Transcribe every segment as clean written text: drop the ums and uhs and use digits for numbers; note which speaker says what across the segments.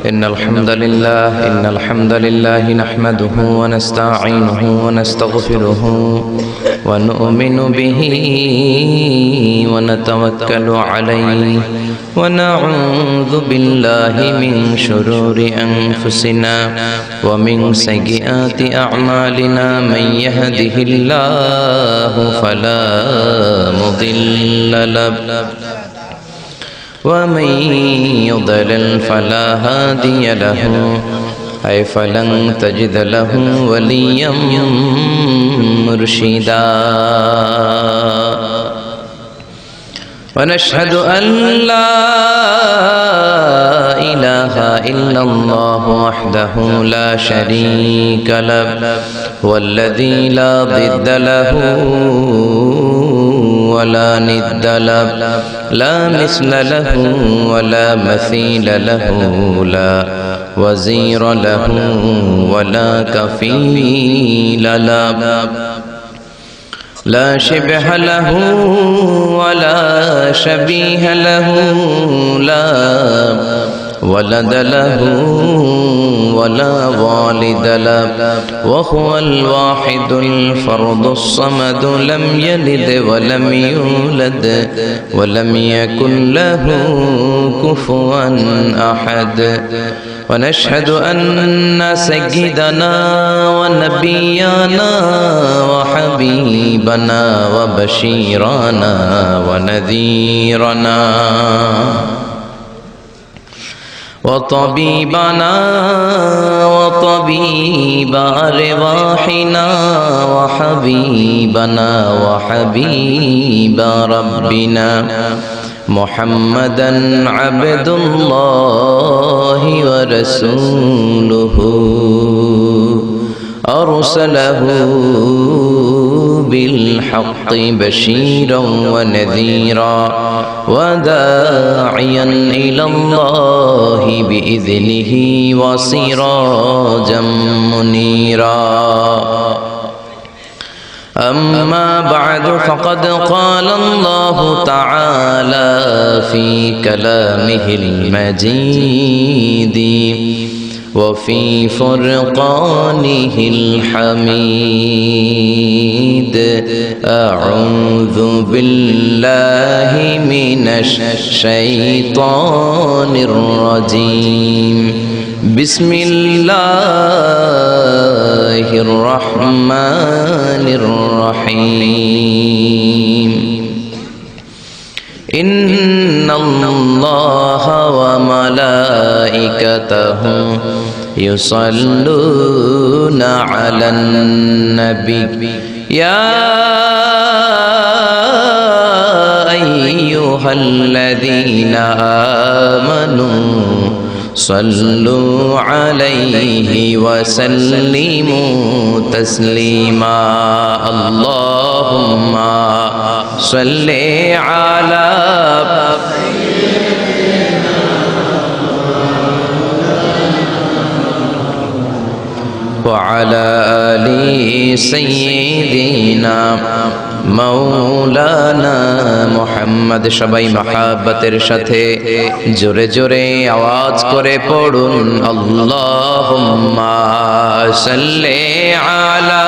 Speaker 1: إن الحمد لله نحمده ونستعينه ونستغفره ونؤمن به ونتوكل عليه ونعوذ بالله من شرور أنفسنا ومن سيئات أعمالنا من يهده الله فلا مضل له ومن يضلل فلا هادي له أي فلن تجد له وليا مرشدا ونشهد أن لا إله إلا الله وحده لا شريك له والذي لا ضد له ولا ند له لا مثل له ولا مثيل له لا وزير له ولا كفيل له لا شبه له ولا شبيه له لا ولد له ولا والد له وهو الواحد الفرد الصمد لم يلد ولم يولد ولم يكن له كفوا أحد ونشهد أن سيدنا ونبينا وحبيبنا وبشيرنا ونذيرنا وطبيبنا وطبيب أرواحنا وحبيبنا وحبيب ربنا محمدا عبد الله ورسوله أرسله بالحق بشيرا ونذيرا وداعيا إلى الله بإذنه وسراجا منيرا أما بعد فقد قال الله تعالى في كلامه المجيد وفي فرقانه الحميد أعوذ بالله من الشيطان الرجيم بسم الله الرحمن الرحيم إن الله وملائكته يصلون على النبي يا أيها الذين آمنوا صلوا عليه وسلموا تسليما اللهم صل على وعلى آل سيدنا مولانا محمد সবাই মহাব্বতের সাথে জোরে জোরে আওয়াজ করে পড়ুন আল্লাহুম্মা সাল্লি আলা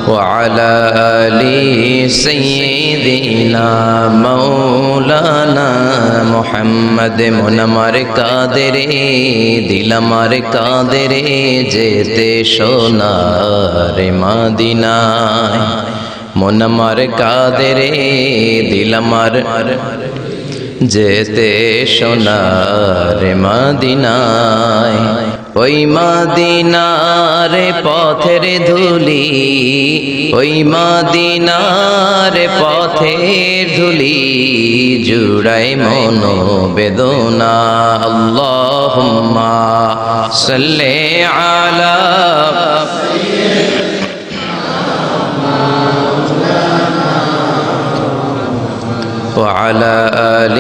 Speaker 1: وعلى آل سيدنا مولانا محمد মন আমার কাঁদে রে দিল আমার কাঁদে রে যেতে সোনার মদিনায় মন আমার কাঁদে রে দিল আমার যেতে সোনার মদিনায় ওই মদিনার পথের ধুলি ওই মদিনার পথের ধুলি জুড়াই মন বেদনা আল্লাহুম্মা সাল্লি আলা وعلى آل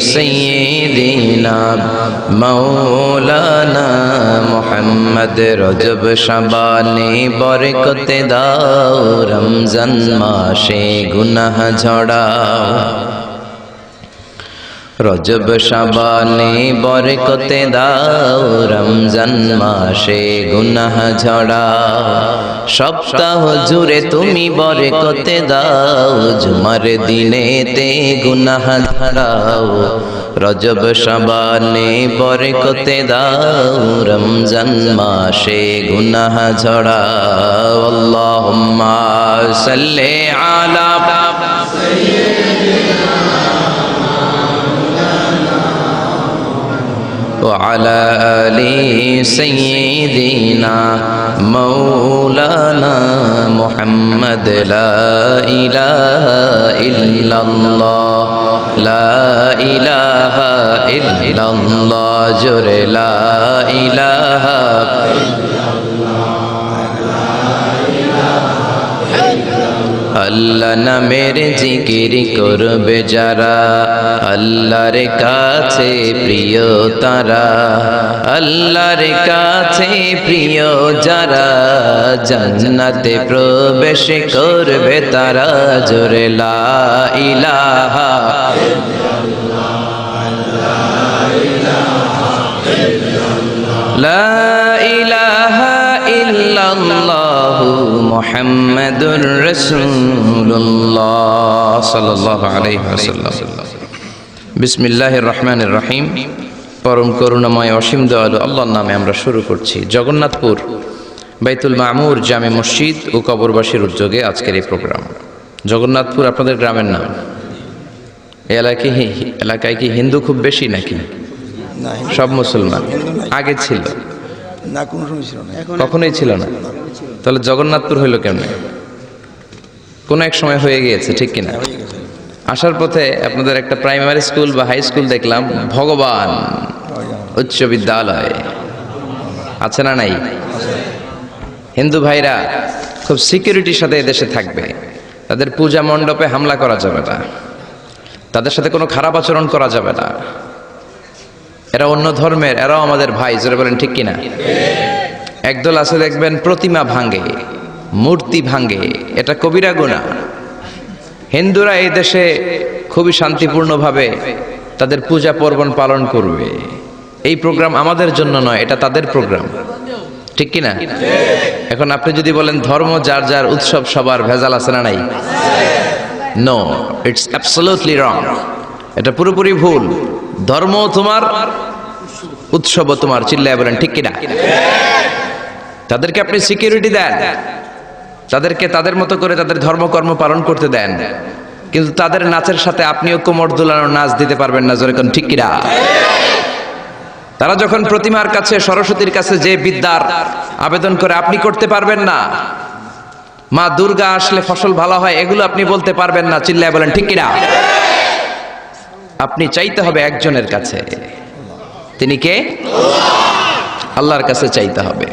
Speaker 1: سيدنا মৌলানা মুহাম্মদ রজব শাবানে বরকতে দাও রমজান মাসে গুনাহ ঝড়াও রজব শাবানে বরকতে দাও রমজান মাসে গুনাহ ঝড়াও সপ্তাহ জুড়ে তুমি বরকতে দাও জুমার দিনেতে গুনাহ ঝড়াও রজব শাবানে বরকতে দাও রমজান মাসে গুনাহ ঝড়াও আল্লাহুম্মা সাল্লি আলা وعلى آل سيدنا مولانا محمد لا إله إلا الله لا إله إلا الله جر لا إله আল্লাহ নামের জিকির করবে যারা আল্লাহর কাছে প্রিয় তারা আল্লাহর কাছে প্রিয় যারা জান্নাতে প্রবেশ করবে তারা জোরে লা ইলাহা লা ইলাহা ইল্লাল্লাহু মুহাম্মাদুর রাসূলুল্লাহ সাল্লাল্লাহু আলাইহি ওয়াসাল্লাম। বিসমিল্লাহির রহমানির রহিম। পরম করুণাময় অসীম দয়ালু আল্লাহর নামে আমরা শুরু করছি। জগন্নাথপুর বাইতুল মামুর জামে মসজিদ ও কবরবাসীর উদ্যোগে আজকের এই প্রোগ্রাম। জগন্নাথপুর আপনাদের গ্রামের নাম। এই এলাকায় কি হিন্দু খুব বেশি নাকি সব মুসলমান? আগে ছিল না, কোনো সময় ছিল না, কখনোই ছিল না। তাহলে জগন্নাথপুর হইল কেমনে? কোন এক সময় হয়ে গিয়েছে, ঠিক কিনা? আসার পথে আপনাদের একটা প্রাইমারি স্কুল বা হাই স্কুল দেখলাম, ভগবান উচ্চ বিদ্যালয় আছে না নাই? হিন্দু ভাইরা খুব সিকিউরিটির সাথে এদেশে থাকবে। তাদের পূজা মণ্ডপে হামলা করা যাবে না, তাদের সাথে কোনো খারাপ আচরণ করা যাবে না। এরা অন্য ধর্মের, এরাও আমাদের ভাই, জোরে বলেন ঠিক কিনা? একদল আছে দেখবেন প্রতিমা ভাঙে, মূর্তি ভাঙে, এটা কবিরা গুনাহ। হিন্দুরা এই দেশে খুবই শান্তিপূর্ণভাবে তাদের পূজা পার্বণ পালন করবে। এই প্রোগ্রাম আমাদের জন্য নয়, এটা তাদের প্রোগ্রাম, ঠিক কিনা? এখন আপনি যদি বলেন ধর্ম যার যার, উৎসব সবার, ভেজাল আছে না নাই? No, it's absolutely wrong. এটা পুরোপুরি ভুল। ধর্ম তোমার, উৎসব তোমার, চিল্লায় বলেন ঠিক কিনা? তাদেরকে আপনি সিকিউরিটি দেন, তাদেরকে তাদের মতো করে তাদের ধর্মকর্ম পালন করতে দেন, কিন্তু তাদের নাচের সাথে আপনিও কোমর দুলানোর নাচ দিতে পারবেন না, জোরে কোন ঠিক কিনা? তারা যখন প্রতিমার কাছে, সরস্বতীর কাছে যে বিদ্যার আবেদন করে, আপনি করতে পারবেন না। মা দুর্গা আসলে ফসল ভালো হয়, এগুলো আপনি বলতে পারবেন না, চিল্লায় বলেন ঠিক কিনা? আপনি চাইতে হবে একজনের কাছে। তিনি কে? আল্লাহর কাছে চাইতে হবে।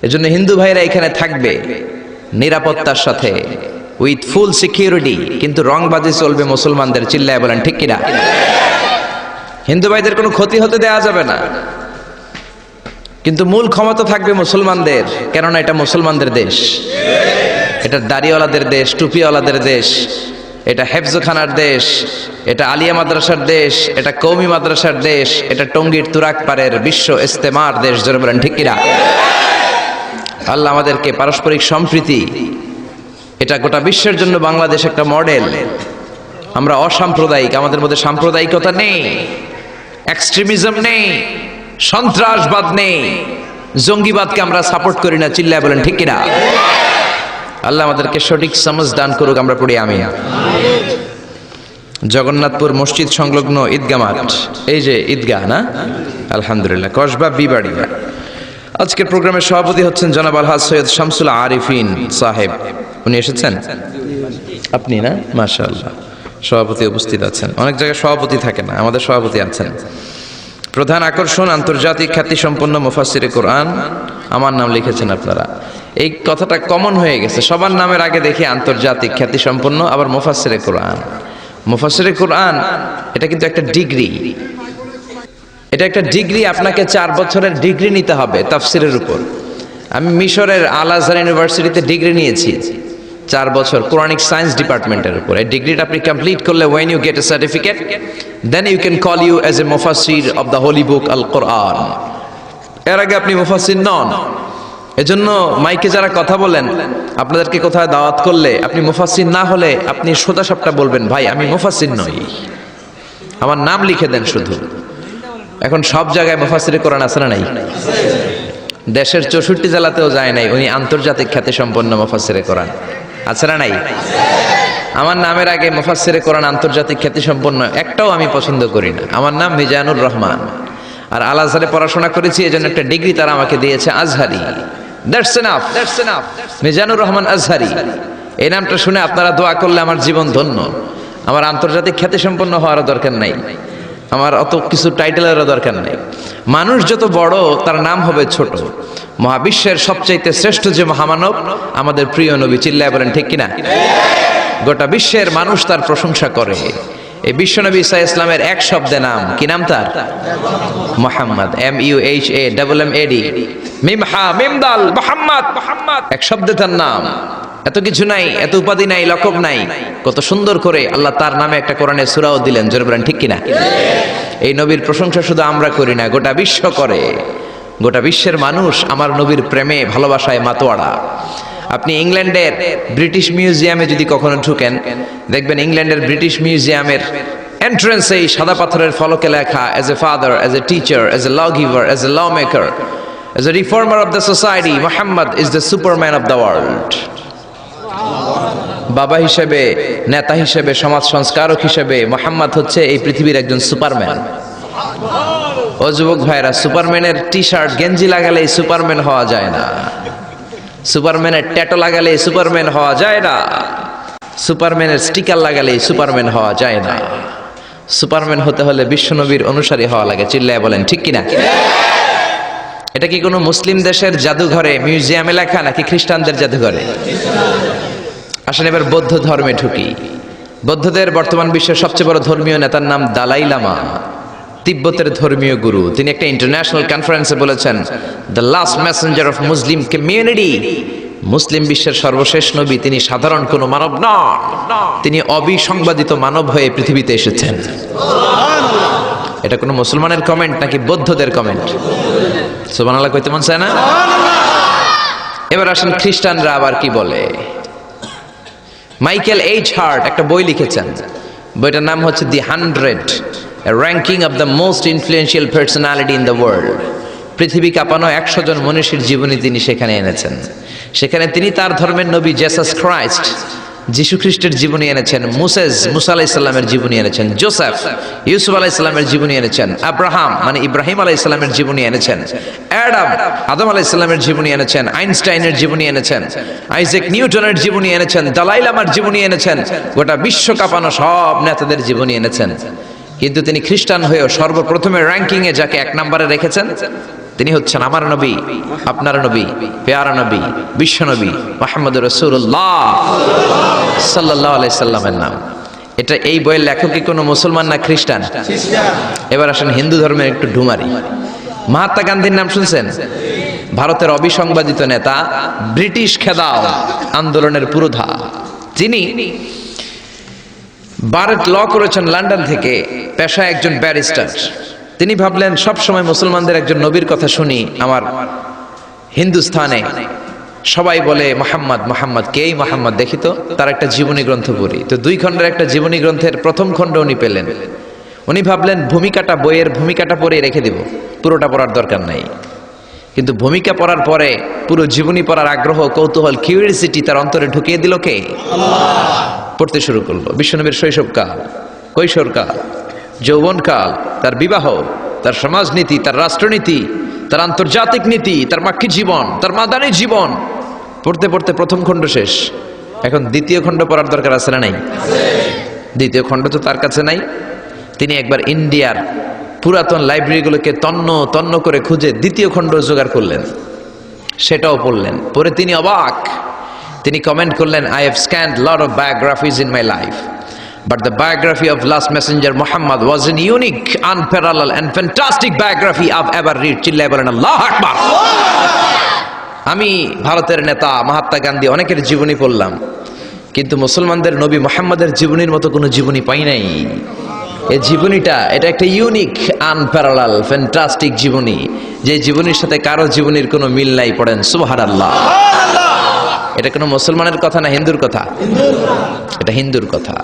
Speaker 1: এজন্য হিন্দু ভাইরা এখানে থাকবে নিরাপত্তার সাথে, উইথ ফুল সিকিউরিটি, কিন্তু রংবাজি চলবে মুসলমানদের, চিল্লায় বলেন ঠিক কিনা? হিন্দু ভাইদের কোনো ক্ষতি হতে দেওয়া যাবে না, কিন্তু মূল ক্ষমতা থাকবে মুসলমানদের, কেননা এটা মুসলমানদের দেশ, এটা দাড়িওয়ালাদের দেশ, টুপিওয়ালাদের দেশ, এটা হেফজখানার দেশ, এটা আলিয়া মাদ্রাসার দেশ, এটা কওমি মাদ্রাসার দেশ, এটা টঙ্গীর তুরাকপাড়ের বিশ্ব ইস্তেমার দেশ, জোরে বলেন ঠিক কিনা? আল্লাহ আমাদেরকে পারস্পরিক সম্প্রীতি, এটা গোটা বিশ্বের জন্য বাংলাদেশ একটা মডেল। আমরা অসাম্প্রদায়িক, আমাদের মধ্যে সাম্প্রদায়িকতা নেই, এক্সট্রিমিজম নেই, সন্ত্রাসবাদ নেই, জঙ্গিবাদকে আমরা সাপোর্ট করি না, চিল্লায় বলেন ঠিক কিনা? আল্লাহ আমাদেরকে সঠিক সমাজ দান করুক, আমরা পড়ি আমিন। জগন্নাথপুর মসজিদ সংলগ্ন ঈদগাহ মাঠ, এই যে ঈদগাহ না, আলহামদুলিল্লাহ, কসবা বিবাড়িয়া। আজকের প্রোগ্রামের সভাপতি হচ্ছেন জনাব আলহাজ সৈয়দ শামসুল আরিফিন সাহেব। উনি এসেছেন? আপনি না? মাশাআল্লাহ, সভাপতি উপস্থিত আছেন। অনেক জায়গায় সভাপতি থাকে না, আমাদের সভাপতি আছেন। প্রধান আকর্ষণ আন্তর্জাতিক খ্যাতিসম্পন্ন মুফাসসিরে কোরআন, আমার নাম লিখেছেন আপনারা। এই কথাটা কমন হয়ে গেছে, সবার নামের আগে দেখি আন্তর্জাতিক খ্যাতিসম্পন্ন, আবার মুফাসসিরে কোরআন। মুফাসসিরে কোরআন এটা কিন্তু একটা ডিগ্রি, এটা একটা ডিগ্রি, আপনাকে 4 বছরের ডিগ্রি নিতে হবে তাফসিরের উপর। আমি মিশরের আল আজহার ইউনিভার্সিটিতে ডিগ্রি নিয়েছি 4 বছর কোরআনিক সায়েন্স ডিপার্টমেন্টের উপর। এই ডিগ্রিটা আপনি কমপ্লিট করলে when you get a certificate then you can call you as a mufassir of the holy book al Quran। এর আগে আপনি মুফাসসির নন। এজন্য মাইকে যারা কথা বলেন, আপনাদেরকে কোথাও দাওয়াত করলে আপনি মুফাসসির না হলে আপনি সোজা সাপটা বলবেন, ভাই আমি মুফাসসির নই, আমার নাম লিখে দেন শুধু। এখন সব জায়গায় মুফাসসিরে কোরআন আছে না নাই? দেশের 64 জেলাতেও যায় নাই, উনি আন্তর্জাতিক খ্যাতি সম্পন্ন মুফাসসিরে কোরআন আছে না নাই? আমার নামের আগে মুফাসসিরে কোরআন আন্তর্জাতিক খ্যাতি সম্পন্ন একটাও আমি পছন্দ করি না। আমার নাম মিজানুর রহমান, আর আল আজহারে পড়াশোনা করেছি, এজন্য একটা ডিগ্রি তারা আমাকে দিয়েছে আজহারি। That's enough. মিজানুর রহমান আজহারি, এই নামটা শুনে আপনারা দোয়া করলে আমার জীবন ধন্য। আমার আন্তর্জাতিক খ্যাতি সম্পন্ন হওয়ার দরকার নাই, আমার অত কিছু টাইটেলেরও দরকার নেই। মানুষ যত বড় তার নাম হবে ছোট। মহাবিশ্বের সবচাইতে শ্রেষ্ঠ যে মহামানব আমাদের প্রিয় নবী, চিল্লায় বলেন ঠিক কিনা? গোটা বিশ্বের মানুষ তার প্রশংসা করে। এই বিশ্বনবী ঈসা ইসলামের এক শব্দে নাম, কি নাম তার? মুহাম্মদ, MUHAMMAD, মিম হা মিম দাল, মুহাম্মদ। এক শব্দে তার নাম। এত কিছু নাই, এত উপাধি নাই, লকব নাই, কত সুন্দর করে আল্লাহ তার নামে একটা কোরআনের সূরাও দিলেন। জোরে বলেন ঠিক কিনা? এই নবীর প্রশংসা শুধু আমরা করি না, গোটা বিশ্ব করে। গোটা বিশ্বের মানুষ আমার নবীর প্রেমে ভালোবাসায় মাতোয়ারা। আপনি ইংল্যান্ডের ব্রিটিশ মিউজিয়ামে যদি কখনো ঢুকেন, দেখবেন ইংল্যান্ডের ব্রিটিশ মিউজিয়ামের এন্ট্রান্সে এই সাদা পাথরের ফলকে লেখা, as a father, as a teacher, as a law giver, as a law maker, as a reformer of the society, Muhammad is the superman of the world. বাবা হিসেবে, নেতা হিসেবে, সমাজ সংস্কারক হিসেবে মুহাম্মদ হচ্ছে এই পৃথিবীর একজন সুপারম্যান। ও যুবক ভাইরা, সুপারম্যানের টি শার্ট গেঞ্জি লাগালে সুপারম্যান হওয়া যায় না, সুপারম্যানের ট্যাটু লাগালে সুপারম্যান হওয়া যায় না, সুপারম্যানের স্টিকার লাগালে সুপারম্যান হওয়া যায় না। সুপারম্যান হতে হলে বিশ্বনবীর অনুসারী হওয়া লাগে। চিল্লায় বলেন ঠিক কিনা? এটা কি কোনো মুসলিম দেশের জাদুঘরে, মিউজিয়ামে লেখা, নাকি খ্রিস্টানদের জাদুঘরে? আসেন এবার বৌদ্ধ ধর্মে ঢুকি। বৌদ্ধদের বর্তমান বিশ্বের সবচেয়ে বড় ধর্মীয় নেতার নাম দালাই লামা, তিব্বতের ধর্মীয় গুরু। তিনি একটা ইন্টারন্যাশনাল কনফারেন্সে বলেছেন, the last messenger of Muslim community, মুসলিম বিশ্বের সর্বশেষ নবী তিনি সাধারণ কোনো মানব নন, তিনি অবিসংবাদিত মানব হয়ে পৃথিবীতে এসেছেন। এটা কোনো মুসলমানের কমেন্ট নাকি বৌদ্ধদের কমেন্ট? সুবহানাল্লাহ কইতে মন চায় না? এবার আসেন খ্রিস্টানরা আবার কি বলে। মাইকেল এইচ হার্ট একটা বই লিখেছেন, বইটার নাম হচ্ছে দি 100, a ranking of the most influential personality in the world। পৃথিবী কাঁপানো 100 জন মনীষীর জীবনী তিনি সেখানে এনেছেন। সেখানে তিনি তার ধর্মের নবী জেসাস ক্রাইস্ট, যিশু খ্রিস্টের জীবনী এনেছেন, মুসা আলাইহিস সালামের জীবনী এনেছেন, জোসেফ, ইউসুফ আলাইহিস সালামের জীবনী এনেছেন, আব্রাহাম মানে ইব্রাহিম আলাইহিস সালামের জীবনী এনেছেন, আদম আলাইহিস সালামের জীবনী এনেছেন, আইনস্টাইনের জীবনী এনেছেন, আইজাক নিউটনের জীবনী এনেছেন, দালাই লামার জীবনী এনেছেন, গোটা বিশ্ব কাঁপানো সব নেতাদের জীবনী এনেছেন। কিন্তু তিনি খ্রিস্টান হয়েও সর্বপ্রথমে র্যাঙ্কিং এ যাকে 1 নম্বরে রেখেছেন তিনি হচ্ছেন আমার নবী, আপনার নবী, পেয়ারা নবী, বিশ্ব নবী মুহাম্মদুর রাসূলুল্লাহ সাল্লাল্লাহু আলাইহি সাল্লামের নাম। এটা এই বইয়ের লেখক কি কোনো মুসলমান না খ্রিস্টান? এবার আসেন হিন্দু ধর্মের একটু ঢুমারি। মহাত্মা গান্ধীর নাম শুনছেন? ভারতের অবিসংবাদিত নেতা, ব্রিটিশ খেদাও আন্দোলনের পুরোধা। তিনি বারেট ল করেছেন লন্ডন থেকে, পেশায় একজন ব্যারিস্টার। তিনি ভাবলেন সব সময় মুসলমানদের একজন নবীর কথা শুনি, আমার হিন্দুস্থানে সবাই বলে মোহাম্মদ মোহাম্মদ, কেই মোহাম্মদ, দেখি তো তার একটা জীবনী গ্রন্থ পড়ি। তো 2 খণ্ডের একটা জীবনী গ্রন্থের প্রথম খণ্ড উনি পেলেন। উনি ভাবলেন ভূমিকাটা, বইয়ের ভূমিকাটা পড়ে রেখে দিব, পুরোটা পড়ার দরকার নাই। কিন্তু ভূমিকা পড়ার পরে পুরো জীবনী পড়ার আগ্রহ, কৌতূহল, কিউরিওসিটি তার অন্তরে ঢুকিয়ে দিল কে? আল্লাহ। পড়তে শুরু করলো বিশ্বনবীর শৈশবকাল, কৈশোরকাল, যৌবনকাল, তার বিবাহ, তার সমাজনীতি, তার রাষ্ট্রনীতি, তার আন্তর্জাতিক নীতি, তার মাক্কি জীবন, তার মাদানী জীবন। পড়তে পড়তে প্রথম খণ্ড শেষ। এখন দ্বিতীয় খণ্ড পড়ার দরকার আছে না নাই? দ্বিতীয় খণ্ড তো তার কাছে নাই। তিনি একবার ইন্ডিয়ার পুরাতন লাইব্রেরিগুলোকে তন্ন করে খুঁজে দ্বিতীয় খণ্ড জোগাড় করলেন, সেটাও পড়লেন। পরে তিনি অবাক। তিনি কমেন্ট করলেন, I have scanned lot of biographies in my life, But the biography of last messenger Muhammad was an unique, unparalleled and fantastic biography I've ever read. চিল্লায় বলেন আল্লাহু আকবার। আমি ভারতের নেতা মহাত্মা গান্ধী অনেকের জীবনী পড়লাম, কিন্তু মুসলমানদের নবী মুহাম্মাদের জীবনীর মতো কোনো জীবনী পাই নাই। এই জীবনীটা এটা একটা ইউনিক, আনপ্যারালাল, ফ্যান্টাস্টিক জীবনী, যে জীবনীর সাথে কারো জীবনীর কোনো মিল নাই। পড়েন সুবহানাল্লাহ। এটা কোনো মুসলমানের কথা না হিন্দুর কথা? এটা হিন্দুর কথা।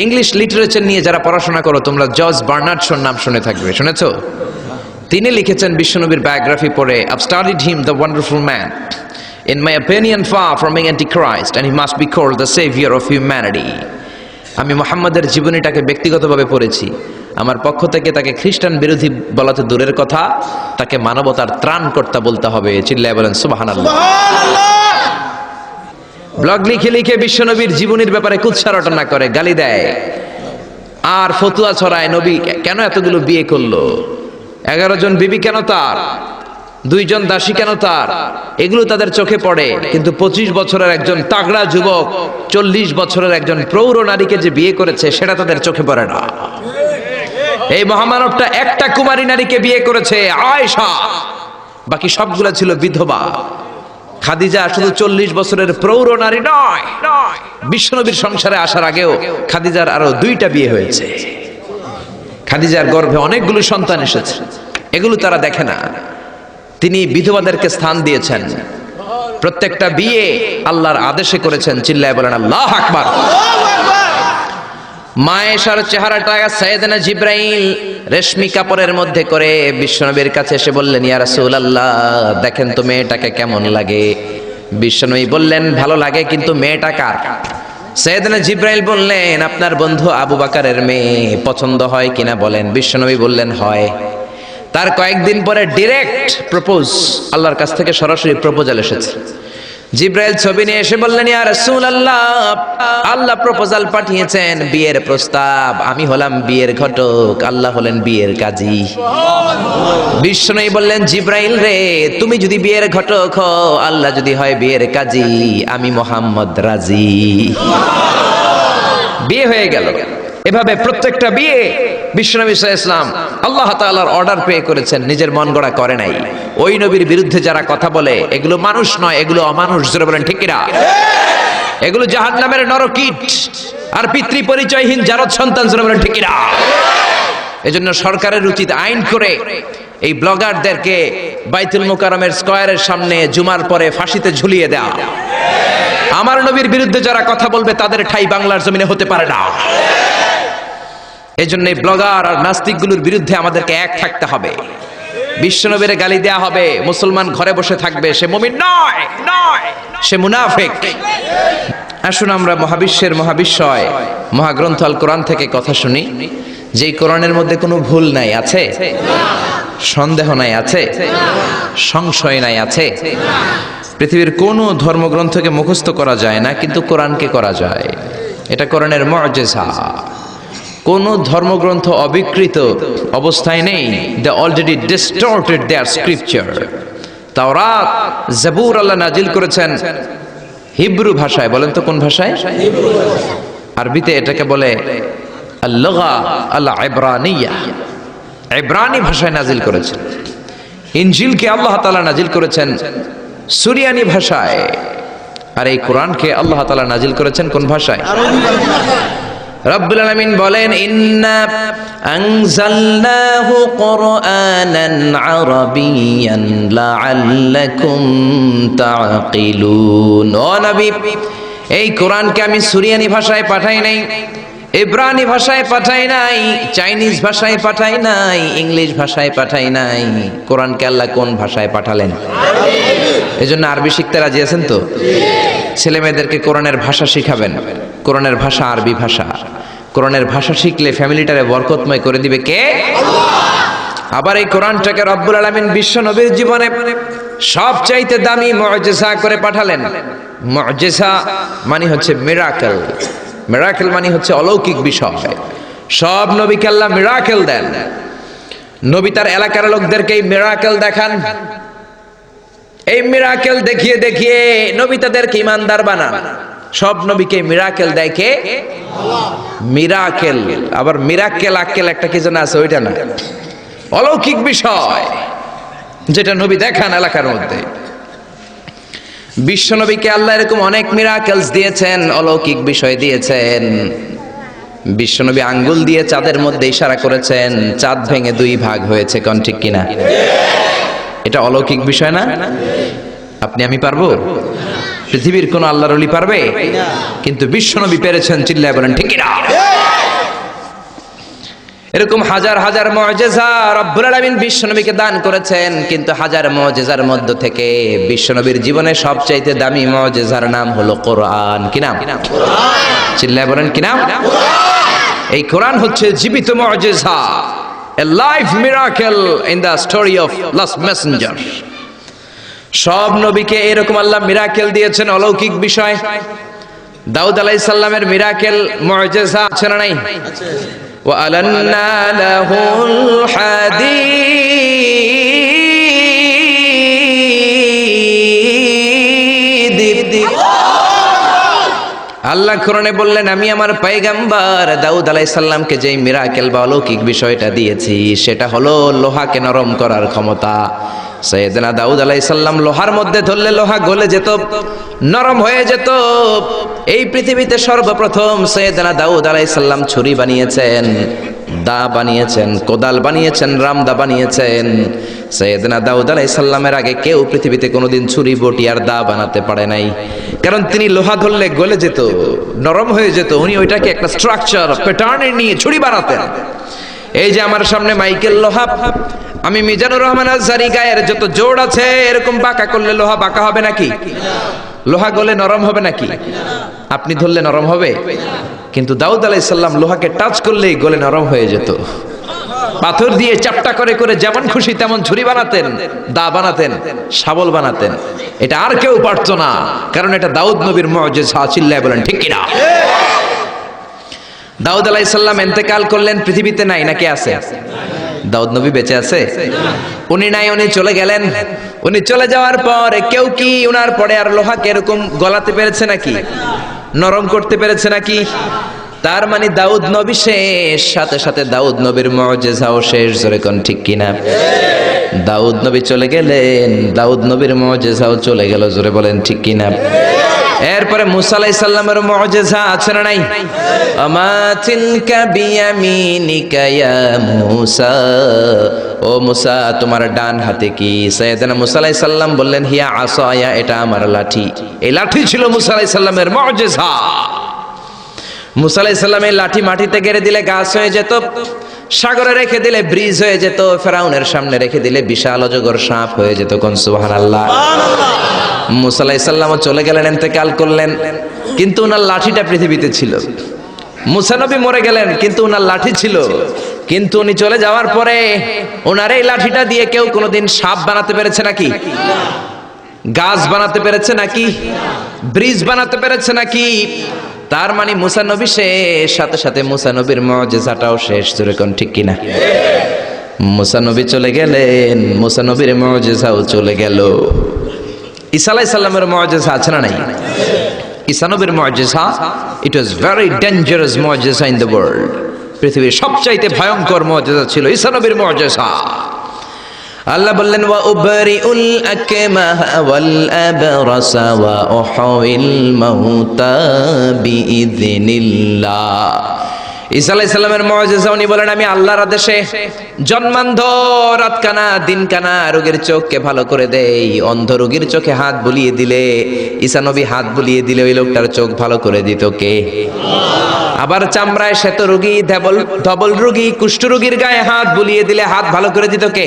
Speaker 1: ইংলিশ লিটারেচার নিয়ে যারা পড়াশোনা করো তোমরা জর্জ বার্নার্ড শোর নাম শুনে থাকবে, শুনেছো? তিনি লিখেছেন বিশ্বনবীর বায়োগ্রাফি পড়ে, I've studied him, the wonderful man. In my opinion, far from being antichrist, and he must be called the savior of humanity. আমি মুহাম্মাদের জীবনীটাকে ব্যক্তিগতভাবে পড়েছি। আমার পক্ষ থেকে তাকে খ্রিস্টান বিরোধী বলাতে দূরের কথা, তাকে মানবতার ত্রাণকর্তা বলতে হবে। চিল্লায় বলেন সুবহানাল্লাহ। ব্লগ লিখে লিখে বিশ্বনবীর জীবনীর ব্যাপারে কুৎসা রটনা করে, গালি দেয় আর ফতুয়া ছড়ায়। নবী কেন এতগুলো বিয়ে করলো, 11 জন বিবি কেন তার, 2 জন দাসী কেন তার, এগুলো তাদের চোখে পড়ে। কিন্তু 25 বছরের একজন তাগড়া যুবক 40 বছরের একজন প্রৌঢ় নারীকে যে বিয়ে করেছে সেটা তাদের চোখে পড়ে না। এই মহামানবটা একটা কুমারী নারীকে বিয়ে করেছে, আয়েশা, বাকি সবগুলা ছিল বিধবা। খাদিজা শুধু 40 বছরের প্রৌঢ় নারী নয়, বিশ্বনবীর সংসারে আসার আগেও খাদিজার আরো 2টা বিয়ে হয়েছে। খাদিজার গর্ভে অনেকগুলো সন্তান এসেছে, এগুলো তারা দেখে না। তিনি বিধবাদেরকে স্থান দিয়েছেন, প্রত্যেকটা বিয়ে আল্লাহর আদেশে করেছেন। চিল্লায় বলেন আল্লাহু আকবার। মায়েশার চেহারাটা সাইয়েদনা জিবরাইল রেশমি কাপড়ের মধ্যে করে বিশ্বনবীর কাছে এসে বললেন, ইয়া রাসূলুল্লাহ, দেখেন তো মেয়েটাকে কেমন লাগে। বিশ্বনবী বললেন, ভালো লাগে, কিন্তু মেয়েটা কার? সাইয়েদনা জিবরাইল বললেন, আপনার বন্ধু আবু বকরের মেয়ে, পছন্দ হয় কিনা বলেন। বিশ্বনবী বললেন হয়। তার কয়েকদিন পরে ডিরেক্ট প্রপোজ, আল্লাহর কাছ থেকে সরাসরি প্রপোজাল এসেছে। জিবরাইল ছবি নিয়ে এসে বললেন, ইয়া রাসূলুল্লাহ, আল্লাহ প্রপোজাল পাঠিয়েছেন, বিয়ের প্রস্তাব। আমি হলাম বিয়ের ঘটক, আল্লাহ হলেন বিয়ের কাজী। বিশ্বনবী বললেন, জিবরাইল রে, তুমি যদি বিয়ের ঘটক হও, আল্লাহ যদি হয় বিয়ের কাজী, আমি মুহাম্মদ রাজি। বিয়ে হয়ে গেল। এভাবে প্রত্যেকটা বিয়ে বিশ্বনবী সাল্লাল্লাহু আলাইহি ওয়াসাল্লাম আল্লাহ তাআলার অর্ডার পেয়ে করেছেন, নিজের মন গড়া করে নাই। ওই নবীর বিরুদ্ধে যারা কথা বলে এগুলো মানুষ নয়, এগুলো অমানুষ। জোরে বলেন ঠিক কিনা? এগুলো জাহান্নামের নরকীট আর পিতৃ পরিচয়হীন জারদ সন্তান। জোরে বলেন ঠিক কিনা? এজন্য সরকারের উচিত আইন করে এই ব্লগারদেরকে বাইতুল মুকাররমের স্কয়ারের সামনে জুমার পরে ফাঁসিতে ঝুলিয়ে দেওয়া। আমার নবীর বিরুদ্ধে যারা কথা বলবে তাদের ঠাঁই বাংলার জমিনে হতে পারে না। এই জন্য ব্লগার আর নাস্তিকগুলোর বিরুদ্ধে আমাদেরকে এক থাকতে হবে। বিশ্বনবীর গালি দেয়া হবে, মুসলমান ঘরে বসে থাকবে, সে মুমিন নয়, সে মুনাফিক। আসুন আমরা মহাবিশ্বের মহাবিশ্বয় মহাগ্রন্থ আল কোরআন থেকে কথা শুনি, যে কোরআনের মধ্যে কোনো ভুল নাই, আছে? সন্দেহ নাই, আছে? সংশয় নাই, আছে? পৃথিবীর কোনো ধর্মগ্রন্থকে মুখস্থ করা যায় না, কিন্তু কোরআনকে করা যায়। এটা কোরআনের মুআজিজা। কোন ধর্মগ্রন্থ অবিকৃত অবস্থায় নেই। They already distorted their scripture. তাওরাত, জাবুর আল্লাহ নাজিল করেছেন হিব্রু ভাষায়। বলেন তো কোন ভাষায়? আরবিতে এটাকে বলে আল-লুগা আল-ইব্রানিয়া। ইব্রানি ভাষায় নাজিল করেছেন। ইনজিলকে আল্লাহ তাআলা নাজিল করেছেন সুরিয়ানি ভাষায়। আর এই কোরআনকে আল্লাহ তাআলা নাজিল করেছেন কোন ভাষায়? রব্বুল আলামিন বলেন, ইন্না আনজালনাহু কুরআনান আরাবিয়ান লাআল্লাকুম তাআকিলুন। ও নবী, এই কোরআনকে আমি সুরিয়ানি ভাষায় পাঠাই নাই, ইব্রানি ভাষায় পাঠাই নাই, চাইনিজ ভাষায় পাঠাই নাই, ইংলিশ ভাষায় পাঠাই নাই। কোরআনকে আল্লাহ কোন ভাষায় পাঠালেন? এজন্য আরবি শিখতে রাজি আছেন তো? ছেলে মেয়েদেরকে কোরআনের ভাষা শিখাবেন। কোরআনের ভাষা আরবি ভাষা। কোরআনের ভাষা শিখলে ফ্যামিলিটারে বরকতময় করে দিবে কে? আল্লাহ। আবার এই কোরআনটাকে রব্বুল আলামিন বিশ্ব নবীর জীবনে সবচাইতে দামি মুআজিজা করে পাঠালেন। মুআজিজা মানে হচ্ছে মিরাকেল। মিরাকেল মানে হচ্ছে অলৌকিক বিষয়। সব নবীকে আল্লাহ মিরাকেল দেন। নবী তার এলাকার লোকদেরকে এই মিরাকেল দেখান। এই মিরাকেল দেখিয়ে দেখিয়ে নবী তাদেরকে ঈমানদার বানান। সব নবীকে মিরাকেল দেয় কে? মিরাকেল। আবার মিরাকেল আক্কেল একটা কি যেন আছে, ওইটা না, অলৌকিক বিষয় যেটা নবী দেখান এলাকার মধ্যে। বিশ্ব নবীকে আল্লাহ এরকম অনেক মিরাকেলস দিয়েছেন, অলৌকিক বিষয় দিয়েছেন। বিশ্বনবী আঙ্গুল দিয়ে চাঁদের মধ্যে ইশারা করেছেন, চাঁদ ভেঙে 2 ভাগ হয়েছে। কোন ঠিক কিনা? এটা অলৌকিক বিষয় না? আপনি আমি পারবো? পৃথিবীর কোন আল্লাহর ওলি পারবে? কিন্তু বিশ্বনবী পেরেছেন। চিল্লায় বলেন ঠিক কিনা? এরকম হাজার হাজার মুআজিজা রব্বুল আলামিন বিশ্বনবীকে দান করেছেন। কিন্তু হাজার মুআজিজার মধ্য থেকে বিশ্বনবীর জীবনে সবচাইতে দামি মুআজিজার নাম হলো কোরআন। কি নাম? চিল্লায় বলেন কি নাম? এই কোরআন হচ্ছে জীবিত মুআজিজা, a live miracle in the story of last messenger। সব নবীকে এরকম আল্লাহ মিরাকেল দিয়েছেন, অলৌকিক বিষয়। দাউদ আলাইহিস সালামের মিরাকেল মুআজিজা আছে না নাই? ওয়া আলান্না লাহুল হাদীদ। আল্লাহ কোরআনে বললেন, আমি আমার পয়গম্বর দাউদ আলাইহিস সালামকে যেই মিরাকেল বা অলৌকিক বিষয়টা দিয়েছি সেটা হলো লোহাকে নরম করার ক্ষমতা। সাইয়েদনা দাউদ আলাইহিস সালাম লোহার মধ্যে ধরলে লোহা গলে যেত, নরম হয়ে যেত। এই পৃথিবীতে সর্বপ্রথম সাইয়েদনা দাউদ আলাইহিস সালাম ছুরি বানিয়েছেন, দা বানিয়েছেন, কোদাল বানিয়েছেন, রামদা বানিয়েছেন। সাইয়েদনা দাউদ আলাইহিস সালামের আগে কেউ পৃথিবীতে কোনোদিন ছুরি, বটি আর দা বানাতে পারে নাই। কারণ তিনি লোহা ধরলে গলে যেত, নরম হয়ে যেত। উনি ওইটাকে একটা স্ট্রাকচার প্যাটার্নে নিয়ে ছুরি বানাতেন। এই যে আমার সামনে মাইকেল লোহা, আমি মিজানুর রহমান আজহারি গায়ের যত জোড় আছে এরকম বাঁকা করলে লোহা বাঁকা হবে নাকি? লোহা গলে নরম হবে নাকি? আপনি ধরলে নরম হবে? কিন্তু দাউদ আলাইহিস সালাম লোহাকে টাচ করলেই গলে নরম হয়ে যেত। পাথর দিয়ে চাপটা করে করে যেমন খুশি তেমন ছুরি বানাতেন, দা বানাতেন, শাবল বানাতেন। এটা আর কেউ পারতো না, কারণ এটা দাউদ নবীর মুআজিজা। চিল্লায় বলেন ঠিক কিনা? দাউদ আলাইহিস সালাম ইন্তেকাল করলেন, পৃথিবীতে নাই নাকি আছে? দাউদ নবী বেঁচে আছে? উনি নাই, উনি চলে গেলেন। উনি চলে যাওয়ার পর কেউ কি উনার পরে আর লোহাকে এরকম গলাতে পেরেছে নাকি? নরম করতে পেরেছে নাকি? তার মানে দাউদ নবী শেষ, সাথে সাথে দাউদ নবীর মুআজিজাও শেষ। জোরে কোন ঠিক কিনা? দাউদ নবী চলে গেলেন, দাউদ নবীর মুআজিজাও চলে গেল। জোরে বলেন ঠিক কিনা? এরপরে মুসা আলাইহিস সালামের মুআজিজা আছে না নাই? আমা তিলকা বিয়ামিনিকা ইয়া মুসা, ও মুসা তোমার ডান হাতে কি? সাইয়েদনা মুসা আলাইহিস সালাম বললেন, হিয়া আসায়া, এটা আমার লাঠি। এই লাঠি ছিল মুসা আলাইহিস সালামের মুআজিজা। মুসা আলাইহিস সালাম এই লাঠি মাটিতে গেড়ে দিলে গাছ হয়ে যেত, সাগরে রেখে দিলে ব্রিজ হয়ে যেত, ফেরাউনের সামনে রেখে দিলে বিশাল অজগর সাপ হয়ে যেত। কোন সুবহানাল্লাহ। মুসা আলাইহিস সালাম চলে গেলেন, ইন্তেকাল করলেন, কিন্তু ওনার লাঠিটা পৃথিবীতে ছিল। মুসা নবী মরে গেলেন, কিন্তু ওনার লাঠি ছিল। কিন্তু উনি চলে যাওয়ার পরে ওনার এই লাঠিটা দিয়ে কেউ কোনোদিন সাপ বানাতে পেরেছে নাকি? গাছ বানাতে পেরেছে নাকি? ব্রিজ বানাতে পেরেছে নাকি? তার মানে মুসা নবী শেষ, সাথে সাথে মুসা নবীর মুআজিজাটাও শেষ। জোরে কোন ঠিক কিনা? মুসা নবী চলে গেলেন, মুসা নবীর মুআজিজাও চলে গেল। ঈসা আলাইহিস সালামের মুআজিজা আছে না নাই? ঈসা নবীর মুআজিজা, ইট ওয়াজ ভেরি ডেঞ্জারাস মুআজিজা ইন দ্য ওয়ার্ল্ড। পৃথিবীর সবচাইতে ভয়ঙ্কর মুআজিজা ছিল ঈসা নবীর মুআজিজা। আল্লাহ বললেন, ওয়া উবরিউল আকমাহ ওয়াল আবরাসা ওয়া উহয়িল মাউতা বিইযনিল্লাহ। ঈসা আলাইহিস সালামের মুআজিজা, উনি বলেন, আমি আল্লাহর আদেশে জন্মান্ধ, রাতকানা, দিনকানা রোগীর চোখকে ভালো করে দেই। অন্ধ রোগীর চোখে হাত বুলিয়ে দিলে, ঈসা নবী হাত বুলিয়ে দিলে ওই লোকটার চোখ ভালো করে দিত কে? আবার চামড়ায় শ্বেত রোগী, ধবল রোগী, কুষ্ঠ রোগীর গায়ে হাত বুলিয়ে দিলে হাত ভালো করে দিত কে?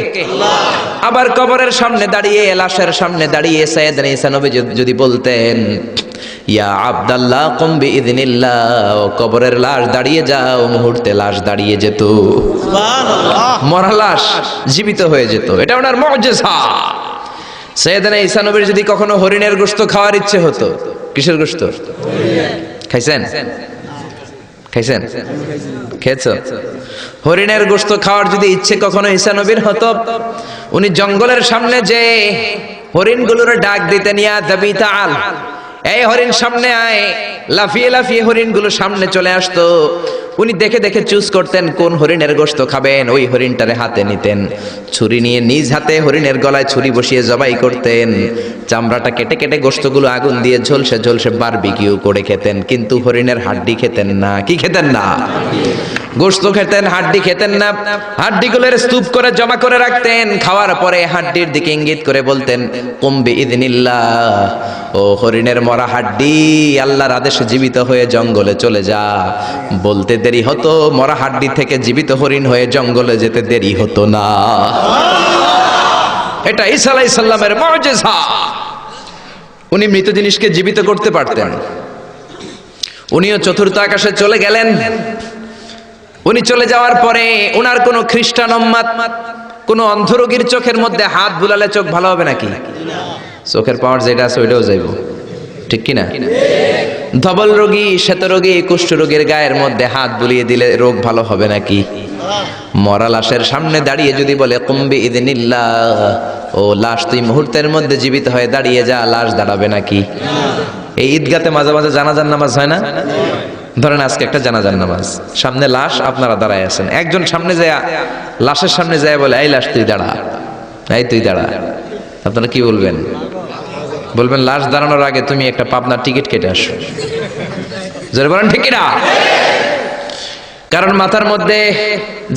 Speaker 1: আবার কবরের সামনে দাঁড়িয়ে, লাশের সামনে দাঁড়িয়ে সাইয়েদনা ঈসা নবী যদি বলতেন, ইয়া আব্দাল্লাহ কুম বিইযনিল্লাহ, কবরের লাশ দাঁড়িয়ে যাও, মুহূর্তে লাশ দাঁড়িয়ে যেত। সুবহানাল্লাহ। মরা লাশ জীবিত হয়ে যেত। এটা ওনার মুআজিজা। সাইয়েদনা ঈসা নবীর যদি কখনো হরিণের গোশত খাওয়ার ইচ্ছে হতো, কিসের গোশত খাইছেন? খাইছেন? খেয়েছো? হরিণের গোশত খাওয়ার যদি ইচ্ছে কখনো ঈসা নবীর হতো, উনি জঙ্গলের সামনে যে হরিণগুলোর ডাক দিতেন, ইয়া দাবি তাআল, এই হরিণ সামনে আয়, লাফিয়ে লাফিয়ে হরিণগুলো সামনে চলে আসতো। উনি দেখে দেখে চুজ করতেন কোন হরিণের গোশত খাবেন, ওই হরিণটারে হাতে নিতেন, ছুরি নিয়ে নিজ হাতে হরিণের গলায় ছুরি বসিয়ে জবাই করতেন, চামড়াটা কেটে কেটে গোশতগুলো আগুন দিয়ে ঝলসে ঝলসে বারবিকিউ করে খেতেন। কিন্তু হরিণের হাড্ডি খেতেন না। কি খেতেন না? গোশত খেতেন, হাড্ডি খেতেন না। হাড্ডিগুলোর স্তূপ করে জমা করে রাখতেন। খাওয়ার পরে হাড্ডির দিকে ইঙ্গিত করে বলতেন, কুম বিইذনিল্লাহ, ও হরিণের মরা হাড্ডি, আল্লাহর আদেশে জীবিত হয়ে জঙ্গলে চলে যা। বলতে দেরি হতো, মরা হাড্ডি থেকে জীবিত হরিণ হয়ে জঙ্গলে যেতে দেরি হতো না। এটা ঈসা আলাইহিস সালামের মুজিজা। উনি মৃত জিনিসকে জীবিত করতে পারতেন। উনিও চতুর্থ আকাশে চলে গেলেন। উনি চলে যাওয়ার পরে উনার কোন খ্রিস্টান উম্মাত কোন অন্ধ রোগীর চোখের মধ্যে হাত বুলালে চোখ ভালো হবে নাকি? চোখের পাওয়ার যেটা আছে ওইটাও যাইব, ঠিক কিনা? ধবল রোগী, শ্বেত রোগী, কুষ্ঠ রোগীর গায়ের মধ্যে হাত বুলিয়ে দিলে রোগ ভালো হবে নাকি? মরা লাশের সামনে দাঁড়িয়ে যদি বলে কুম বিইذনিল্লাহ, ও লাশ তুই মুহূর্তের মধ্যে জীবিত হয়ে দাঁড়িয়ে যা, লাশ দাঁড়াবে নাকি? এই ঈদগাতে মাঝে মাঝে জানাজার নামাজ হয় না? ধরেন আজকে একটা জানাজার নামাজ, সামনে লাশ, আপনারা দাঁড়ায় আছেন। একজন সামনে যায়, লাশের সামনে যায় বলে, এই লাশ তুই দাঁড়া, এই তুই দাঁড়া। আপনারা কি বলবেন? বলবেন লাশ দাঁড়ানোর আগে তুমি একটা পাবনার টিকিট কেটে আসো। জোরে বলেন ঠিক কিনা? কারণ মাথার মধ্যে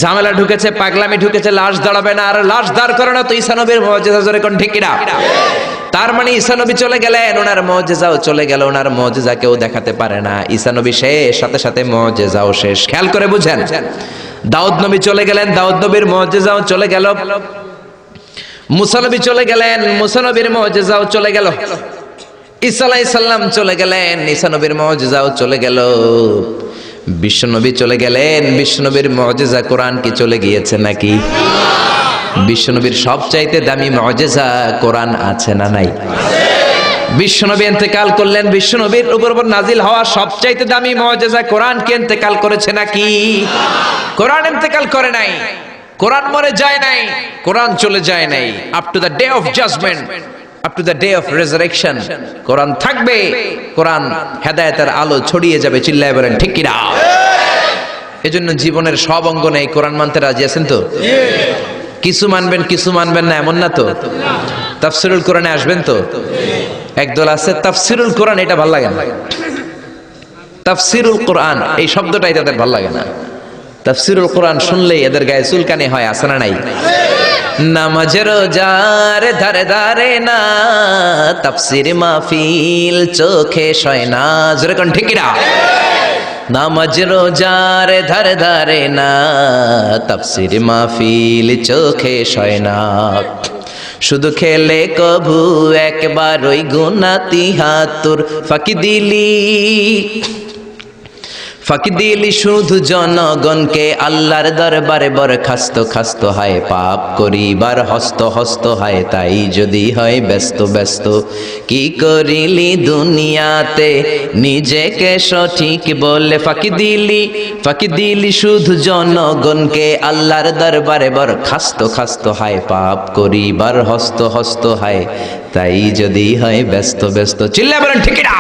Speaker 1: ঝামেলা ঢুকেছে, পাগলামি ঢুকেছে, লাশ দাঁড়াবে না, আর লাশ দাঁড় করে না তো ঈসা নবীর মুজিজা। জোরে কোন ঠিক কিনা? তার মানে ঈসা নবী চলে গেলেন, ওনার মুজিজাও চলে গেল। ওনার মুজিজা কেউ দেখাতে পারে না। ঈসা নবী শেষ, সাথে সাথে মুজিজাও শেষ। খেয়াল করে বুঝেন। দাউদ নবী চলে গেলেন, দাউদ নবীর মুজিজাও চলে গেল। মুসা নবী চলে গেলেন, মুসা নবীর মুজিজাও চলে গেল। ঈসা আলাইহিস সালাম চলে গেলেন, ঈসা নবীর মুজিজাও চলে গেল। বিশ্ব নবী চলে গেলেন, বিশ্ব নবীর মুজিজা কোরআন কি চলে গিয়েছে নাকি? বিশ্বনবীর সবচাইতে দামি মুজিজা কোরআন আছে না নাই? বিশ্বনবী ইন্তেকাল করলেন, বিশ্বনবীর উপর নাজিল হওয়া সবচাইতে দামি মুজিজা কোরআন কি ইন্তেকাল করেছে নাকি? কোরআন ইন্তেকাল করে নাই, কোরআন মরে যায় নাই, কোরআন চলে যায় নাই। Up to the day of judgement, up to the day of resurrection Quran থাকবে। কোরআন হেদায়েতের আলো ছড়িয়ে যাবে। চিল্লায় বলেন ঠিক কিনা? এজন্য জীবনের সব অঙ্গনে এই কোরআন মানতে রাজি আছেন তো? কিছু মানবেন, কিছু মানবেন না, এমন না তো? তাফসিরুল কোরআনে আসবেন তো? একদল আছে তাফসিরুল কোরআন, এটা ভালো লাগে না। তাফসিরুল কোরআন এই শব্দটাই তাদের ভালো লাগে না। তাফসিরুল কোরআন শুনলেই এদের গায়ে চুলকানি হয়, আছে না নাই? নামাজ রোজার ধারে ধারে না, তাফসির মাহফিল চোখে শয় না। জোরে কোন ঠিক কিনা? নামাজ রোজার ধারে ধারে না, তাফসির মাহফিল চোখে শয় না। শুধু খেলে কভু একবার ওই গুনাতি হাতুর ফাঁকি দিলি, ফাঁকি দিলি শুধু জনগণকে, আল্লাহর দরবারে বরখাস্ত খাস্ত হয়, পাপ করিবার হস্ত হস্ত হয়। তাই যদি হয় ব্যস্ত ব্যস্ত, কি করিলি দুনিয়াতে নিজেকে সঠিক বলে। ফাঁকি দিলি শুধু জনগণকে, আল্লাহর দরবারে বরখাস্ত খাস্ত হয়, পাপ করিবার হস্ত হস্ত হয়। তাই যদি হয় ব্যস্ত ব্যস্ত। চিল্লা বলেন ঠিক না?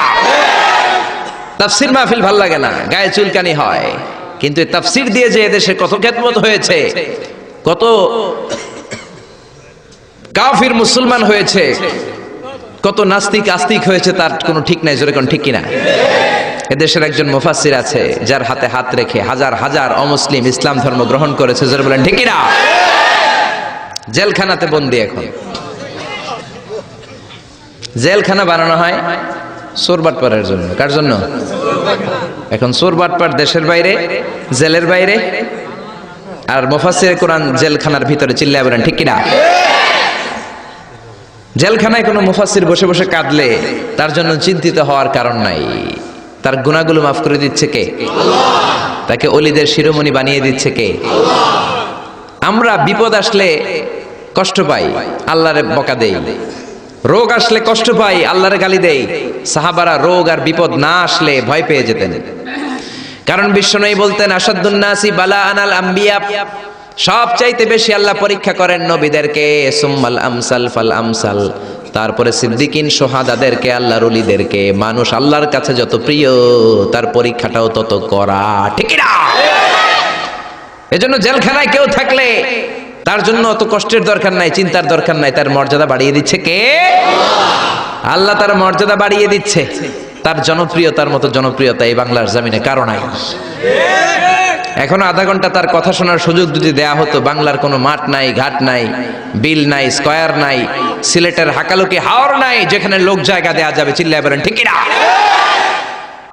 Speaker 1: তাফসির মাহফিল ভাল লাগে না, গায়ে চুলকানি হয়। কিন্তু তাফসির দিয়ে যে এদেশে কত খেদমত হয়েছে, কত কাফির মুসলমান হয়েছে, কত নাস্তিক আস্তিক হয়েছে, তার কোনো ঠিক নাই। জোরে কোন ঠিক কিনা? এদেশের একজন মুফাসসির আছে যার হাতে হাত রেখে হাজার হাজার অমুসলিম ইসলাম ধর্ম গ্রহণ করেছে। জোরে বলেন ঠিক কিনা? জেলখানাতে বন্দী। এখন জেলখানা বানানো হয় চোর বাটপারের জন্য। কার জন্য? এখন চোর বাটপার দেশের বাইরে, জেলের বাইরে, আর মুফাসসির কোরআন জেলখানার ভিতরে। চিল্লায় বলেন ঠিক কিনা? জেলখানায় কোনো মুফাসসির বসে বসে কাঁদলে তার জন্য চিন্তিত হওয়ার কারণ নাই। তার গুনাহগুলো মাফ করে দিচ্ছে কে? আল্লাহ। তাকে ওলিদের শিরোমণি বানিয়ে দিচ্ছে কে? আল্লাহ। আমরা বিপদ আসলে কষ্ট পাই, আল্লাহরে বকা দেই। রোগ আসলে কষ্ট পাই, আল্লাহরে গালি দেই। সাহাবারা রোগ আর বিপদ না আসলে ভয় পেয়ে যেতেন। কারণ বিশ্বনবী বলতেন, আসাদুন নাসি বালা আনাল আম্বিয়া, সবচাইতে বেশি আল্লাহ পরীক্ষা করেন নবীদেরকে। সুম্মাল আমসাল ফাল আমসাল, তারপরে সিদ্দিকিন, সোহাদাদেরকে, আল্লাহর ওলিদেরকে। মানুষ আল্লাহর কাছে যত প্রিয়, তার পরীক্ষাটাও তত করা, ঠিক না? এজন্য জেলখানায় কেউ থাকলে তার জন্য অত কষ্টের দরকার নাই, চিন্তার দরকার নাই। তার মর্যাদা বাড়িয়ে দিচ্ছে কে? আল্লাহ তার মর্যাদা বাড়িয়ে দিচ্ছে। তার জনপ্রিয়তার মতো জনপ্রিয়তা এই বাংলার জমিনে কারো নাই। এখনো আধা ঘন্টা তার কথা শোনার সুযোগ যদি দেয়া হতো, বাংলার কোনো মাঠ নাই, ঘাট নাই, বিল নাই, স্কয়ার নাই, সিলেটের হাকালুকি হাওর নাই যেখানে লোক জায়গা দেয়া যাবে। চিল্লায় বলেন ঠিক না?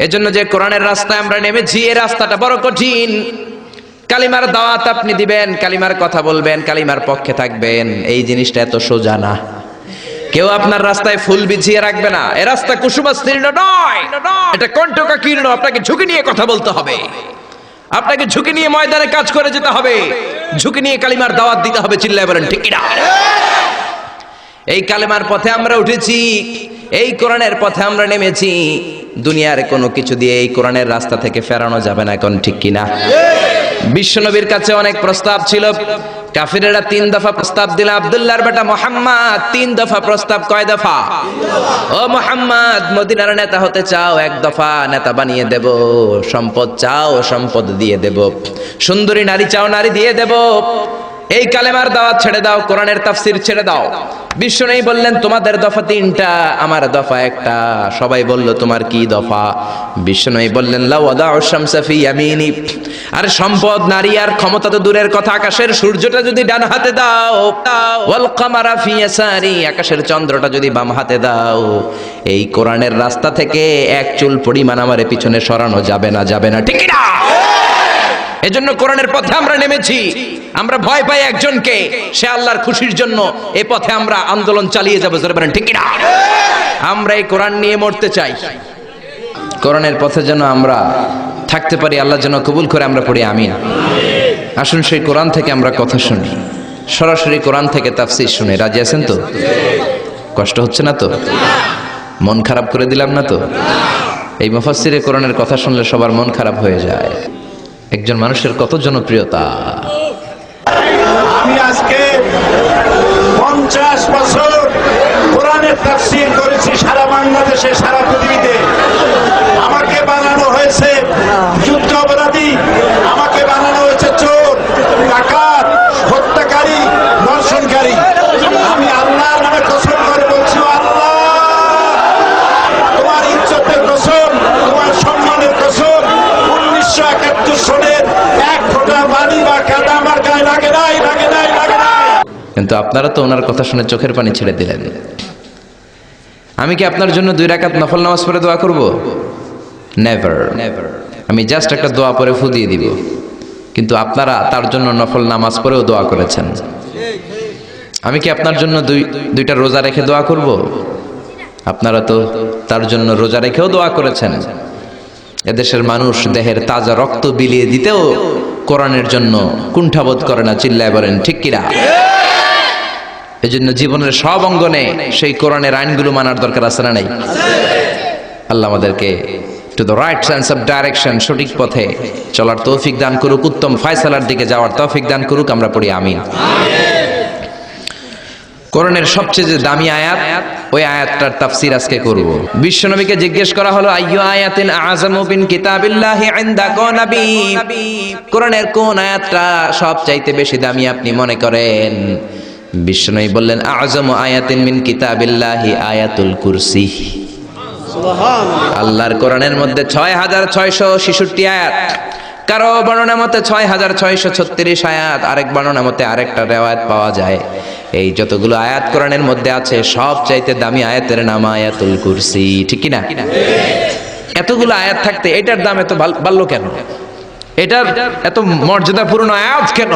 Speaker 1: এজন্য যে কোরআনের রাস্তায় আমরা নেমেছি, এই রাস্তাটা বড় কঠিন। কালিমার দাওয়াত আপনি দিবেন, কালিমার কথা বলবেন, কালিমার পক্ষে থাকবেন, এই জিনিসটা এত সোজা না। কেউ আপনার রাস্তায় ফুল বিছিয়ে রাখবে না। এ রাস্তা কুসুমাস্তীর্ণ নয়, এটা কণ্টকাকীর্ণ। আপনাকে ঝুঁকি নিয়ে কথা বলতে হবে, আপনাকে ঝুঁকি নিয়ে ময়দানে কাজ করে যেতে হবে, ঝুঁকি নিয়ে কালিমার দাওয়াত দিতে হবে। চিল্লায় বলেন ঠিক না? এই কালিমার পথে আমরা উঠেছি, এই কোরআনের পথে আমরা নেমেছি। দুনিয়ার কোনো কিছু দিয়ে এই কোরআনের রাস্তা থেকে ফেরানো যাবে না, এখন ঠিক কিনা? বিশ্বনবীর কাছে অনেক প্রস্তাব ছিল। কাফিরেরা 3 দফা প্রস্তাব দিল। আব্দুল্লাহর বেটা মুহাম্মদ 3 দফা প্রস্তাব। কয় দফা? ও মুহাম্মদ, মদিনার নেতা হতে চাও? 1 দফা নেতা বানিয়ে দেব। সম্পদ চাও? সম্পদ দিয়ে দেব। সুন্দরী নারী চাও? নারী দিয়ে দেব। এই কালেমার দাওয়াত ছেড়ে দাও, কোরআনের তাফসীর ছেড়ে দাও। বিশ্বনবী বললেন তোমাদের দফা 3টা, আমার দফা 1টা। সবাই বলল তোমার কি দফা? বিশ্বনবী বললেন লা ওয়াদাউ শামসা ফি ইয়ামিনি। আর সম্পদ, নারী আর ক্ষমতা তো দূরের কথা, আকাশের সূর্যটা যদি ডান হাতে দাও, ওয়াল কামারা ফি ইয়াসারি, আকাশের চন্দ্রটা যদি বাম হাতে দাও, এই কোরআনের রাস্তা থেকে 1 চুল পরিমাণ আমারে পিছনে সরানো যাবে না, যাবে না, ঠিক না? এজন্য কোরআনের পথে আমরা নেমেছি। আমরা ভয় পাই একজনকে, সে আল্লাহর খুশির জন্য এই পথে আমরা আন্দোলন চালিয়ে যাবো। জোরে বলেন ঠিক না? আমরা এই কোরআন নিয়ে মরতে চাই। কোরআনের পথে যেন আমরা থাকতে পারি, আল্লাহ যেন কবুল করে আমরা পড়ি আমিন। আসুন সেই কোরআন থেকে আমরা কথা শুনি, সরাসরি কোরআন থেকে তাফসীর শুনে। রাজি আছেন তো? কষ্ট হচ্ছে না তো? মন খারাপ করে দিলাম না তো? এই মুফাসসিরে কোরআনের কথা শুনলে সবার মন খারাপ হয়ে যায়। একজন মানুষের কত জনপ্রিয়তা।
Speaker 2: আমি আজকে 50 বছর কোরআনের তাফসীর করেছি সারা বাংলাদেশে, সারা পৃথিবীতে। আমাকে বানানো হয়েছে যুদ্ধ অপরাধী, আমাকে বানানো হয়েছে চোর, ডাকাত, হত্যাকারী, ধর্ষণকারী। আমি আল্লাহর নামে কসম করে বলছি, আল্লাহ তোমার ইজ্জতের কসম, তোমার সম্মানের কসম, 1971 সনের 1 ফোঁটা পানি বা কাদা আমার গায়ে লাগে নাই, লাগে নাই, লাগে নাই।
Speaker 1: কিন্তু আপনারা তো ওনার কথা শুনে চোখের পানি ছেড়ে দিলেন। আমি কি আপনার জন্য 2 রাকাত নফল নামাজ পড়ে দোয়া করব? নেভার। আমি জাস্ট একটা দোয়া পড়ে ফু দিয়ে দিব। কিন্তু আপনারা তার জন্য নফল নামাজ পড়েও দোয়া করেছেন। আমি কি আপনার জন্য 2টা রোজা রেখে দোয়া করব? আপনারা তো তার জন্য রোজা রেখেও দোয়া করেছেন। এদেশের মানুষ দেহের তাজা রক্ত বিলিয়ে দিতেও কোরআনের জন্য কুণ্ঠাবোধ করে না। চিল্লায় বলেন ঠিক কিনা? এজন্য জীবনের সব অঙ্গনে সেই কোরআনের আইনগুলো মানার দরকার আছে না নাই? আল্লাহ আমাদেরকে to the right sense of direction, সঠিক পথে চলার তৌফিক দান করুক, উত্তম ফয়সালার দিকে যাওয়ার তৌফিক দান করুক। আমরা পড়ি আমিন। কোরআনের সবচেয়ে যে দামি আয়াত, ওই আয়াতটার তাফসীর আজকে করব। বিশ্বনবীকে জিজ্ঞেস করা হলো আইয়ু আয়াতিন আযামু মিন কিতাবিল্লাহি ইনদাকা নবী, কোরআনের কোন আয়াতটা সবচাইতে বেশি দামি আপনি মনে করেন? বিশ্বনবী বললেন আযমু আয়াতিন মিন কিতাবিল্লাহি আয়াতুল কুরসি। সুবহানাল্লাহ। আল্লাহর কোরআনের মধ্যে 6666 আয়াত। কারো বর্ণনা মতে 6636 আয়াত, আরেক বর্ণনা মতে আরেকটা রিওয়ায়াত পাওয়া যায়। এই যতগুলো আয়াত কোরআনের মধ্যে আছে, সবচাইতে দামি আয়াতের নাম আয়াতুল কুরসি, ঠিক কি না? এতগুলো আয়াত থাকতে এটার দাম এত বাড়লো কেন? এটার এত মর্যাদাপূর্ণ আয়াত কেন?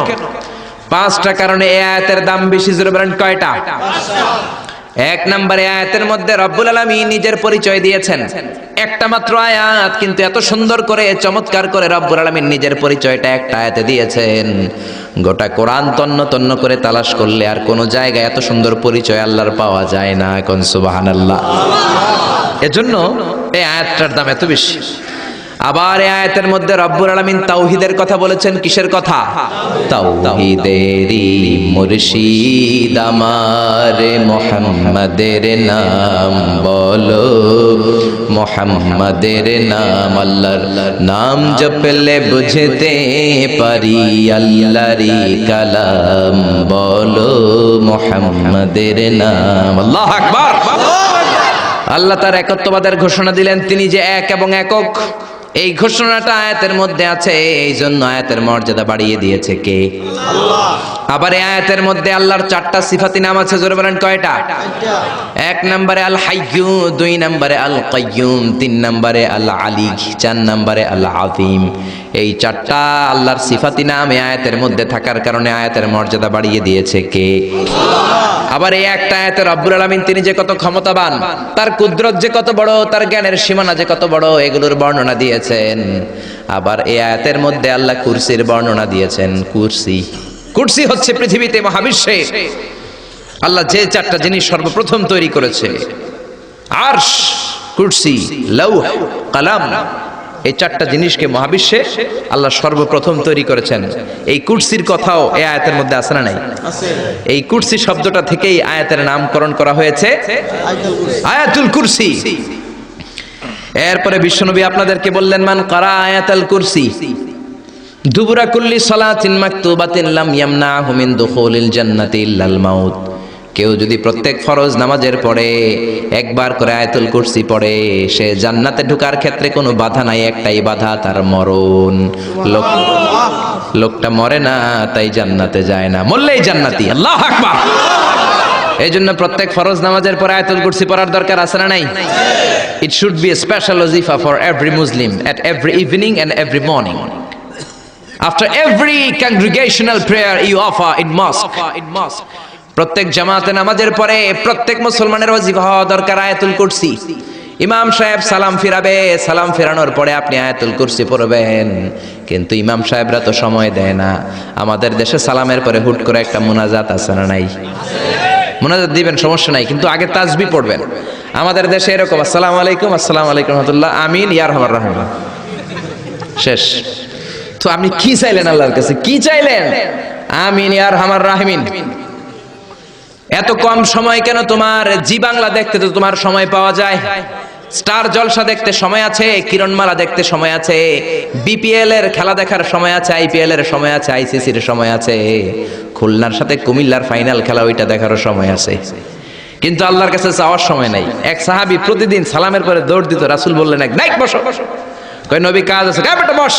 Speaker 1: 5টা কারণে এই আয়াতের দাম বেশি। জোরে বলেন কয়টা? 1 নম্বরে আয়াতের মধ্যে রব্বুল আলামিন নিজের পরিচয় দিয়েছেন। একটা মাত্র আয়াত, কিন্তু এত সুন্দর করে চমৎকার করে রব্বুল আলামিন নিজের পরিচয়টা একটা আয়াতে দিয়েছেন। গোটা কোরআন তন্ন তন্ন করে তালাশ করলে আর কোনো জায়গায় এত সুন্দর পরিচয় আল্লাহর পাওয়া যায় না। কোন সুবহানাল্লাহ। এজন্য এই আয়াতটার দাম এত বেশি। আবার এই আয়াতের মধ্যে রব্বুল আলামিন তাওহীদের কথা বলেছেন। কিসের কথা? তাওহীদেরই মুর্শিদ আমার মুহাম্মাদের নাম বলো, মুহাম্মাদের নাম। আল্লাহর নাম জপলে বুঝতে পারি আল্লাহরই কালাম বলো, মুহাম্মাদের নাম। আল্লাহু আকবার। আল্লাহ তার একত্ববাদের ঘোষণা দিলেন, তিনি যে এক এবং একক। এই ঘোষণাটা আয়াতের মধ্যে আছে, এই জন্য আয়াতের মর্যাদা বাড়িয়ে দিয়েছে কে? আল্লাহ। আবার এই আয়াতের মধ্যে আল্লাহর 4টা সিফাতি নাম আছে, জোরে বলেন কয়টা? 1 নম্বরে আল হাইয়্যু, 2 নম্বরে আল কাইয়্যুম, 3 নম্বরে আল আলী, 4 নম্বরে আল আযীম। এই 4টা আল্লাহর সিফাতি নাম এই আয়াতের মধ্যে থাকার কারণে আয়াতের মর্যাদা বাড়িয়ে দিয়েছে কে? আল্লাহ। আবার এই একটা আয়াতে রব্বুল আলামিন তিনি যে কত ক্ষমতাবান, তার কুদরত যে কত বড়, তার জ্ঞানের সীমানা যে কত বড়, এগুলোর বর্ণনা দিয়েছেন। আবার এই আয়াতের মধ্যে আল্লাহ কুরসির বর্ণনা দিয়েছেন। কুরসি হচ্ছে পৃথিবীতে, মহাবিশ্বে আল্লাহ যে 4টা জিনিস সর্বপ্রথম তৈরি করেছে, আরশ, কুরসি, লৌহ, কলম, এই 4টা জিনিসকে মহাবিশ্বে আল্লাহ সর্বপ্রথম তৈরি করেছেন। এই কুরসির কথাও এই আয়াতের মধ্যে আছে না নাই? এই কুরসি শব্দটা থেকেই আয়াতের নামকরণ করা হয়েছে আয়াতুল কুরসি। এরপরে বিশ্বনবী আপনাদেরকে বললেন, মান কারা আয়াতুল কুরসি দুবুরা কুল্লি সালাতিন মাকতুবাতিন লাম ইয়ামনাহু মিন দুখুলিল জান্নাতি ইল্লাল মাউত। কেউ যদি প্রত্যেক ফরজ নামাজের পরে একবার করে আয়াতুল কুরসি পড়ে, সে জান্নাতে ঢোকার ক্ষেত্রে কোনো বাধা নাই, একটাই বাধা, তার মরণ। লোকটা মরে না, তাই জান্নাতে যায় না, মরলেই জান্নাতি। আল্লাহু আকবার। এই জন্য প্রত্যেক ফরজ নামাজের পরে আয়াতুল কুরসি পড়ার দরকার আছে না নাই? It should be a special wazifa for every Muslim at every evening and every morning. After every congregational prayer you offer in mosque. প্রত্যেক জামাতে নামাজের পরে প্রত্যেক মুসলমানের ওয়াজিফা হওয়া দরকার আয়াতুল কুরসি। ইমাম সাহেব সালাম ফিরাবে, সালাম ফেরানোর পরে আপনি আয়াতুল কুরসি পড়বেন। কিন্তু ইমাম সাহেবরা তো সময় দেয় না। আমাদের দেশে সালামের পরে হুট করে একটা মুনাজাত আছে না নাই? মুনাজাত দিবেন, সমস্যা নাই, কিন্তু আগে তাসবিহ পড়বেন। আমাদের দেশে এরকম আসসালামু আলাইকুম, আসসালামু আলাইকুম রাহমাতুল্লাহ, আমিন, ইয়া আরহামার রাহিম, শেষ। তো আপনি কি চাইলেন আল্লাহর কাছে? কি চাইলেন? আমিন, ইয়া আরহামার রাহিমিন। এত কম সময় কেন তোমার? জি বাংলা দেখতে তো তোমার সময় পাওয়া যায়, স্টার জলসা দেখতে সময় আছে, কিরণমালা দেখতে সময় আছে, বিপিএল এর খেলা দেখার সময় আছে, আইপিএল এর সময় আছে, আইসিসির সময় আছে, খুলনার সাথে কুমিল্লার ফাইনাল খেলা ওইটা দেখারও সময় আছে। কিন্তু আল্লাহর কাছে চাওয়ার সময় নাই। এক সাহাবী প্রতিদিন সালামের পরে দৌড় দিত, রাসূল বললেন, এক নাইক বসো। কই নবী কাজ আছে, কই বেটা বস।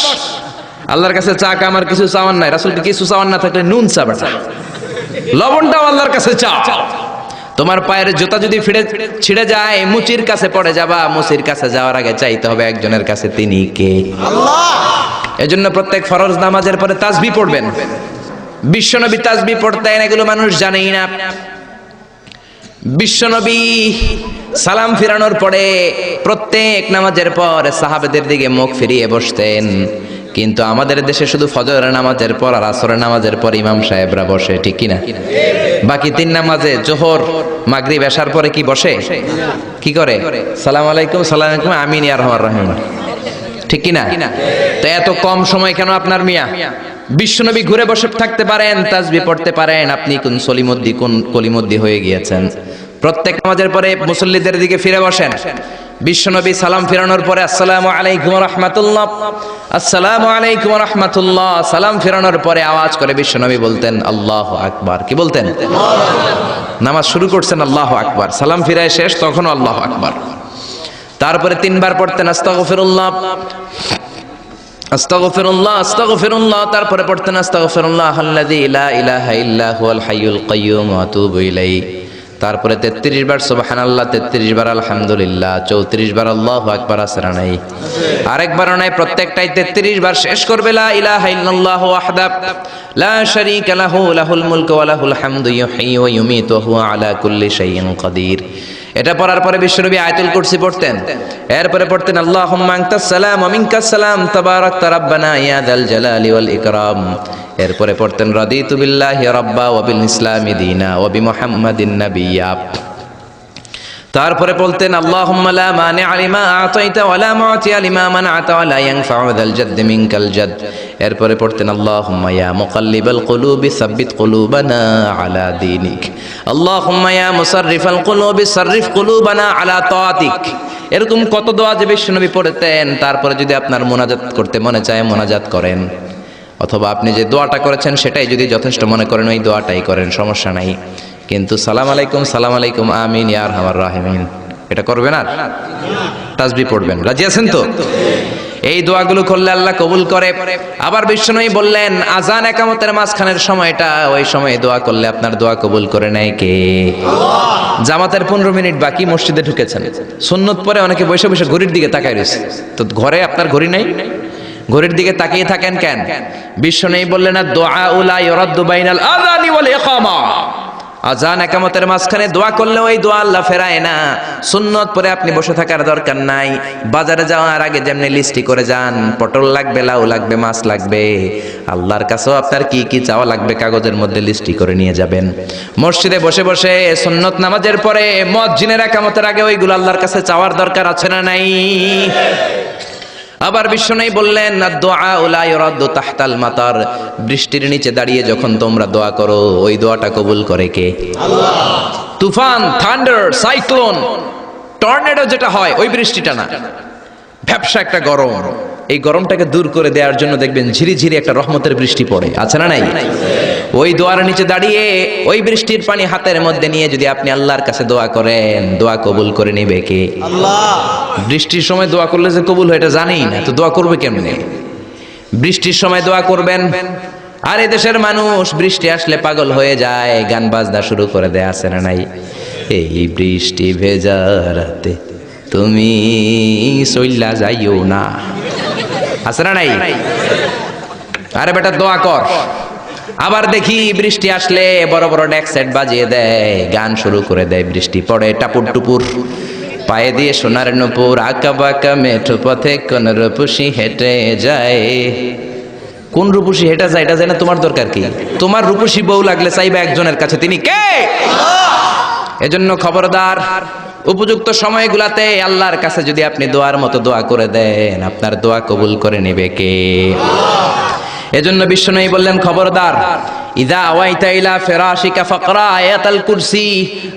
Speaker 1: আল্লাহর কাছে চা আমার কিছু চাওয়ার নাই। রাসূলকে কিছু চাওয়ার না থাকলে নুন চা বেটা, লবণটাও আল্লাহর কাছে চাও। তোমার পায়ের জুতা যদি ছিঁড়ে যায়, মুচির কাছে পড়ে যাবা, মুচির কাছে যাওয়ার আগে চাইতে হবে একজনের কাছে, তিনি কে? আল্লাহ। এজন্য প্রত্যেক ফরজ নামাজের পরে তাসবিহ পড়বেন। বিশ্বনবী তাসবিহ পড়তেন, এগুলো মানুষ জানেই না। বিশ্বনবী সালাম ফিরানোর পরে প্রত্যেক নামাজের পর সাহাবাদের দিকে মুখ ফিরিয়ে বসতেন। কিন্তু আমাদের দেশে শুধু ফজরের নামাজের পর আর আসরের নামাজের পর ইমাম সাহেবরা বসে, ঠিক কি না? বাকি 3 নামাজে জোহর, মাগরিব, এশার পরে কি বসে? কি করে? সালাম আলাইকুম, সালাম আলাইকুম, আমিন, ইয়া আরহামার রাহিম, ঠিক কি না? তো এত কম সময় কেন আপনার মিয়া? বিশ্বনবী ঘুরে বসে থাকতে পারেন, তাসবিহ পড়তে পারেন, আপনি কোন সলিমদ্দি কোন কলিমদ্দি হয়ে গিয়েছেন। প্রত্যেক নামাজের পরে মুসল্লিদের দিকে ফিরে বসেন। বিশ্বনবী সালাম ফিরানোর পরে আসসালামু আলাইকুম ওয়া রাহমাতুল্লাহ, আসসালামু আলাইকুম ওয়া রাহমাতুল্লাহ, সালাম ফিরানোর পরে আওয়াজ করে বিশ্বনবী বলতেন আল্লাহু আকবার। কি বলতেন? নামাজ শুরু করছেন আল্লাহু আকবার, সালাম ফিরায় শেষ তখনও আল্লাহু আকবার। তারপরে 3 বার পড়তেন আস্তাগফিরুল্লাহ, আস্তাগফিরুল্লাহ, আস্তাগফিরুল্লাহ। তারপরে পড়তেন আস্তাগফিরুল্লাহ আল্লাযী লা ইলাহা ইল্লা হুয়াল হাইয়ুল কাইয়্যুম ওয়া আতুবু ইলাইহি। তারপরে 33 বার সুবহানাল্লাহ, 33 বার আলহামদুলিল্লাহ, 34 বার আল্লাহু আকবার। আসরা নাই, আরেকবারও নাই, প্রত্যেকটাই 33 বার শেষ করবে লা ইলাহা ইল্লাল্লাহু ওয়াহদাহু লা শারীকা লাহু লাহুল মুলকু ওয়া লাহুল হামদু ইউহয়ী ওয়া ইউমীতু ওয়া হুয়া আলা কুল্লি শাইইন কাদির। এটা পড়ার পরে বিশ্বনবী আয়াতুল কুরসি পড়তেন। এরপরে পড়তেন আল্লাহুম্মা আনতাস সালাম ওয়া মিনকাস সালাম তাবারাকতা রাব্বানা ইয়া যাল জালালি ওয়াল ইকরাম। এরপরে পড়তেন রাদিতু বিল্লাহি রাব্বা ওয়া বিল ইসলামি দীনা ওয়া বিমুহাম্মাদিন নাবিয়্যা। তারপরে বলতেন আল্লাহুম্মা লা মানিআ লিমা আতাইতা ওয়া লা মু'তিয়া লিমা মানআতা ওয়া লা ইয়ানফা'ু যাল জাদ্দি মিনকাল জাদ। এরপরে পড়তেন আল্লাহুম্মা ইয়া মুকাল্লিবাল কুলুবি সাব্বিত কুলুবানা আলা দীনিক, আল্লাহুম্মা ইয়া মুসাররিফাল কুলুবি সাররিফ কুলুবানা আলা তাআতিক। এরকম কত দোয়া যে বিশ্বনবী পড়তেন। তারপরে যদি আপনার মোনাজাত করতে মনে চায় মোনাজাত করেন, অথবা আপনি যে দোয়াটা করেছেন সেটাই যদি যথেষ্ট মনে করেন ওই দোয়াটাই করেন, সমস্যা নাই। কিন্তু সালাম আলাইকুম আমিন ইয়া আরহামার রাহিমিন এটা করবেন আর তাসবিহ পড়বেন। রাজি আছেন তো? এই দোয়াগুলো করলে আল্লাহ কবুল করে। আবার বিশ্বনবী বললেন আজান একামতের মাঝখানের সময়টা, ওই সময় দোয়া করলে আপনার দোয়া কবুল করে নেয় কে? আল্লাহ। জামাতের 15 মিনিট বাকি, মসজিদে ঢুকেছেন, সুন্নত পরে অনেকে বসে বসে ঘড়ির দিকে তাকায় রয়েছে। তো ঘরে আপনার ঘড়ি নাই, ঘড়ির দিকে তাকিয়ে থাকেন কেন? বিশ্বনবী বললেন দোয়া উলা ইউরাদ্দু বাইনাল আযানি ওয়াল ইকামা, আজান একামতের মাঝখানে দোয়া করলে ওই দোয়া আল্লাহ ফেরায় না। সুন্নত পরে আপনি বসে থাকার দরকার নাই। বাজারে যাওয়ার আগে যেমনি লিস্টি করে যান, পটল লাগবে, লাউ লাগবে, মাছ লাগবে, আল্লাহর কাছেও আপনার কি কি চাওয়া লাগবে কাগজের মধ্যে লিস্টি করে নিয়ে যাবেন। মসজিদে বসে বসে সুন্নত নামাজের পরে মুয়াজ্জিনের একামতের আগে ওইগুলো আল্লাহর কাছে চাওয়ার দরকার আছে না নাই? আবার বিশ্বনবী বললেন দোয়া লা ইউরাদ্দু তাহতাল মাতার, বৃষ্টির নিচে দাঁড়িয়ে যখন তোমরা দোয়া করো ওই দোয়াটা কবুল করে কে? আল্লাহ। তুফান, থান্ডার, সাইক্লোন, টর্নেডো যেটা হয় ওই বৃষ্টিটা না, ভ্যাপসা একটা গরম, এই গরমটাকে দূর করে দেওয়ার জন্য দেখবেন ঝিরিঝিরি একটা রহমতের বৃষ্টি পড়ে, আছে না নাই? ওই দোয়ার নিচে দাঁড়িয়ে ওই বৃষ্টির পানি হাতের মধ্যে নিয়ে যদি আপনি আল্লাহর কাছে দোয়া করেন, দোয়া কবুল করে নেবে কে? আল্লাহ। বৃষ্টির সময় দোয়া করলে যে কবুল হয় এটা জানেই না, তো দোয়া করবে কেমনে? বৃষ্টির সময় দোয়া করবেন। আর এই দেশের মানুষ বৃষ্টি আসলে পাগল হয়ে যায়, গান বাজনা শুরু করে দেয়, আছে না নাই? এই বৃষ্টি ভেজা রাতে তুমি চইল্লা যাইও না, আছে না নাই? আরে বেটা দোয়া কর। আবার দেখি বৃষ্টি আসলে বড় বড় ডেক সেট বাজিয়ে দেয়, গান শুরু করে দেয়, বৃষ্টি পড়ে টাপুর টুপুর, পায়ে দিয়ে সোনার নূপুর, আঁকা বাঁকা মেঠো পথে কোন রূপসী হেঁটে যায়। কোন রূপসী হেঁটে যায় এটা জানা তোমার দরকার কি? তোমার রূপসী বউ লাগলে চাইবে একজনের কাছে, তিনি কে? এজন্য খবরদার, উপযুক্ত সময়গুলাতে আল্লাহর কাছে যদি আপনি দোয়ার মতো দোয়া করে দেন, আপনার দোয়া কবুল করে নেবে কে? এজন্য বিশ্বনবী বললেন খবরদার, ইদা আওয়াইতা ইলা ফিরাশিকা ফাকরা আয়াতুল কুরসি,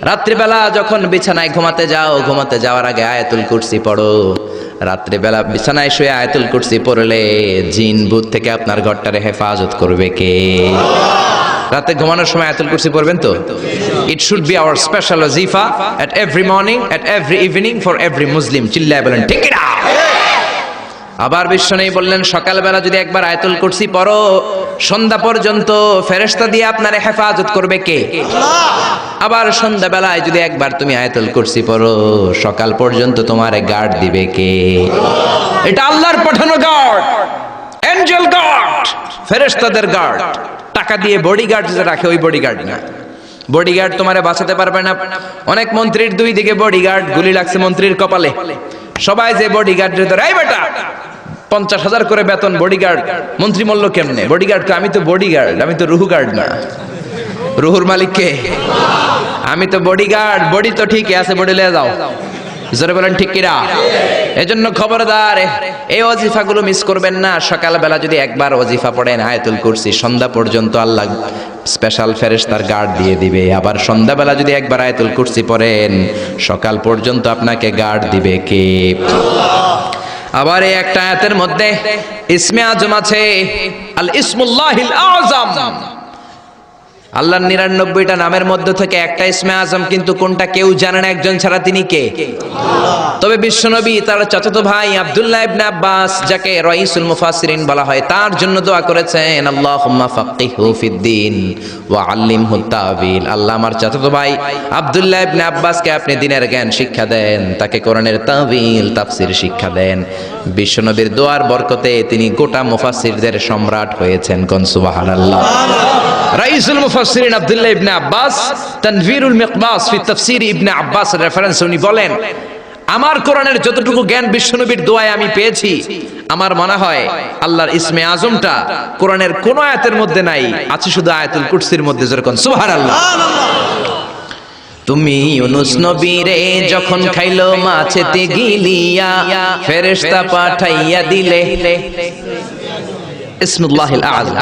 Speaker 1: রাত্রিবেলা যখন বিছানায় ঘুমাতে যাও, ঘুমাতে যাওয়ার আগে আয়াতুল কুরসি পড়ো। রাত্রিবেলা বিছানায় শুয়ে আয়াতুল কুরসি পড়লে জিন ভূত থেকে আপনার ঘরটারে হেফাজত করবে কে? রাতে ঘুমানোর সময় আয়াতুল কুরসি পড়বেন তো? It should be our special ওয়াজিফা at every morning, at every evening, for every Muslim. চিল্লায় বলেন ঠিক না? আবার বিশ্বনবী বললেন সকালবেলা যদি একবার আয়াতুল কুরসি পড়ো, সন্ধ্যা পর্যন্ত ফেরেশতা দিয়ে আপনারে হেফাজত করবে কে? আল্লাহ। আবার সন্ধ্যাবেলায় যদি একবার তুমি আয়াতুল কুরসি পড়ো, সকাল পর্যন্ত তোমারে গার্ড দিবে কে? আল্লাহ। এটা আল্লাহর পাঠানো গার্ড, এঞ্জেল গার্ড, ফেরেশতাদের গার্ড। টাকা দিয়ে বডিগার্ড যে রাখে ওই বডিগার্ড না। বডিগার্ড তোমারে বাঁচাতে পারবে না। অনেক মন্ত্রীর দুই দিকে বডিগার্ড, গুলি লাগছে মন্ত্রীর কপালে, সবাই যে বডিগার্ডের ধরে, এই বেটা 50,000 করে বেতন বডিগার্ড, মন্ত্রী মল্ল কেমনে? বডিগার্ড আমি তো বডিগার্ড, আমি তো রুহু গার্ড না। রুহুর মালিক কে? আমি তো বডিগার্ড। বডি তো ঠিকই আছে, বডি লয়ে যাও। জোরে বলেন ঠিক কিনা? এজন্য খবরদার, এই ওয়াজিফাগুলো মিস করবেন না। সকালবেলা যদি একবার ওয়াজিফা পড়েন আয়াতুল কুরসি, সন্ধ্যা পর্যন্ত আল্লাহ স্পেশাল ফেরেশতার গার্ড দিয়ে দিবে। আবার সন্ধ্যাবেলা যদি একবার আয়াতুল কুরসি পড়েন, সকাল পর্যন্ত আপনাকে গার্ড দিবে কে? আবার এই একটা আয়াতের মধ্যে ইসমে আজম আছে, আল ইসমুল্লাহিল আযম। আল্লাহর 99টা নামের মধ্যে থেকে একটা ইসমে আজম, কিন্তু কোনটা কেউ জানে না একজন ছাড়া, তিনি কে? আল্লাহ। তবে বিশ্বনবী তার চাচাতো ভাই আব্দুল্লাহ ইবনে আব্বাস, যাকে রাইসুল মুফাসসিরিন বলা হয়, তার জন্য দোয়া করেছেন আল্লাহুম্মা ফাক্কিহু ফিদ্দিন ওয়া আল্লিমহু তা'বিল। আল্লাহ আমার চাচাতো ভাই আব্দুল্লাহ ইবনে আব্বাসকে আপনি দ্বীনের জ্ঞান শিক্ষা দেন, তাকে কোরআনের তা'বিল তাফসীর শিক্ষা দেন। বিশ্বনবীর দোয়ার বরকতে তিনি গোটা মুফাসসিরদের সম্রাট হয়েছেন। কোন সুবহানাল্লাহ। রাইসুল মুফাসসিরিন আব্দুল্লাহ ইবনে আব্বাস তানভীরুল মিকবাস ফি তাফসীর ইবনে আব্বাস রেফারেন্স উনি বলেন, আমার কোরআনের যতটুকু জ্ঞান বিশ্বনবীর দোয়ায় আমি পেয়েছি, আমার মনে হয় আল্লাহর ইসমে আজমটা কোরআনের কোন আয়াতের মধ্যে নাই, আছে শুধু আয়াতুল কুরসির মধ্যে। যেরকম সুবহানাল্লাহ। তুমি ইউনুস নবীরে যখন খাইলো মাছেতে গিলিয়া ফেরেশতা পাঠাইয়া দিলে ইসমুল্লাহিল আযম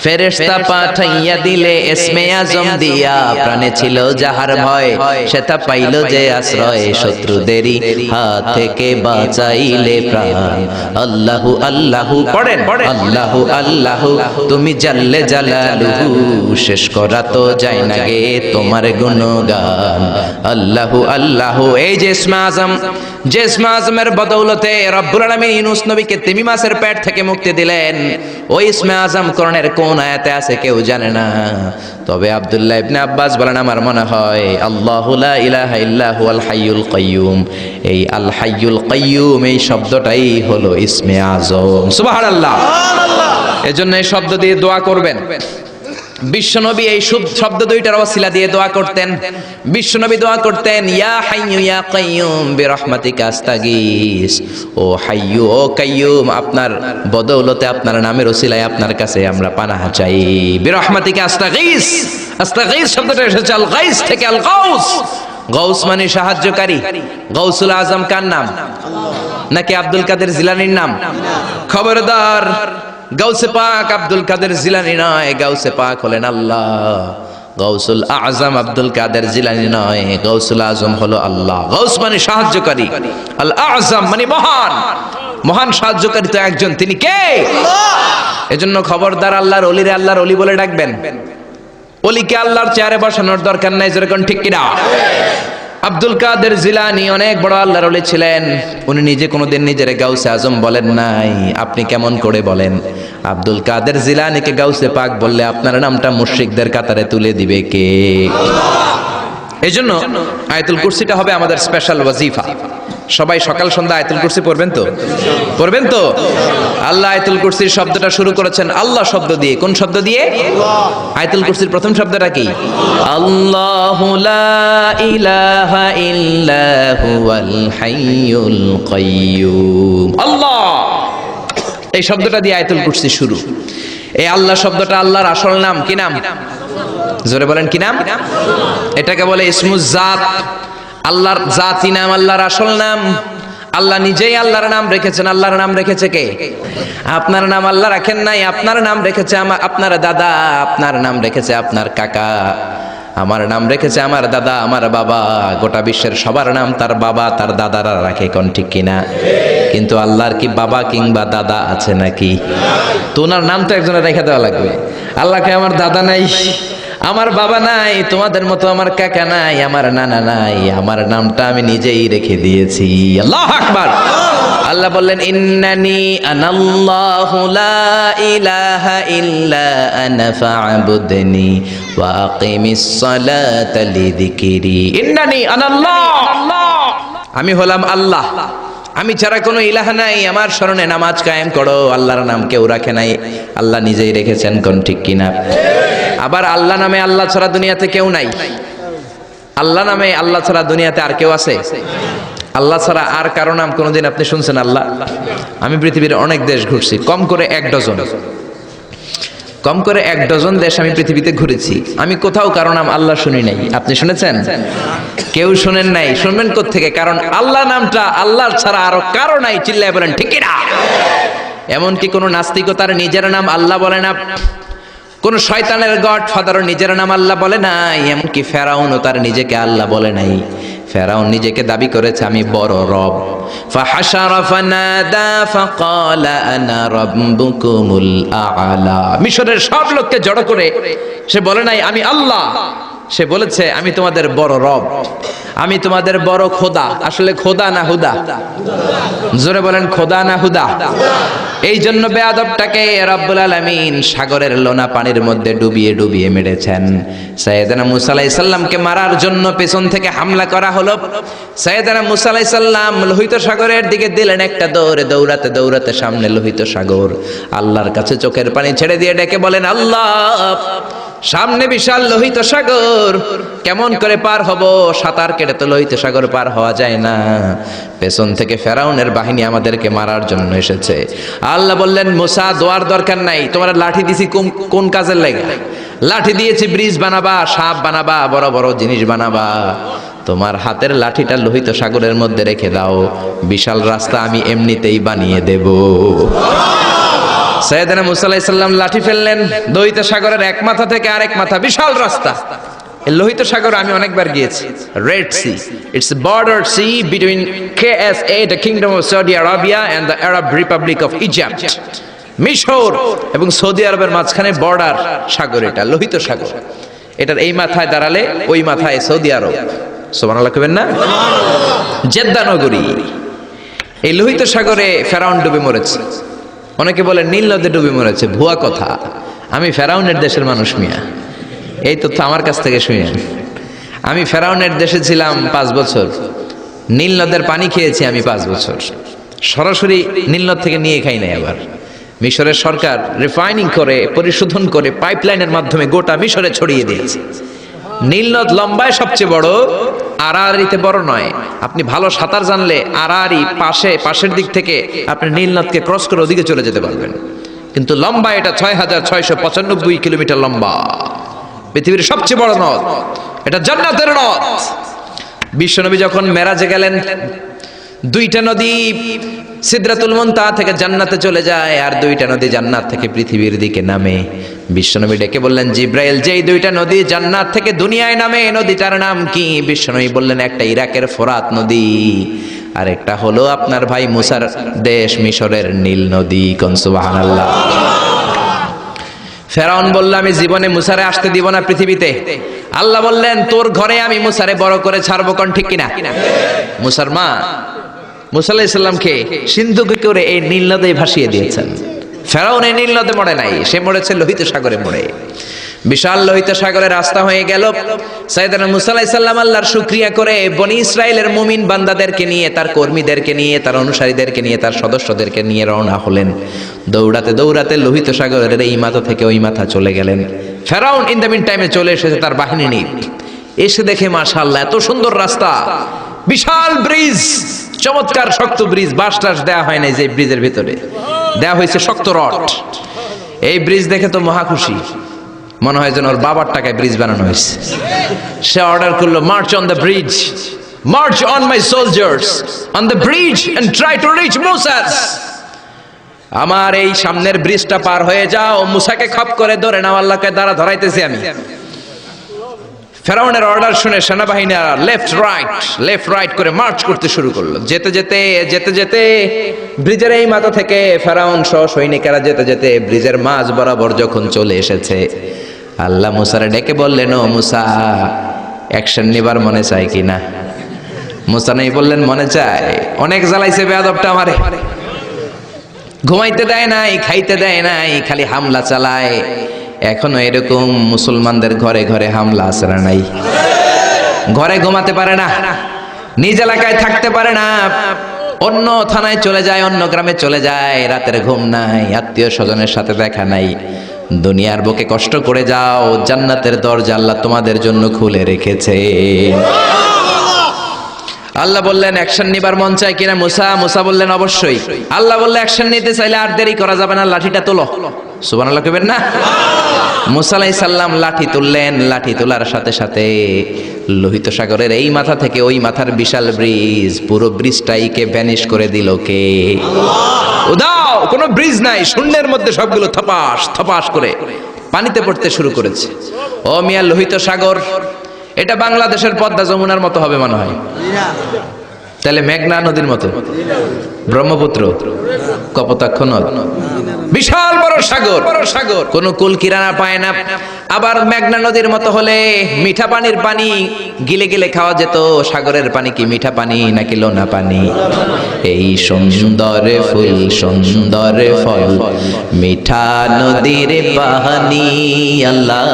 Speaker 1: ফেরেশতা পাঠাইয়া দিলে ইসমে আজম দিয়া প্রাণে ছিল যাহার ভয় সেটা পাইল যে আশ্রয় শত্রুদেরই হাত থেকে বাঁচাইলে প্রাণ আল্লাহু আল্লাহু পড়েন আল্লাহু আল্লাহু তুমি জাল্লে জালালুহু শেষ করা তো যায় না গে তোমার গুণগান আল্লাহু আল্লাহু এই যে ইসমে আজম যে ইসমে আজমের বদৌলতে রব্বুল আলামিন ইউনুস নবীকে তিমি মাছের পেট থেকে মুক্তি দিলেন ওই ইসমে আজম কোরআনের কোন আয়াতে আছে কেউ জানে না তবে আব্দুল্লাহ ইবনে আব্বাস বলেন আমার মনে হয় আল্লাহু লা ইলাহা ইল্লা হুয়াল হাইয়ুল কাইয়্যুম এই আল হাইয়ুল কাইয়্যুম এই শব্দটাই হলো ইসমে আজম সুবহানাল্লাহ এজন্য এই শব্দ দিয়ে দোয়া করবেন বিশ্বনবী এই শব্দ দুইটার ওসিলা দিয়ে দোয়া করতেন বিশ্বনবী দোয়া করতেন ইয়া হাইয়্যু ইয়া কাইয়্যুম বিরহমাতিকা আস্তাগীস ও হাইয়্যু ও কাইয়্যুম আপনার বদৌলতে আপনার নামের ওসিলায় আপনার কাছে আমরা পানাহ চাই বিরহমাতিকা আস্তাগীস আস্তাগীস শব্দটা এসেছে আল গাইস থেকে আল গাউস গাউস মানে সাহায্যকারী গাউসুল আজম কার নাম নাকি আব্দুল কাদের জিলানীর নাম খবরদার গাউসে পাক আব্দুল কাদের জিলানী নয় গাউসে পাক হলেন আল্লাহ গাউসুল আজম আব্দুল কাদের জিলানী নয় গাউসুল আজম হলো আল্লাহ গাউস মানে সাহায্যকারী আল আজম মানে মহান মহান সাহায্যকারী তো একজন তিনি কে এজন্য খবরদার আল্লাহর ওলিরে আল্লাহর ওলি বলে ডাকবেন ওলিকে আল্লাহর চেয়ারে বসানোর দরকার নাই যেরকম ঠিক কিনা আব্দুল কাদের জিলানী অনেক বড় আল্লাহর ওলি ছিলেন উনি নিজে কোনোদিন নিজের গাউসে আজম বলেন নাই আপনি কেমন করে বলেন আব্দুল কাদের জিলানীকে গাউসে পাক বললে আপনার নামটা মুশরিকদের কাতারে তুলে দিবে কে এজন্য আয়াতুল কুরসিটা হবে আমাদের স্পেশাল ওয়াজিফা সবাই সকাল সন্ধ্যা আয়াতুল কুরসি পড়বেন তো আল্লাহ আয়াতুল কুরসির শব্দটা শুরু করেছেন আল্লাহ শব্দ দিয়ে কোন শব্দ দিয়ে আয়াতুল কুরসির প্রথম শব্দটা কি আল্লাহু লা ইলাহা ইল্লা হুয়াল হাইয়ুল কাইয়্যুম আল্লাহ এই শব্দটা দিয়ে আয়াতুল কুরসি শুরু এই আল্লাহ শব্দটা আল্লাহর আসল নাম কি নাম জোরে বলেন কি নাম এটাকে বলে ইসমুজ জাত আল্লাহর জাতি নাম আল্লাহর আসল নাম আল্লাহ নিজেই আল্লাহর নাম রেখেছেন আল্লাহর নাম রেখেছে কে আপনার নাম আল্লাহ রাখেন নাই আপনার নাম রেখেছে আপনার দাদা আপনার নাম রেখেছে আপনার কাকা আমার নাম রেখেছে আমার দাদা আমার বাবা গোটা বিশ্বের সবার নাম তার বাবা তার দাদারা রাখে কোন ঠিক কিনা কিন্তু আল্লাহর কি বাবা কিংবা দাদা আছে নাকি তো ওনার নাম তো একজনের রেখে দেওয়া লাগবে আল্লাহকে আমার দাদা নাই আমার বাবা নাই তোমাদের মতো আমার কাকা নাই আমার নানা নাই আমার নামটা আমি নিজেই রেখে দিয়েছি আল্লাহু আকবার আল্লাহ বললেন ইন্নানি আনাল্লাহু লা ইলাহা ইল্লা আনা ফা'বুদনি ওয়া আকিমিস সালাতা লিযিকরি ইন্নানি আনাল্লাহ আমি হলাম আল্লাহ আমি ছাড়া কোনো ইলাহ নাই আমার শরণে নামাজ কায়েম করো আল্লাহর নাম কেউ রাখে নাই আল্লাহ নিজেই রেখেছেন কোন ঠিক কিনা আবার আল্লাহ নামে আল্লাহ ছাড়া দুনিয়াতে কেউ নাই আল্লাহ নামে আল্লাহ ছাড়া দুনিয়াতে আর কেউ আছে আল্লাহ ছাড়া আর কারো নাম কোনোদিন আপনি শুনছেন আল্লাহ আমি পৃথিবীর অনেক দেশ ঘুরছি কম করে এক ডজন দেশ আমি পৃথিবীতে ঘুরেছি আমি কোথাও কারো নাম আল্লাহ শুনি নাই আপনি শুনেছেন কেউ শুনেন নাই শুনবেন কোত্থেকে কারণ আল্লাহ নামটা আল্লাহর ছাড়া আরো কারো নাই চিল্লায় বলেন ঠিক না এমনকি কোন নাস্তিকও তার নিজের নাম আল্লাহ বলে না কোন শয়তানের গড ফাদারও নিজের নাম আল্লাহ বলে নাই এমনকি ফেরাউনও তার নিজেকে আল্লাহ বলে নাই ফেরাউন নিজেকে দাবি করেছে আমি বড় রব ফাহাশারা ফানাদা ফাকালা আনা রাব্বুকুমুল আ'লা মিশরের সব লোককে জড়ো করে সে বলে নাই আমি আল্লাহ সে বলেছে আমি তোমাদের বড় রব আমি তোমাদের বড় খোদা আসলে খোদা না হুদা জোরে বলেন খোদা না হুদা এই জন্য বেয়াদবটাকে রব্বুল আলামিন সাগরের লোনা পানির মধ্যে ডুবিয়ে ডুবিয়ে মেরেছেন সাইয়েদনা মুসা আলাইহিস সালামকে মারার জন্য পেছন থেকে হামলা করা হলো সাইয়েদনা মুসা আলাইহিস সালাম লোহিত সাগরের দিকে দিলেন একটা দৌড়ে দৌড়াতে দৌড়াতে সামনে লোহিত সাগর আল্লাহর কাছে চোখের পানি ছেড়ে দিয়ে ডেকে বলেন আল্লাহ সামনে বিশাল লোহিত সাগর, কেমন করে পার হব? সাঁতার কেটে তো লোহিত সাগর পার হওয়া যায় না। পেছন থেকে ফেরাউনের বাহিনী আমাদেরকে মারার জন্য এসেছে। আল্লাহ বললেন, মুসা দোয়ার দরকার নাই, তোমার লাঠি দিছি কোন কাজের লাগে? লাঠি দিয়েছি ব্রিজ বানাবা, সাপ বানাবা, বড় বড় জিনিস বানাবা। তোমার হাতের লাঠিটা লোহিত সাগরের মধ্যে রেখে দাও, বিশাল রাস্তা আমি এমনিতেই বানিয়ে দেব। সাইয়েদনা মুসা আলাইহিস সালাম লাঠি ফেললেন, লোহিত সাগরের এক মাথা থেকে আরেক মাথা বিশাল রাস্তা। এই লোহিত সাগর আমি অনেকবার গিয়েছি। Red sea, it's a border sea between KSA, the kingdom of Saudi Arabia, and the Arab republic of Egypt. মিশর এবং সৌদি আরবের মাঝখানে বর্ডার সাগর, এটা লোহিত সাগর। এটার এই মাথায় দাঁড়ালে ওই মাথায় সৌদি আরব। সুবহানাল্লাহ কইবেন না? জেদ্দা নগরী। এই লোহিত সাগরে ফেরাউন ডুবে মরেছে। অনেকে বলে নীল নদে ডুবে মরেছে, ভুয়া কথা। আমি ফেরাউনের দেশের মানুষ মিয়া, এই তথ্য আমার কাছ থেকে শুনেন। আমি ফেরাউনের দেশে ছিলাম 5 বছর, নীল নদের পানি খেয়েছি আমি 5 বছর। সরাসরি নীল নদ থেকে নিয়ে খাই নাই। আবার মিশরের সরকার রিফাইনিং করে, পরিশোধন করে, পাইপলাইনের মাধ্যমে গোটা মিশরে ছড়িয়ে দিয়েছে। নীল নদ লম্বায় সবচেয়ে বড়, আড়াআড়িতে বড় নয়। আপনি ভালো সাঁতার জানলে আড়াআড়ি পাশের দিক থেকে আপনি নীল নদকে ক্রস করে ওদিকে চলে যেতে পারবেন। কিন্তু লম্বা এটা 6695 কিলোমিটার লম্বা, পৃথিবীর সবচেয়ে বড় নদ। এটা জান্নাতের নদ। বিশ্বনবী যখন মেরাজে গেলেন, 2টা নদী সিদরাতুল মুনতাহা থেকে জান্নাতে চলে যায়, আর 2টা নদী জান্নাত থেকে পৃথিবীর দিকে নামে। বিশ্বনবী ডেকে বললেন, জিব্রাইল, যেই 2টা নদী জান্নাত থেকে দুনিয়ায় নামে, নদীটার নাম কি? বিশ্বনবী বললেন, একটা ইরাকের ফোরাত নদী, আর একটা হলো আপনার ভাই মুসার দেশ মিশরের নীল নদী। কোন সুবহানাল্লাহ। ফেরাউন বলল, আমি জীবনে মুসারে আসতে দিব না পৃথিবীতে। আল্লাহ বললেন, তোর ঘরে আমি মুসারে বড় করে ছাড়বো। কোন ঠিক কিনা? মুসার মা মুসা আলাইহিস সালামকে সিন্ধুকে করে এই নীল নদে ভাসিয়ে দিয়েছেন। ফেরাউন এই নীল নদে মরে নাই, সে মরেছে লোহিত সাগরে মরে। বিশাল লোহিত সাগরে রাস্তা হয়ে গেল। সাইয়েদনা মুসা আলাইহিস সালাম আল্লাহর শুকরিয়া করে বনি ইসরাইলের মুমিন বান্দাদেরকে নিয়ে, তার কর্মীদেরকে নিয়ে, তার অনুসারীদেরকে নিয়ে, তার সদস্যদেরকে নিয়ে রওনা হলেন। দৌড়াতে দৌড়াতে লোহিত সাগরের এই মাথা থেকে ওই মাথা চলে গেলেন। ফেরাউন ইন দ্য মিন টাইমে চলে এসেছে তার বাহিনী নিয়ে। এসে দেখে মাশাআল্লাহ এত সুন্দর রাস্তা, বিশাল ব্রিজ, চমৎকার শক্ত ব্রিজ। বাঁশ টাস দেওয়া হয় নাই, যে ব্রিজের ভিতরে দেওয়া হয়েছে শক্ত রড। এই ব্রিজ দেখে তো মহা খুশি, মনে হয় যেন ওর বাবার টাকায় ব্রিজ বানানো হয়েছে। সে অর্ডার করলো, march on the bridge, march on my soldiers on the bridge and try to reach Musa's. আমার এই সামনের ব্রিজটা পার হয়ে যাও, মুসাকে খপ করে ধরে নাও, আল্লাহকে দ্বারা ধরাইতেছি আমি। ফেরাউনের অর্ডার শুনে সেনাবাহিনীরা লেফট রাইট করে মার্চ করতে শুরু করলো। যেতে যেতে ব্রিজের এই মাথা থেকে ফেরাউন সহ সৈনিকেরা যেতে যেতে ব্রিজের মাঝ বরাবর যখন চলে এসেছে, আল্লাহ মুসারে ডেকে বললেন, ও মুসা, অ্যাকশন নেবার মনে চায় কিনা? মুসা নেই বললেন, মনে চায়। অনেক জ্বালাইছে বেয়াদবটা আমারে, ঘুমাইতে দেয় নাই, খাইতে দেয় নাই, খালি হামলা চালায়। এখনো এরকম মুসলমানদের ঘরে ঘরে হামলা আছে না নাই? ঘরে ঘুমাতে পারে না, নিজ এলাকায় থাকতে পারে না, অন্য থানায় চলে যায়, অন্য গ্রামে চলে যায়, রাতের ঘুম নাই, আত্মীয় স্বজনের সাথে দেখা নাই। দুনিয়ার বুকে কষ্ট করে যাও, জান্নাতের দরজা আল্লাহ তোমাদের জন্য খুলে রেখেছে। আল্লাহ বললেন, অ্যাকশন নিবার মন চায় কিনা মুসা? মুসা বললেন, অবশ্যই। আল্লাহ বললেন, অ্যাকশন নিতে চাইলে আর দেরি করা যাবে না, লাঠিটা তোলো। সুবহানাল্লাহ কইবেন না? মুসা আলাইহিস সালাম লাঠি তুললেন। লাঠি তোলার সাথে সাথে লোহিত সাগরের এই মাথা থেকে ওই মাথার বিশাল ব্রিজ, পুরো ব্রিজটাইকে ভ্যানিশ করে দিল কে? উদাও, কোনো ব্রিজ নাই, শূন্যের মধ্যে সবগুলো থপাস থপাস করে পানিতে পড়তে শুরু করেছে। ও মিয়া, লোহিত সাগর এটা বাংলাদেশের পদ্মা যমুনার মতো হবে মনে হয়? তাহলে মেঘনা নদীর মতো, ব্রহ্মপুত্র, কপোতাক্ষ নদ, বিশাল বড় সাগর, কোন কুল কিরানা পায় না। আবার মেঘনা নদীর মতো হলে মিঠা পানির পানি গিলে গিলে খাওয়া যেত। সাগরের পানি কি মিঠা পানি নাকি লোনা পানি? এই সুন্দর ফুল সুন্দর ফল, মিঠা নদীর পানি, আল্লাহ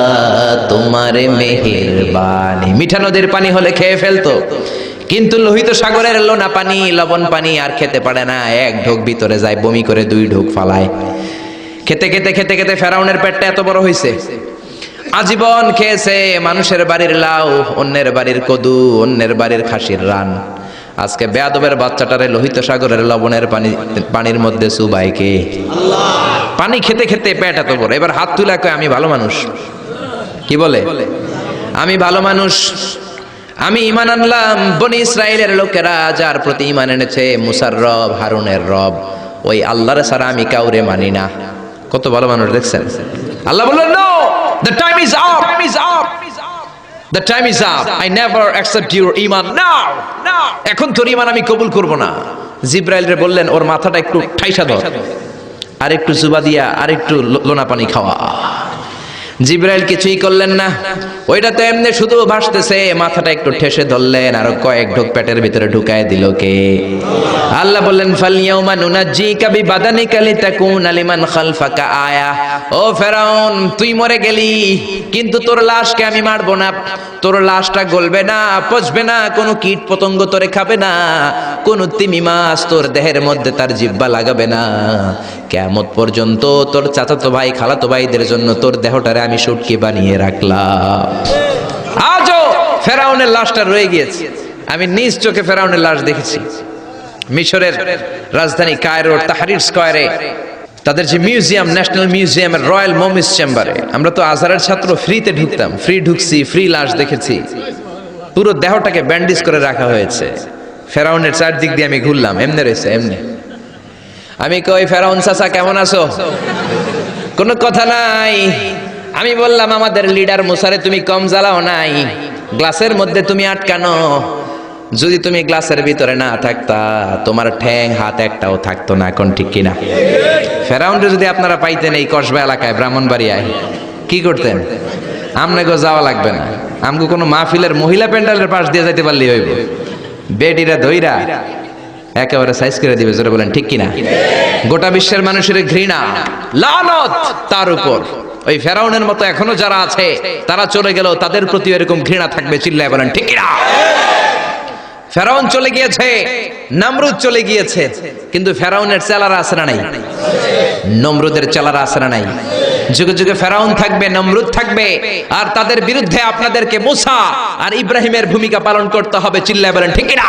Speaker 1: তোমার মেহেরবানি। মিঠা নদীর পানি হলে খেয়ে ফেলতো, কিন্তু লোহিত সাগরের লোনা পানি, লবণ পানি আর খেতে পারে না। এক ঢোক ভিতরে যায়, বমি করে 2 ঢোক ফালায়। খেতে খেতে ফেরাউনের পেটটা এত বড় হয়েছে। আজীবন খেয়েছে মানুষের বাড়ির লাউ, অন্যের বাড়ির কদু, অন্যের বাড়ির খাসির রান। আজকে বেয়াদবের বাচ্চাটারে লোহিত সাগরের লবণের পানির মধ্যে চুবাই কে? পানি খেতে খেতে পেট এত বড়। এবার হাত তুলে কয় আমি ভালো মানুষ। কি বলে? আমি ভালো মানুষ, আমি ঈমান আনলাম। বনি ইসরায়েলের লোকেরা যার প্রতি ঈমান এনেছে, মুসার রব, হারুনের রব, ওই আল্লাহর ছাড়া আমি কাউরে মানি না। কত ভালো মানুষ দেখছেন। আল্লাহ বললেন, no, the time is up, the time is up, I never accept your iman now. এখন তোর ঈমান আমি কবুল করব না। জিব্রাইল রে বললেন, ওর মাথাটা একটু ঠাইসা ধর, আর একটু জুবা দিয়া, আর একটু লোনা পানি খাওয়া। জিব্রাইল কিছুই করলেন না, ওইটা তো এমনি শুধু ভাসতেছে। মাথাটা একটু ঠেসে ধরলেন, আর কয়েক ঢোক পেটের ভিতরে ঢুকায় দিল কে? আল্লাহ বললেন, ফালইয়াউমা নুনাজ্জিকা বিবাদানিকা লিতাকুনা লিমান খালফাকা আয়া। ও ফেরাউন, তুই মরে গেলি, কিন্তু তোর লাশকে আমি মারবো না। তোর লাশটা গলবে না, পচবে না, কোনো কীট পতঙ্গ তোরে খাবে না, কোনো তিমি মাছ তোর দেহের মধ্যে তার জিহ্বা লাগাবে না। কিয়ামত পর্যন্ত তোর চাচাতো ভাই, খালাতো ভাইদের জন্য তোর দেহটারে আমি শুটকি বানিয়ে রাখলাম। আজও ফেরাউনের লাশটা রয়ে গিয়েছে। আমি নিজ চোখে ফেরাউনের লাশ দেখেছি। মিশরের রাজধানী কায়রোর তাহরির স্কয়ারে তাদের যে মিউজিয়াম, ন্যাশনাল মিউজিয়ামের রয়্যাল মমিস চেম্বারে, আমরা তো আজহারের ছাত্র, ফ্রিতে ঢুকতাম, ফ্রি ঢুকছি, ফ্রি লাশ দেখেছি। পুরো দেহটাকে ব্যান্ডেজ করে রাখা হয়েছে। ফেরাউনের চারদিক দিয়ে আমি ঘুরলাম, এমনি রয়েছে, এমনি। আমি কই, ফেরাউন চাচা কেমন আছো? কোনো কথা নাই। আমি বললাম, আমাদের লিডার মুসারে তুমি কম জ্বালাও নাই, গ্লাসের মধ্যে তুমি আটকানো। যদি তুমি গ্লাসের ভিতরে না থাকতা, তোমার ঠ্যাং হাত একটাও থাকতো না। কোন ঠিক কিনা? ফেরাউনরে যদি আপনারা পাইতেন এই কসবা এলাকায়, ব্রাহ্মণবাড়িয়ায়, কি করতেন? আমনাগো যাওয়া লাগবে না, আমগো কোনো মাহফিলের মহিলা প্যান্ডেলের পাশ দিয়ে যাইতে পারলেই হইব। বেডিরা ধইরা একেবারে সাইজ করে দিবে। জোরে বলেন ঠিক কিনা? গোটা বিশ্বের মানুষের ঘৃণা, লানত তার উপর। ওই ফেরাউনের মতো এখনো যারা আছে, তারা চলে গেল, তাদের প্রতি এরকম ঘৃণা থাকবে। চিল্লায় বলেন ঠিক কিনা? ফেরাউন চলে গিয়েছে, নমরুদ চলে গিয়েছে, কিন্তু ফেরাউনের চেলারা আছে না নাই? নমরুদের চেলারা আছে না নাই? যুগে যুগে ফেরাউন থাকবে, নমরুদ থাকবে, আর তাদের বিরুদ্ধে আপনাদেরকে মুসা আর ইব্রাহিমের ভূমিকা পালন করতে হবে। চিল্লায় বলেন ঠিক কিনা?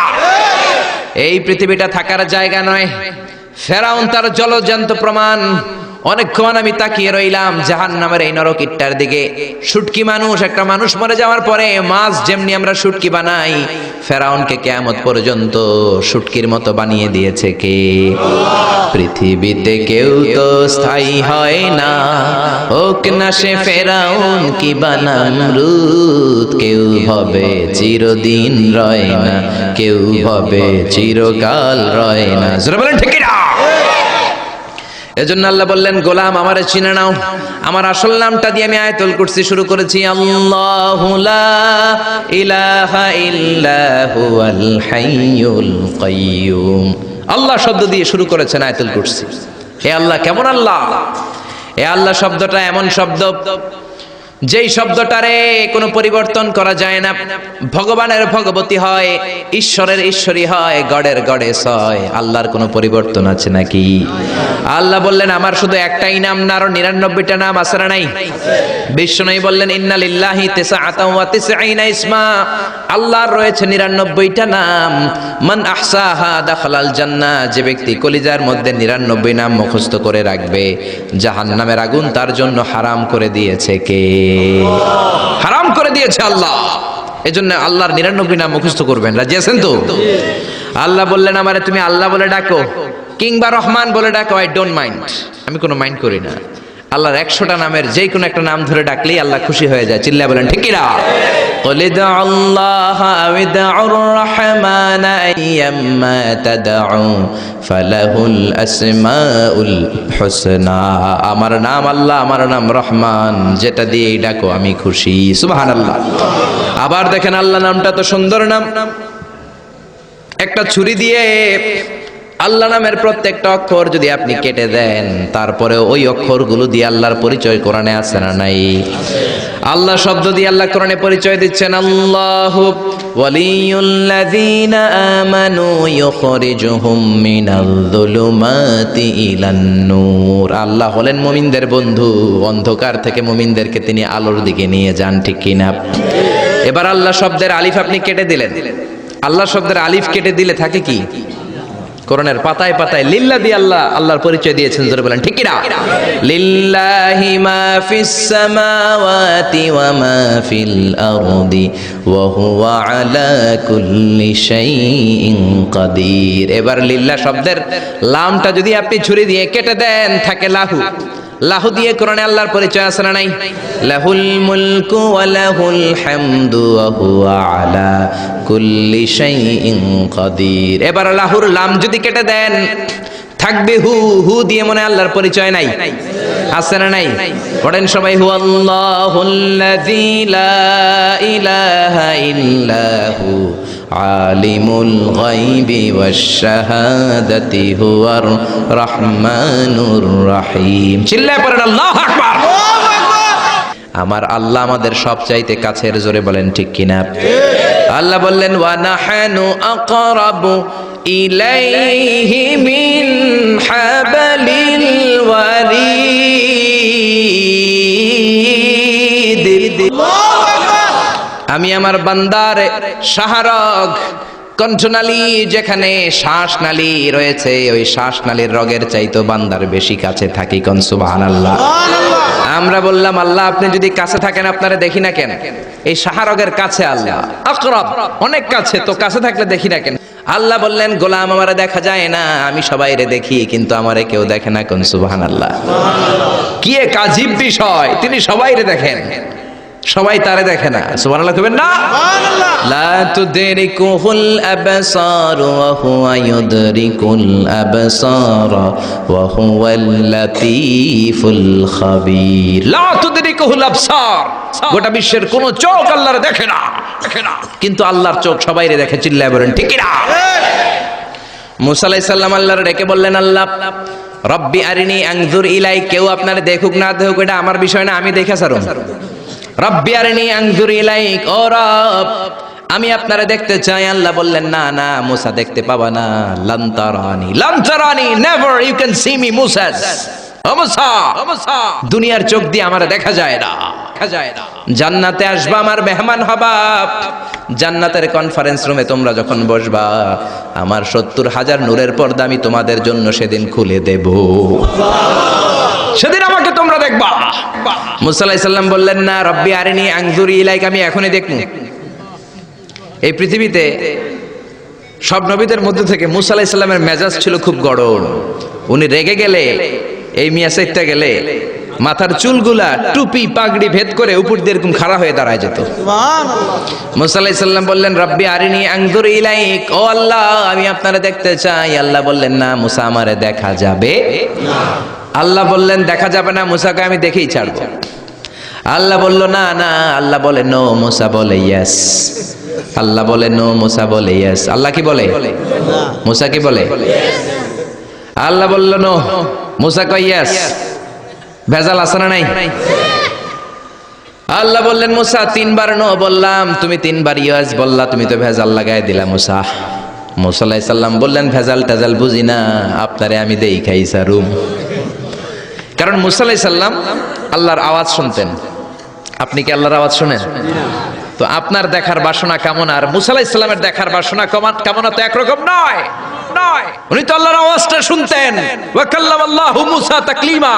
Speaker 1: এই পৃথিবীটা থাকার জায়গা নয়। ফেরাউন তার জলজ্যান্ত প্রমাণ। অনেকক্ষণ আমি তাকিয়ে রইলাম জাহান্নামের এই নরকিটটার দিকে। শুটকি মানুষ, একটা মানুষ মরে যাওয়ার পরে মাছ যেমনি আমরা শুটকি বানাই, ফেরাউনকে কিয়ামত পর্যন্ত শুটকির মতো বানিয়ে দিয়েছে কে? পৃথিবীতে কেউ তো স্থায়ী হয় না, হোক না সে ফেরাউন কি বা নমরুদ। কেউ হবে চিরদিন রয় না, কেউ হবে চিরকাল রয় না। জোরে বলেন ঠিক কিনা? এজন্য আল্লাহ বললেন, গোলাম আমারে চিনে নাও। আমার আসল নামটা দিয়ে আমি আয়াতুল কুরসি শুরু করেছি। আল্লাহু লা ইলাহা ইল্লা হুয়াল হাইয়ুল কাইয়্যুম। আল্লাহ শব্দ দিয়ে শুরু করেছেন আয়াতুল কুরসি। এ আল্লাহ কেমন আল্লাহ? এ আল্লাহ শব্দটা এমন শব্দ, যেই শব্দটারে কোনো পরিবর্তন করা যায় না। ভগবানের ভগবতী হয়, ঈশ্বরের ঈশ্বরী হয়, গডের গডেস হয়। আল্লাহর কোনো পরিবর্তন আছে নাকি? আল্লাহ বললেন, আমার শুধু একটাই নাম না, আরো 99টা নাম আছে না নাই? বিষ্ণু বললেন, ইন্না লিল্লাহি তিসআতাও ওয়া তিসঈনা ইসমা। আল্লাহর রয়েছে 99টা নাম। মান আহসাহা দাখালাল জান্নাহ। যে ব্যক্তি কলিজার মধ্যে 99 নাম মুখস্থ করে রাখবে, জাহান্নামের আগুন তার জন্য হারাম করে দিয়েছে কে? হারাম করে দিয়েছে আল্লাহ। এজন্য আল্লাহর 99 নাম মুখস্থ করবেন। রাজি আছেন তো? আল্লাহ বললেন, আমারে তুমি আল্লাহ বলে ডাকো কিংবা রহমান বলে ডাকো, আই ডোন্ট মাইন্ড, আমি কোনো মাইন্ড করি না। আল্লাহর 100টা নামের যে কোনো একটা নাম ধরে ডাকলেই আল্লাহ খুশি হয়ে যায়। চিল্লায় বলেন ঠিক কিনা? قل ادعوا الله أو ادعوا الرحمن أيما تدعوا فله الأسماء الحسنى। আমার নাম আল্লাহ, আমার নাম রহমান, যেটা দিয়ে ডাকো আমি খুশি। সুবহানাল্লাহ। আবার দেখেন, আল্লাহ নামটা তো সুন্দর নাম। একটা ছুরি দিয়ে আল্লাহ নামের প্রত্যেকটা অক্ষর যদি আপনি কেটে দেন, তারপরে ওই অক্ষরগুলো দিয়ে আল্লাহর পরিচয় কোরআনে আছে না নাই? আল্লাহ শব্দ দিয়ে আল্লাহ কোরআনে পরিচয় দিচ্ছেন, আল্লাহু ওয়ালিয়ুল্লাযীনা আমানু ইউখরিজুহুম মিনাল যুলুমাতি ইলান নূর। আল্লাহ হলেন মুমিনদের বন্ধু, অন্ধকার থেকে মুমিনদেরকে তিনি আলোর দিকে নিয়ে যান, ঠিক কিনা? এবার আল্লাহ শব্দের আলিফ আপনি কেটে দিলেন। আল্লাহ শব্দের আলিফ কেটে দিলে থাকে কি? কোরআনের পাতায় পাতায় লিল্লা দিয়ে আল্লাহ আল্লাহর পরিচয় দিয়েছেন, জোরে বলেন ঠিক কিনা? লিল্লাহি মা ফিস সামাওয়াতি ওয়া মা ফিল আরদি ওয়া হুয়া আলা কুল্লি শাইইন কাদির। এবার লিল্লাহ শব্দের লামটা যদি আপনি ছুরি দিয়ে কেটে দেন, থাকে লাহু। লাহু দিয়ে কোরআনে আল্লাহর পরিচয় আছে না নাই? লাহুল মুলকু ওয়া লাহুল হামদু ওয়া হুয়া আলা কুল্লি শাইইন কাদির। এবার লাহুর লাম যদি কেটে দেন, থাকবে হু। হু দিয়ে মনে আল্লাহর পরিচয় নাই? আছে না নাই? পড়েন সবাই, হু আল্লাহুল্লাযী লা ইলাহা ইল্লাহু আলিমুল গায়বি ওয়াশ শাহাদাতি হুয়ার রহমানুর রহিম। চিল্লায় পড়েন আল্লাহু আকবার। আমার আল্লাহ আমাদের সবচাইতে কাছের, জোরে বলেন ঠিক কিনা? আল্লাহ বললেন, ওয়া নাহানু আকরাবু ইলাইহি মিন হাবলিল ওয়ারিদ। আমি আমার বান্দার শাহরগ, কণ্ঠনালী, যেখানে শ্বাসনালী রয়েছে, ওই শ্বাসনালীর রগের চাইতো বান্দার বেশি কাছে থাকি। কোন সুবহানাল্লাহ। আমরা বললাম, আল্লাহ আপনি যদি কাছে থাকেন, আপনারা দেখি না কেন? এই শাহরগের কাছে আল্লাহ, আকরাব, অনেক কাছে, তো কাছে থাকলে দেখি না কেন? আল্লাহ বললেন, গোলাম আমারে দেখা যায় না, আমি সবাইরে দেখি, কিন্তু আমারে কেউ দেখে না। কোন সুবহানাল্লাহ। কি এক আজীব বিষয়, তিনি সবাইরে দেখেন, সবাই তারে দেখে না। সুবহানাল্লাহ কইবেন না? লা তুদরিকুহুল আবসার ওয়া হুয়া ইউদরিকুল আবসার ওয়া হুয়াল লাতীফুল খাবীর। লা তুদরিকুহুল আবসার, গোটা বিশ্বের কোন চোখ আল্লাহর দেখে না, কিন্তু আল্লাহর চোখ সবাইরে দেখে। চিল্লায় বলেন ঠিক কিনা? মুসা আলাইহিস সালাম আল্লাহর ডেকে বললেন, আল্লাহ রব্বি আরিনি আনজুর ইলাই। কেউ আপনারে দেখুক না দেখুক, এটা আমার বিষয় না, আমি দেখে ছাড়ুম। রব্বি আরিনি আনজুর ইলাইক, ও রব আমি আপনারে দেখতে চাই। আল্লাহ বললেন, না না মুসা, দেখতে পাবা না। লান তারানি, never you can see me Musa. ও মুসা, দুনিয়ার চোখ দিয়ে আমারে দেখা যায় না। জান্নাতে আসবা, আমার মেহমান হবা। জান্নাতের কনফারেন্স রুমে তোমরা যখন বসবা, আমার 70,000 নূরের পর্দা আমি তোমাদের জন্য সেদিন খুলে দেব। সেদিন আমাকে তোমরা দেখবা। মুসা আলাইহিস সালাম বললেন, না, রব্বি আরিনি আনজুর ইলাইক, আমি এখনই দেখব। এই পৃথিবীতে সব নবীদের মধ্যে থেকে মুসা আলাইহিস সালামের মেজাজ ছিল খুব গরম। উনি রেগে গেলে, এই মিয়া সাইটটা গেলে, মাথার চুলগুলা টুপি পাগড়ি ভেদ করে উপর দিয়ে এরকম খাড়া হয়ে দাঁড়ায় যেত। মুসা আলাইহিস সালাম বললেন, রব্বি আরিনি আনজুর ইলাইক, ও আল্লাহ আমি আপনারে দেখতে চাই। আল্লাহ বললেন, না মুসা, আমারে দেখা যাবে না। আল্লাহ বললেন, দেখা যাবে না? মুসাকে আমি দেখেই ছাড়বো। আল্লাহ বলল, না না। আল্লাহ বলে নো, মুসা বলে ইয়েস। আল্লাহ বলে নো, মুসা বলে ইয়েস। আল্লাহ কি বলে? মুসা কি বলে? আল্লাহ বলল নো, মুসা কয় ইয়েস। ভেজাল আছে না নাই? আল্লাহ বললেন, মুসা 3 বার নো বললাম, তুমি 3 বার ইয়েস বললা, তুমি তো ভেজাল লাগাই দিলা মুসা। মুসা আলাইহিস সালাম বললেন, ভেজাল টেজাল বুঝি না, আপনারে আমি দেখাই সারুম। কারণ মুসা আলাইহিস সালাম আল্লাহর আওয়াজ শুনতেন। আপনি কি আল্লাহর আওয়াজ শুনেন? তো আপনার দেখার বাসনা কেমন আর মুসা আলাইহিস সালামের দেখার বাসনা কেমন তো একরকম নয়। উনি তো আল্লাহর আওয়াজটা শুনতেন। ওয়া কাল্লামাল্লাহু মুসা তাকলিমা,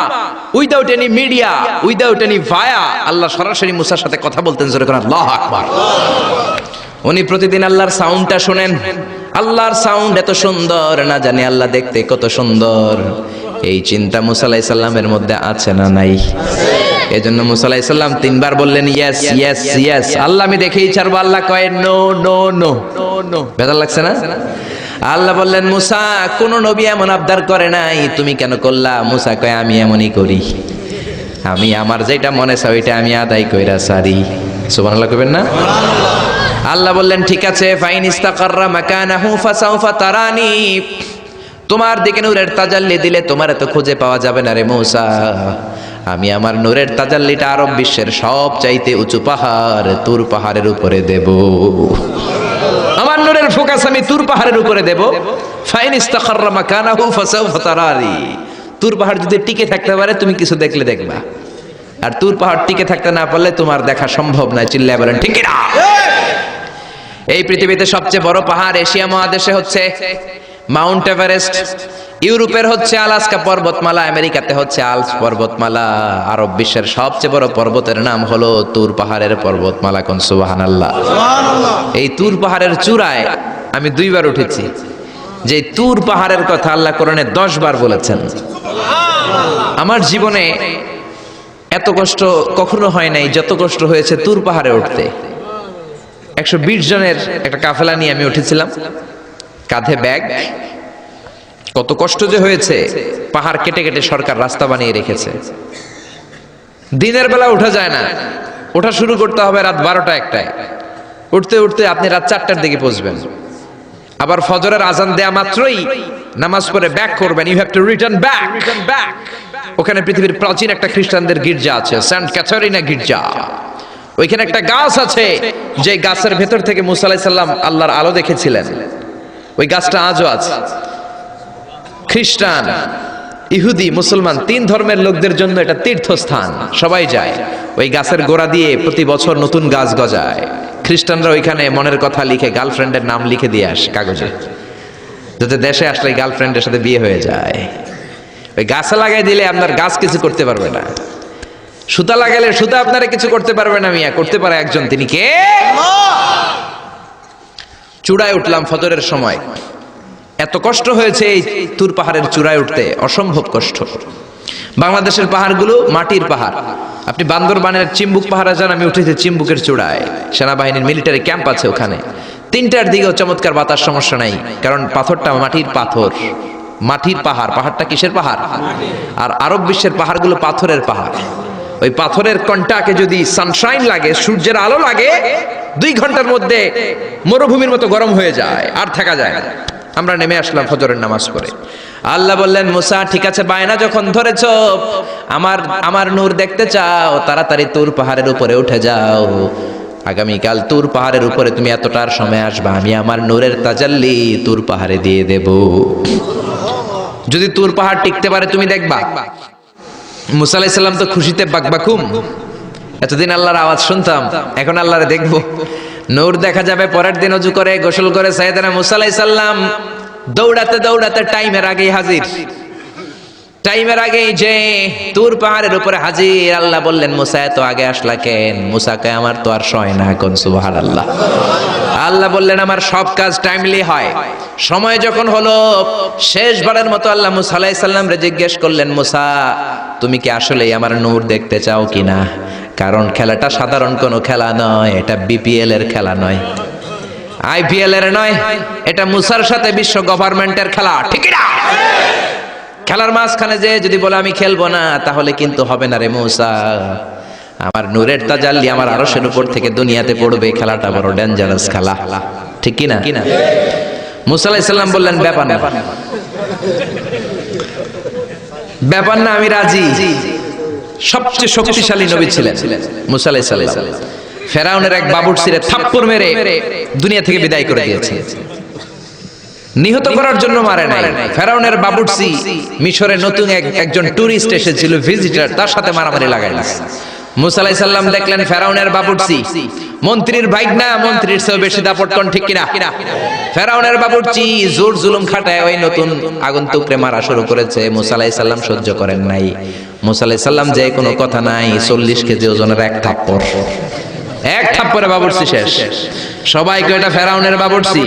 Speaker 1: without any media, without any via, Allah সরাসরি মুসার সাথে কথা বলতেন। জোরে করে আল্লাহু আকবার। উনি প্রতিদিন আল্লাহর সাউন্ডটা শুনেন। আল্লাহর সাউন্ড এত সুন্দর, না জানি আল্লাহ দেখতে কত সুন্দর। এই চিন্তা মুসা আলাইহিস সালামের মধ্যে আছে না নাই? এজন্য মুসা আলাইহিস সালাম 3 বার বললেন ইয়েস ইয়েস ইয়েস। আল্লাহ আমি দেখেই ছাড়বো। আল্লাহ কয় নো নো নো নো। বেজার লাগছে না? আল্লাহ বললেন, মুসা কোন নবী এমন আবদার করে নাই, তুমি কেন করলা? মুসা কয়, আমি এমনই করি, আমি আমার যেটা মনে চাই ওইটা আমি আদায় কইরা সারি। সুবহানাল্লাহ কইবেন না? আল্লাহ বললেন, ঠিক আছে, ফাইন ইস্তাকাররা মাকানাহু ফাসাউফা তারানি। তোমার দিকে নূরের তাজাল্লি দিলে তোমার তো খুঁজে পাওয়া যাবে না রে মূসা। আমি আমার নূরের তাজাল্লিটা আরব বিশ্বের সব চাইতে উঁচু পাহাড় তুর পাহাড়ের উপরে দেব। আমার নূরের ফোকাস আমি তুর পাহাড়ের উপরে দেব। ফাইন ইস্তাখাররা মাকানাহু ফাসাউফা তারানি। তুর পাহাড় যদি টিকে থাকতে পারে তুমি কিছু দেখলে দেখবা, আর তুর পাহাড় টিকে থাকতে না পারলে তোমার দেখা সম্ভব নয়। চিল্লায় বলেন ঠিক কি না? এই পৃথিবীতে সবচেয়ে বড় পাহাড় এশিয়া মহাদেশে হচ্ছে মাউন্ট এভারেস্ট, ইউরোপের হচ্ছে আলাস্কা পর্বতমালা, আমেরিকাতে হচ্ছে আল্পস পর্বতমালা, আরব বিশ্বের সবচেয়ে বড় পর্বতের নাম হলো তুর পাহাড়ের পর্বতমালা। কোন সুবহানাল্লাহ। এই তুর পাহাড়ের চূড়ায় আমি 2 বার উঠেছি। যে তুর পাহাড়ের কথা আল্লাহ কোরআনে 10 বার বলেছেন। আমার জীবনে এত কষ্ট কখনো হয় নাই যত কষ্ট হয়েছে তুর পাহাড়ে উঠতে। 120 জনের একটা কাফেলা নিয়ে আমি উঠেছিলাম, কাঁধে ব্যাগ। কত কষ্ট যে হয়েছে, পাহাড় কেটে কেটে সরকার রাস্তা বানিয়ে রেখেছে। দিনের বেলা ওঠা যায় না, ওঠা শুরু করতে হবে রাত 12টা 1টায়। উঠতে উঠতে আপনি রাত 4টার দিকে পৌঁছবেন। আবার ফজরের আজান দেয়া মাত্রই নামাজ পড়ে ব্যাক করবেন। You have to return back. ওখানে পৃথিবীর প্রাচীন একটা খ্রিস্টানদের গির্জা আছে, সেন্ট ক্যাথারিনা গির্জা। ওইখানে একটা গাছ আছে, যে গাছের ভেতর থেকে মুসা আলাইহিস সালাম আল্লাহর আলো দেখেছিলেন। ওই গাছটা আজও আছে। খ্রিস্টান, ইহুদি, মুসলমান 3 ধর্মের লোকদের জন্য এটা তীর্থস্থান, সবাই যায়। ওই গাছের গোড়া দিয়ে প্রতি বছর নতুন গাছ গজায়। খ্রিস্টানরা ওইখানে মনের কথা লিখে গার্লফ্রেন্ডের নাম লিখে দিয়ে আসে কাগজে, যাতে দেশে আসলে গার্লফ্রেন্ডের সাথে বিয়ে হয়ে যায়। ওই গাছে লাগাই দিলে আপনার গাছ কিছু করতে পারবে না, সুতা লাগাইলে সুতা আপনারা কিছু করতে পারবে না। মিয়া করতে পারে একজন, তিনি কে? চূড়ায় উঠলাম ফজরের সময়। এত কষ্ট হয়েছে এই তুর পাহাড়ের চূড়ায় উঠতে, অসম্ভব কষ্ট। বাংলাদেশের পাহাড়গুলো মাটির পাহাড়। আপনি বান্দরবানের চিম্বুক পাহাড়ে যান, আমি উঠেছি চিম্বুকের চূড়ায়, সেনাবাহিনীর মিলিটারি ক্যাম্প আছে ওখানে। 3টার দিকেও চমৎকার বাতাস, সমস্যা নাই, কারণ পাথরটা মাটির পাথর। মাটির পাহাড়, পাহাড়টা কিসের পাহাড়? আর আরব বিশ্বের পাহাড়গুলো পাথরের পাহাড়। ওই পাথরের কন্টাকে যদি সানশাইন লাগে, সূর্যের আলো লাগে, 2 ঘন্টার মধ্যে মরুভূমির মতো গরম হয়ে যায়, আর থাকা যায় না। আমরা নেমে আসলাম ফজরের নামাজ পড়ে। আল্লাহ বললেন, মুসা ঠিক আছে, বায়না যখন ধরেছ, আমার নূর দেখতে চাও, তাড়াতাড়ি তুর পাহাড়ের উপরে উঠে যাও। আগামীকাল তুর পাহাড়ের উপরে তুমি এতটার সময় আসবা, আমি আমার নূরের তাজাল্লি তুর পাহাড়ে দিয়ে দেব। যদি তুর পাহাড় টিকতে পারে তুমি দেখবা। মুসা আলাইহিস সালাম তো খুশিতে বাকবাকুম। এতদিন আল্লাহর আওয়াজ শুনতাম, এখন আল্লাহরে দেখবো, নূর দেখা যাবে। পরের দিন ওযু করে গোসল করে সাইয়েদনা মুসা আলাইহিস সালাম দৌড়াতে দৌড়াতে টাইমের আগেই হাজির। টাইমের আগেই যে তুর পাহাড়ের উপরে হাজির। আল্লাহ বললেন, মুসা এত আগে আসলা কেন? মুসাকে আমার তো আর সয় না। কোন সুবহানাল্লাহ। আল্লাহ বললেন, আমার সব কাজ টাইমলি হয়। সময় যখন হলো, শেষবারের মতো আল্লাহ মুসা আলাইহিস সালামরে জিজ্ঞেস করলেন, মুসা তুমি কি আসলেই আমার নূর দেখতে চাও কিনা? কারণ খেলাটা সাধারণ কোনো খেলা নয়, এটা বিপিএল এর খেলা নয়, আইপিএল এর নয়, এটা মুসার সাথে বিশ্ব গভর্নমেন্টের খেলা, ঠিক না? খেলার মাঝখানে যে যদি বলে আমি খেলবো না, তাহলে কিন্তু হবে না রে মুসা। আমার নূরের তাজাল্লি আমার আরশের উপর থেকে দুনিয়াতে পড়বে, খেলাটা বড় ডেঞ্জারাস খেলা, ঠিক কি না? মুসা আলাইহিস সালাম বললেন, ব্যাপার না, ব্যাপার না, আমি রাজি। সবচেয়ে শক্তিশালী নবী ছিলেন মুসা আলাইহিস সালাম। ফেরাউনের এক বাবুর্চিরে থাপ্পড় মেরে দুনিয়া থেকে বিদায় করে দিয়েছে। নিহত করার জন্য মারে নাই। ফেরাউনের বাবুর্চি মিশরে নতুন একজন টুরিস্ট এসেছিল, ভিজিটর, তার সাথে মারামারি লাগাইল। মুসা আলাইহিস সালাম দেখলেন ফেরাউনের বাবুর্চি মন্ত্রীর ভাইগনা, মন্ত্রীর চেয়ে বেশি দাপটকন, ঠিক কিনা? ফেরাউনের বাবুর্চি জোর জুলুম খাটায় ওই নতুন আগন্তুকরে মারা শুরু করেছে। মুসা আলাইহিস সালাম সহ্য করেন নাই। মুসা আলাইহিস সালাম যে কোনো কথা নাই, 40 কেজি ওজনের এক থাপ্পড়, এক থাপ্পড়ে বাবুর্চি শেষ। সবাইকে এটা ফেরাউনের বাবুর্চি,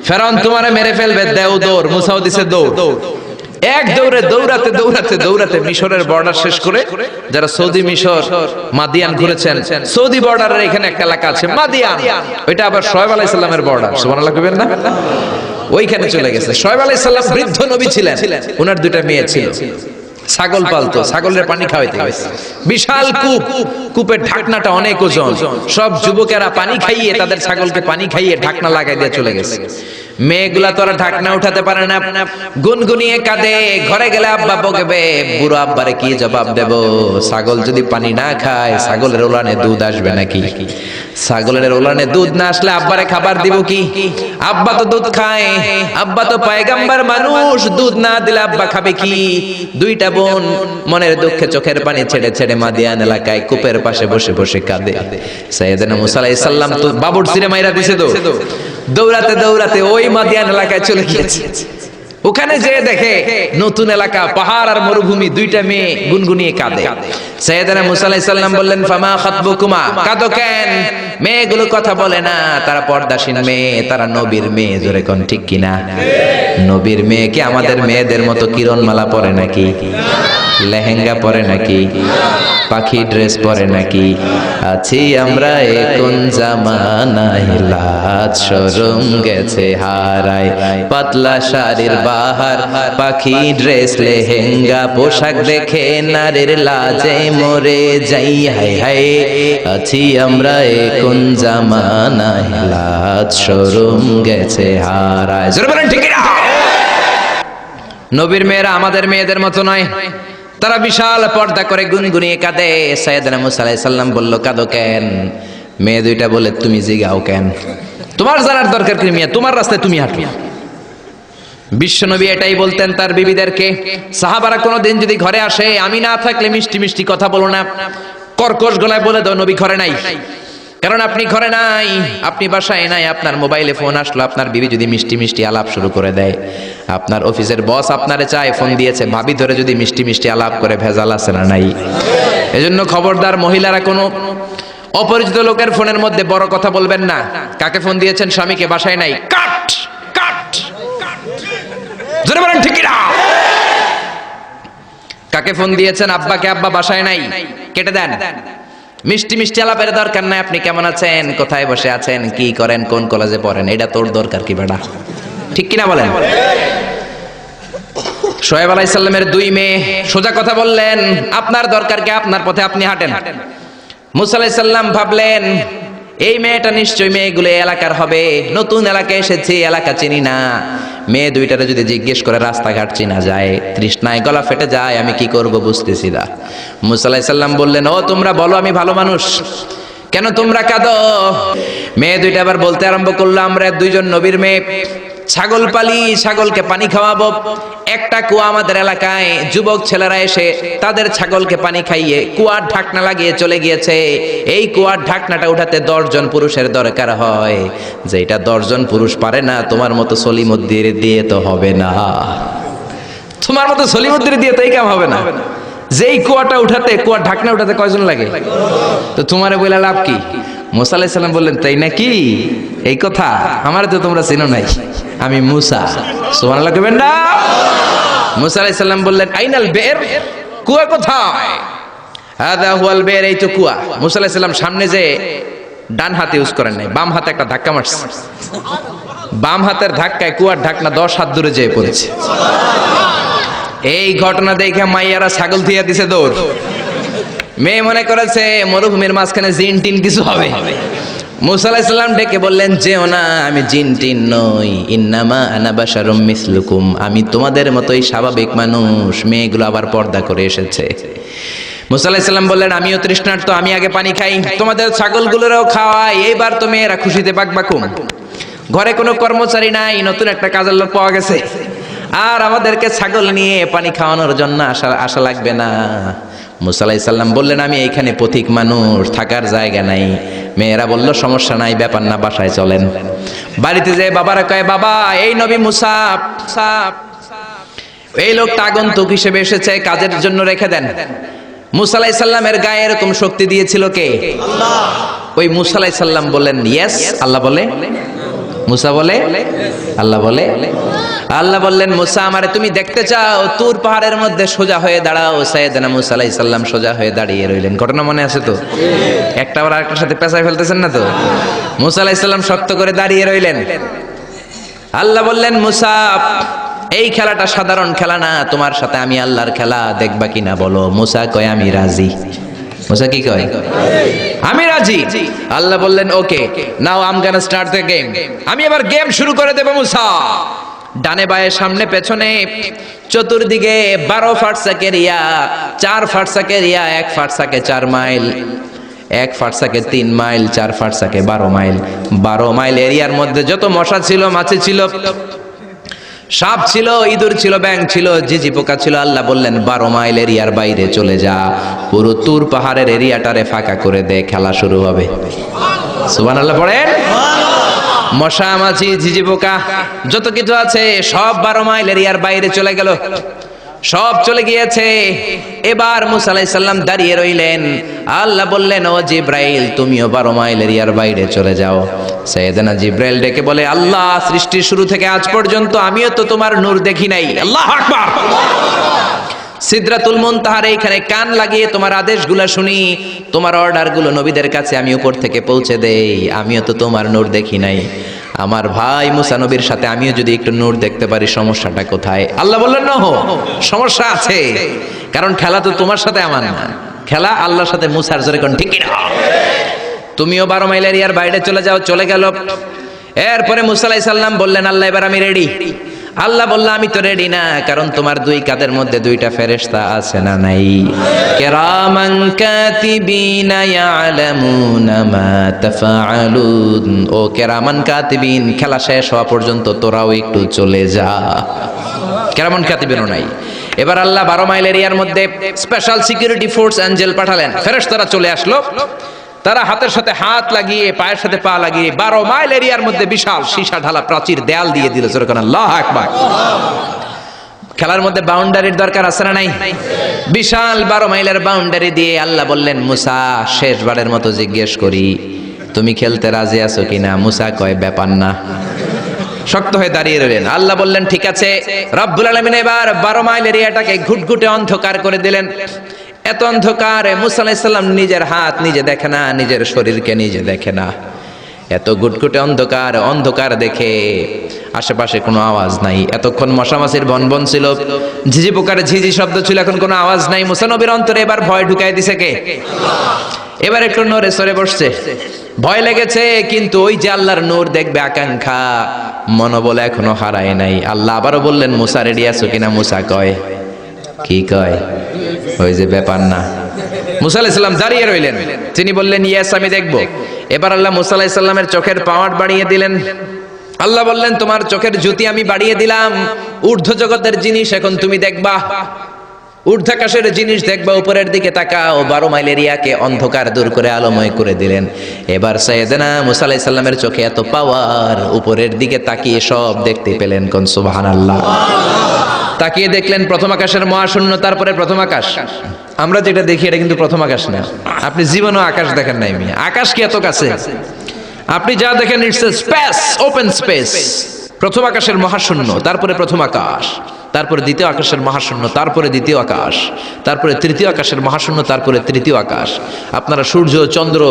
Speaker 1: ফেরাউন তোমারে মেরে ফেলবে, দেও দৌড়। মুসাও দিছে দৌড়। এক দৌড়ে দৌড়াতে দৌড়াতে দৌড়াতে মিশরের বর্ডার শেষ করে, যারা সৌদি মিশর মাদিয়ান ঘুরেছেন, সৌদি বর্ডারের এখানে একটা এলাকা আছে মাদিয়ান, ওইটা আবার শোয়েব আলাইহিস সালামের বর্ডার। সুবহানাল্লাহ কইবেন না? ওইখানে চলে গেছে। শোয়েব আলাইহিস সালাম বৃদ্ধ নবী ছিলেন, ওনার 2টা মেয়ে ছিল, ছাগল পালতো, ছাগলের পানি খাওয়াইতে গেছে। বিশাল কূপ, কূপের ঢাকনাটা অনেক ওজন। সব যুবকেরা পানি খাইয়ে, তাদের ছাগলকে পানি খাইয়ে ঢাকনা লাগাই দিয়ে চলে গেছে। মেয়েগুলা তোরা ঢাকনা উঠাতে পারে না, গুনগুনিয়ে কাঁদে। ঘরে গেলে আব্বা বকবে, বুড়ো আব্বারে কি জবাব দেব? ছাগল যদি পানি না খায়, ছাগলের ওলানে দুধ আসবে নাকি? ছাগলের ওলানে দুধ না আসলে আব্বারে খাবার দিব কি? আব্বা তো দুধ খায়, আব্বা তো পয়গাম্বার মানুষ, দুধ না দিলে আব্বা খাবে কি? দুইটা বোন মনের দুঃখে চোখের পানি ছেড়ে ছেড়ে মাদিয়ান এলাকায় কূপের পাশে বসে বসে কাঁদে। সাইয়েদনা মুসা আলাইহিস সালাম তো বাবুরচিরে মাইরা দিছে, তো দৌড়াতে দৌড়াতে ওই মাদিয়ান এলাকায় চলে গিয়েছে। ওখানে যে দেখে নতুন এলাকা, পাহাড় আর মরুভূমি, দুইটা মেয়ে গুনগুনিয়ে কাঁদে। সাইয়েদনা মুসা আলাইহিস সালাম বললেন, ফামা খাতবুকুমা, কাঁদো কেন? মেয়েগুলো কথা বলে না, তারা পর্দাশীন মেয়ে, তারা নবীর মেয়ে। জোরে কোন ঠিক কিনা? নবীর মেয়ে কি আমাদের মেয়েদের মতো কিরণমালা পরে নাকি? লেহেঙ্গা পরে নাকি? পাখি ড্রেস পরে নাকি? আছি আমরা এখন জামানায়, লাজ শরম গেছে হারায়, পাতলা শাড়ির বাহার, পাখি ড্রেস লেহেঙ্গা পোশাক দেখে নারীর লাজে মরে যাই। হায় হায়, আছি আমরা এখন জামানায়, লাজ শরম গেছে হারায়। জোরে বলেন ঠিক না? নবীর মেয়েরা আমাদের মেয়েদের মতো নয়, তারা বিশাল পর্দা করে গুনগুনিয়ে কাঁদে। সাইয়েদনা মুসা আলাইহিস সালাম বলল, কাঁদো কেন? মেয়ে দুইটা বলে, তুমি জিগাও কেন? তোমার জানার দরকার কি মিয়া? তোমার রাস্তায় তুমি হাঁটো। বিশ্বনবী এটাই বলতেন তার বিবিদেরকে। সাহাবারা কোনোদিন যদি ঘরে আসে, আমি না থাকলে মিষ্টি মিষ্টি কথা বলো না, কর্কশ গলায় বলে দাও নবী ঘরে নাই। কারণ আপনি ঘরে নাই, আপনি বাসায় নাই, আপনার মোবাইলে ফোন আসলো, আপনার বিবি যদি মিষ্টি মিষ্টি আলাপ শুরু করে দেয়, আপনার অফিসের বস আপনারে চায়, ফোন দিয়েছে, ভাবি ধরে যদি মিষ্টি মিষ্টি আলাপ করে, ভেজাল আছে না নাই? এজন্য খবরদার, মহিলারা কোনো অপরিচিত লোকের ফোনের মধ্যে বড় কথা বলবেন না। কাকে ফোন দিয়েছেন? স্বামীকে, বাসায় নাই, কাট কাট। জোরে বলেন ঠিক না? কাকে ফোন দিয়েছেন? আব্বাকে, আব্বা বাসায় নাই, কেটে দেন। মিষ্টি মিষ্টি আলাপের দরকার নাই। আপনি কেমন আছেন, কোথায় বসে আছেন, কি করেন, কোন কলেজে পড়েন, এটা তোর দরকার কি বেটা? ঠিক কিনা বলেন? শোয়েব আলাইহিস সালামের দুই মেয়ে সোজা কথা বললেন, আপনার দরকার কি? আপনার পথে আপনি হাঁটেন। মুসা আলাইহিস সালাম ভাবলেন, এই মেয়েটা নিশ্চয়ই মেয়েগুলো এলাকার হবে, নতুন এলাকায় এসেছি, এলাকা চিনি না। মেয়ে দুইটারে যদি জিজ্ঞেস করে রাস্তাঘাট চিনা যায়, তৃষ্ণায় গলা ফেটে যায়, আমি কি করব বুঝতেছি না। মুসা আলাইহিস সালাম বললেন, ও তোমরা বলো আমি ভালো মানুষ, কেন তোমরা কাঁদো? মেয়ে দুইটা আবার বলতে আরম্ভ করলো, আমরা দুইজন নবীর মেয়ে, ছাগল পালি, ছাগলকে পানি খাওয়াবো। একটা কুয়া আমাদের এলাকায়, যুবক ছেলেরা এসে তাদের ছাগলকে পানি খাইয়ে কুয়ার ঢাকনা লাগিয়ে চলে গিয়েছে। এই কুয়ার ঢাকনাটা উঠাতে 10 জন পুরুষের দরকার হয়, যেটা 10 জন পুরুষ পারে না। তোমার মতো সলিমুদ্দির দিয়ে তো হবে না, তোমার মতো সলিমুদ্দির দিয়ে তো এই কাম হবে না। যেই কুয়াটা উঠাতে, কুয়ার ঢাকনা উঠাতে কয়জন লাগে? তো তোমারে বলে লাভ কি? মুসা আলাইহিস সালাম বললেন, তাই নাকি? এই কথা আমার তো তোমরা চিনো নাই, আমি মুসা। সুবহানাল্লাহ কইবেন না? মুসা আলাইহিস সালাম বললেন, আইনাল বের, কুয়া কোথায়? হাদা হুয়াল বের, এই তো কুয়া। মুসা আলাইহিস সালাম সামনে যে ডান হাতে ইউজ করেন নাই, বাম হাতে একটা ধাক্কা মারছে। বাম হাতের ধাক্কায় কুয়ার ঢাকনা 10 হাত দূরে যেয়ে পড়েছে। এই ঘটনা দেখে মাইয়ারা ছাগল থিয়া দিছে দৌড়। মেয়ে মনে করেছে মরুভূমির মাঝখানে জিন টিন কিছু হবে। মুসা আলাইহিস সালাম ডেকে বললেন, যেও না, আমি জিন টিন নই, ইন্নামা আনা বাশারুম মিসলুকুম, আমি তোমাদের মতোই স্বাভাবিক মানুষ। মেয়েগুলো আবার পর্দা করে এসেছে। মুসা আলাইহিস সালাম বললেন, আমিও তৃষ্ণার্ত, আমি আগে পানি খাই, তোমাদের ছাগলগুলোরও খাওয়াই। এইবার তো মেয়েরা খুশিতে বাকবাকুম। ঘরে কোনো কর্মচারী নাই, নতুন একটা কাজের লোক পাওয়া গেছে, আর আমাদেরকে ছাগল নিয়ে পানি খাওয়ানোর জন্য আশা লাগবে না। মুসা আলাইহিস সালাম বললেন, আমি এইখানে পথিক মানুষ, থাকার জায়গা নাই। মেয়েরা বলল, সমস্যা নাই, ব্যাপার না, বাসায় চলেন। বাড়িতে যেয়ে বাবারা কয়, বাবা এই নবী মুসা, এই লোকটা আগন্তুক হিসেবে এসেছে, কাজের জন্য রেখে দেন। মুসা আলাইহিস সালামের গায়ে এরকম শক্তি দিয়েছিল কে? আল্লাহ। ওই মুসা আলাইহিস সালাম বললেন, ইয়েস। আল্লাহ বলে? মুসা বলে? আল্লাহ বলে? আল্লাহ বললেন, মুসা আমারে তুমি দেখতে চাও? তুর পাহাড়ের মধ্যে সোজা হয়ে দাঁড়াও। সাইয়েদনা মুসা আলাইহিস সালাম সোজা হয়ে দাঁড়িয়ে রইলেন। ঘটনা মনে আছে তো? একটা আবার আরেকটার সাথে পেঁচায় ফেলতেছেন না তো? মুসা আলাইহিস সালাম শক্ত করে দাঁড়িয়ে রইলেন। আল্লাহ বললেন, মুসা এই খেলাটা সাধারণ খেলা না, তোমার সাথে আমি আল্লাহর খেলা, দেখবা কিনা বলো? মুসা কয়, আমি রাজি। মুসা কি কয়? আমি রাজি। আল্লাহ বললেন okay, now I am gonna start the game. আমি এবার গেম শুরু করে দেব মুসা। ডানে বায়ে সামনে পেছনে চতুর্দিকে 12 ফারসাক এরিয়া, 4 ফারসাক এরিয়া, 1 ফারসাকে 4 মাইল, 1 ফারসাকে 3 মাইল, 4 ফারসাকে 12 মাইল। 12 মাইল এরিয়ার মধ্যে যত মশা ছিল, মাছি ছিল, সাপ ছিল, ইঁদুর ছিল, ব্যাঙ ছিল, ঝিঝি পোকা ছিল, আল্লাহ বললেন 12 মাইল এরিয়ার বাইরে চলে যা, পুরো তুর পাহাড়ের এরিয়াটারে ফাঁকা করে দে, খেলা শুরু হবে। সুবহানাল্লাহ পড়েন। মশা মাছি ঝিঝি পোকা যত কিছু আছে সব 12 মাইল এরিয়ার বাইরে চলে গেল, সব চলে গিয়েছে। এবার মুসা আলাইহিস সালাম দাঁড়িয়ে রইলেন। আল্লাহ বললেন ও জিব্রাইল তুমিও 12 মাইল এরিয়ার বাইরে চলে যাও। সাইয়েদনা জিব্রাইল ডেকে বলে আল্লাহ সৃষ্টির শুরু থেকে আজ পর্যন্ত আমিও তো তোমার নূর দেখি নাই। আল্লাহু আকবার। সিদরাতুল মুনতাহার এইখানে কান লাগিয়ে তোমার আদেশগুলো শুনি, তোমার অর্ডারগুলো নবীদের কাছে আমি উপর থেকে পৌঁছে দেই, আমিও তো তোমার নূর দেখি নাই। আমার ভাই মুসা নবীর সাথে আমিও যদি একটু নূর দেখতে পারি, সমস্যাটা কোথায়? আল্লাহ বললেন না, সমস্যা আছে, কারণ খেলা তো তোমার সাথে আমার না, খেলা আল্লাহর সাথে। মুসার জোরে কোন ঠিক না? তুমিও 12 মাইল এরিয়ার বাইরে চলে যাও। চলে গেল। এরপরে মুসা আলাইহিস সালাম বললেন আল্লাহ এবার আমি রেডি। আল্লাহ বলল আমি তো রেডি না, কারণ তোমার 2 কাঁধের মধ্যে 2টা ফেরেশতা আছে না নাই? কিরামান কাতিবিনা ইয়ালামুনা মা তাফআলুন। ও কিরামান কাতিবিন, খেলা শেষ হওয়া পর্যন্ত তোরাও একটু চলে যা। কিরামান কাতিবিনও নাই। এবার আল্লাহ 12 মাইল এরিয়ার মধ্যে স্পেশাল সিকিউরিটি ফোর্স এঞ্জেল পাঠালেন। ফেরেশতারা চলে আসলো। তারা হাতের সাথে হাত লাগিয়ে, পায়ের সাথে পা লাগিয়ে 12 মাইল এরিয়ার মধ্যে বিশাল সীসা ঢালা প্রাচীর দেয়াল দিয়ে দিল। যেরকম আল্লাহু আকবার। খেলার মধ্যে বাউন্ডারির দরকার আছে না নাই? বিশাল 12 মাইলের বাউন্ডারি দিয়ে আল্লাহ বললেন মুসা শেষবারের মতো জিজ্ঞেস করি তুমি খেলতে রাজি আছো কিনা? মুসা কয় ব্যাপার না, শক্ত হয়ে দাঁড়িয়ে রইলেন। আল্লাহ বললেন ঠিক আছে। রব্বুল আলামিন এবার 12 মাইল এরিয়াটাকে ঘুটঘুটে অন্ধকার করে দিলেন। এত অন্ধকারে মুসা আলাইহিস সালাম নিজের হাত নিজে দেখে না, নিজের শরীরকে নিজে দেখে না। এত ঘুটঘুটে অন্ধকার, অন্ধকার দেখে আশেপাশে কোনো আওয়াজ নাই। এতক্ষণ মশামাছির বনবন ছিল, ঝিঝি পোকার ঝিঝি শব্দ ছিল, এখন কোনো আওয়াজ নাই। মুসা নবীর অন্তরে এবার ভয় ঢুকাই দিছে কে? এবার একটু নড়ে সরে বসছে, ভয় লেগেছে, কিন্তু ওই যে আল্লাহর নূর দেখবে আকাঙ্ক্ষা মনোবল এখনো হারায় নাই। আল্লাহ আবারও বললেন মুসা রেডি আছো কিনা? মুসা কয় কি কয়? ওই যে ব্যাপার না। মুসা আলাইহিস সালাম দাঁড়িয়ে রইলেন। তিনি বললেন ইয়েস আমি দেখব। এবার আল্লাহ মুসা আলাইহিস সালামের চোখের পাওয়ার বাড়িয়ে দিলেন। আল্লাহ বললেন তোমার চোখের জ্যোতি আমি বাড়িয়ে দিলাম, ঊর্ধ্ব জগতের জিনিস এখন তুমি দেখবা, ঊর্ধ্বাকাশের জিনিস দেখবা, উপরের দিকে তাকাও। 12 মাইল এরিয়াকে অন্ধকার দূর করে আলোময় করে দিলেন। এবার সাইয়েদনা মুসা আলাইহিস সালামের চোখে এত পাওয়ার, উপরের দিকে তাকিয়ে সব দেখতে পেলেন। কোন সুবহানাল্লাহ। তাকিয়ে দেখলেন প্রথম আকাশের মহাশূন্য, তারপরে প্রথম আকাশ। আমরা যেটা দেখি এটা কিন্তু প্রথম আকাশ না। আপনি জীবনেও আকাশ দেখেন নাই। আকাশ কি এত কাছে? আপনি যা দেখেন it's a space, open space. প্রথম আকাশের মহাশূন্য, তারপরে প্রথম আকাশ, তারপরে দ্বিতীয় আকাশের মহাশূন্য, তারপরে দ্বিতীয় আকাশ, তারপরে তৃতীয় আকাশের মহাশূন্য, তারপরে তৃতীয় আকাশ। আপনারা সূর্য, চন্দ্র,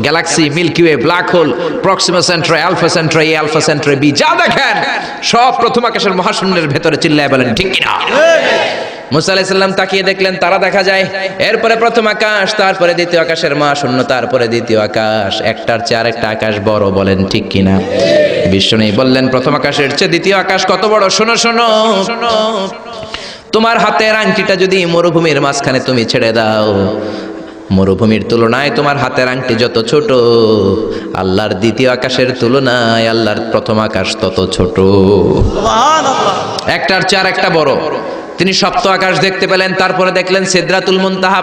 Speaker 1: galaxy, Milky Way, black hole, Proxima Centauri, Alpha Centauri, A Alpha Centauri B, যা দেখেন সব প্রথম আকাশের মহাশূন্যের ভেতরে। চিল্লায় বলেন ঠিক কিনা? মুসা আলাইহিস সালাম তাকিয়ে দেখলেন তারা দেখা যায়। এরপরে প্রথম আকাশ, তারপরে দ্বিতীয় আকাশের মহাশূন্য, তারপরে দ্বিতীয় আকাশ। একটার চেয়ে আরেকটা আকাশ বড়, বলেন ঠিক কিনা? বিষ্ণু বললেন প্রথম আকাশের চেয়ে দ্বিতীয় আকাশ কত বড়? শোনো শোনো, তোমার হাতের আংটিটা যদি মরুভূমির মাঝখানে তুমি ছেড়ে দাও, মরুভূমির তুলনায় তোমার হাতের আংটি যত ছোট, আল্লাহর দ্বিতীয় আকাশের তুলনায় আল্লাহর প্রথম আকাশ তত ছোট। একটার চেয়ে আরেকটা বড়। তিনি সপ্ত আকাশ দেখতে পেলেন, তারপরে দেখলেন সিদরাতুল মুনতাহা,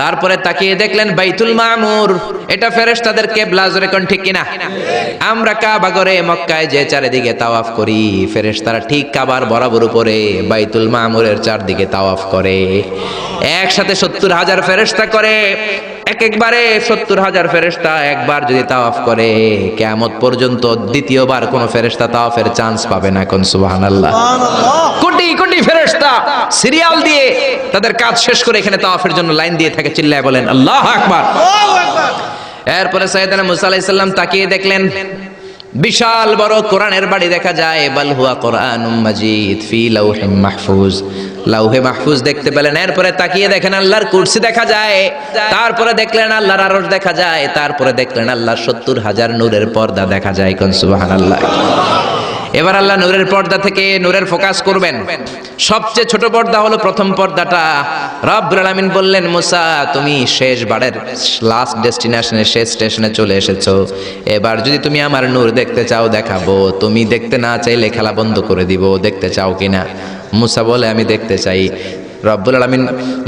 Speaker 1: তারপরে তাকিয়ে দেখলেন বাইতুল মামুর। এটা ফেরেশতাদের কিবলা, জোরে কোন ঠিক কিনা? আমরা কাবা ঘরে মক্কায় যে চারিদিকে তাওয়াফ করি, ফেরেশতারা ঠিক কাবার বরাবর উপরে বাইতুল মামুরের চারদিকে তাওয়াফ করে। একসাথে 70,000 ফেরেশতা করে। একবারে 70,000 ফেরেশতা একবার যদি তাওয়াফ করে, কিয়ামত পর্যন্ত দ্বিতীয়বার কোন ফেরেশতা তাওয়াফের চান্স পাবে না। কোন সুবহানাল্লাহ। কোটি কোটি ফেরেশতা সিরিয়াল দিয়ে তাদের কাজ শেষ করে এখানে তাওয়াফের জন্য লাইন দিয়ে থাকে। চিল্লায় বলেন আল্লাহু আকবার। এরপরে সাইয়েদনা মুসা আলাইহিস সালাম তাকিয়ে দেখলেন বিশাল বড় কোরআনের বাড়ি দেখা যায়, বাল হুয়া কোরআনুম মাজিদ ফি লাউহিম মাহফুজ, লাউহে মাহফুজ দেখতে পেলেন। এরপরে তাকিয়ে দেখেন আল্লাহর কুরসি দেখা যায়, তারপরে দেখলেন আল্লাহর আরশ দেখা যায়, তারপরে দেখলেন আল্লাহর 70,000 নূরের পর্দা দেখা যায়। কোন সুবহানাল্লাহ। এবার আল্লাহ নূরের পর্দা থেকে নূরের ফোকাস করবেন। সবচেয়ে ছোট পর্দা হলো প্রথম পর্দাটা। রব্বুল আলামিন বললেন, মুসা তুমি শেষ বারের লাস্ট ডেস্টিনেশনে, শেষ স্টেশনে চলে এসেছো। এবার যদি তুমি আমার নূর দেখতে চাও দেখাবো, তুমি দেখতে না চাইলে খেলা বন্ধ করে দিব। দেখতে চাও কিনা? মুসা বলে আমি দেখতে চাই। রব্বুল আলামিন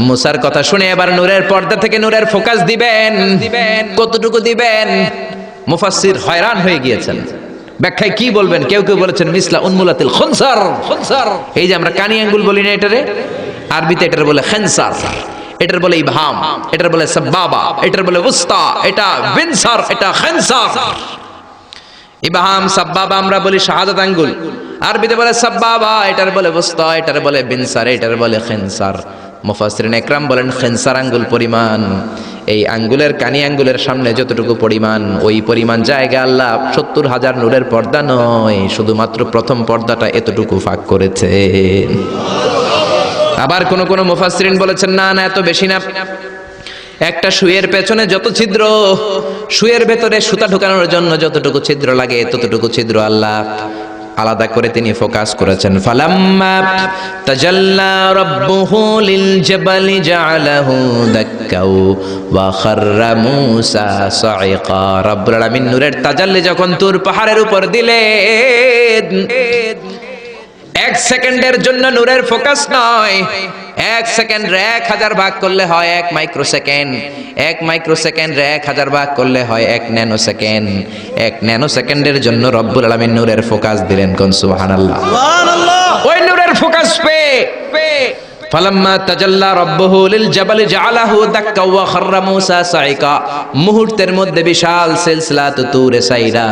Speaker 1: মুসার কথা শুনে এবার নূরের পর্দা থেকে নূরের ফোকাস দিবেন। কতটুকু দিবেন? মুফাসসির হয়রান হয়ে গিয়েছেন, ব্যাখ্যায় কি বলবেন। কেউ কেউ বলেছেন মিসলা উন্মুলাতিল খুনসার। এই যে আমরা কানি আঙ্গুল বলি না, এটারে আরবিতে এটার বলে খেনসার, এটার বলে ইবহাম, এটার বলে সাবাবা, এটার বলে উস্তা, এটা বিনসার, এটা খেনসার। ইবহাম সাবাবা আমরা বলি শাহাদাত আঙ্গুল, আরবিতে বলে সাবাবা, এটার বলে উস্তা, এটার বলে বিনসার, এটার বলে খেনসার। মুফাসসিরিন ইকরাম বলেন খেনসার আঙ্গুল পরিমাণ এই আঙ্গুলের, কানি আঙ্গুলের সামনে যতটুকু পরিমাণ, ওই পরিমাণ জায়গা আল্লাহ 70,000 নূরের পর্দা নয়, শুধুমাত্র প্রথম পর্দাটা এতটুকু ফাঁক করেছে। আবার কোন মুফাসসিরিন বলেছেন না না, এত বেশি না। একটা সুয়ের পেছনে যত ছিদ্র, সুয়ের ভেতরে সুতা ঢোকানোর জন্য যতটুকু ছিদ্র লাগে, ততটুকু ছিদ্র আল্লাহ আলাদা করে তিনি ফোকাস করেছেন। ফালাম্মা তাজাল্লা রাব্বুহু লিল জাবালি জাআলাহু দাক্কাও ওয়া খাররা মূসা সাইকা। রব্বুল আলামিন নূরের তাজাল্লি যখন তুর পাহাড়ের উপর দিলেন, 1 সেকেন্ডের জন্য নূরের ফোকাস নয়, 1 সেকেন্ড 1000 ভাগ করলে হয় 1 মাইক্রোসেকেন্ড, 1 মাইক্রোসেকেন্ড 1000 ভাগ করলে হয় 1 ন্যানো সেকেন্ড। 1 ন্যানো সেকেন্ডের জন্য রব্বুল আলামিন নূরের ফোকাস দিলেন। কোন সুবহানাল্লাহ। ওই নূরের ফোকাস পেয়ে ফালাম্মা তাজাল্লা রাব্বুহু লিল জাবালি জাআলাহু দাক্কা ওয়া খাররা মূসা সাইকা, মুহূর্তের মধ্যে বিশাল সিলসিলাত তুরে সাইরা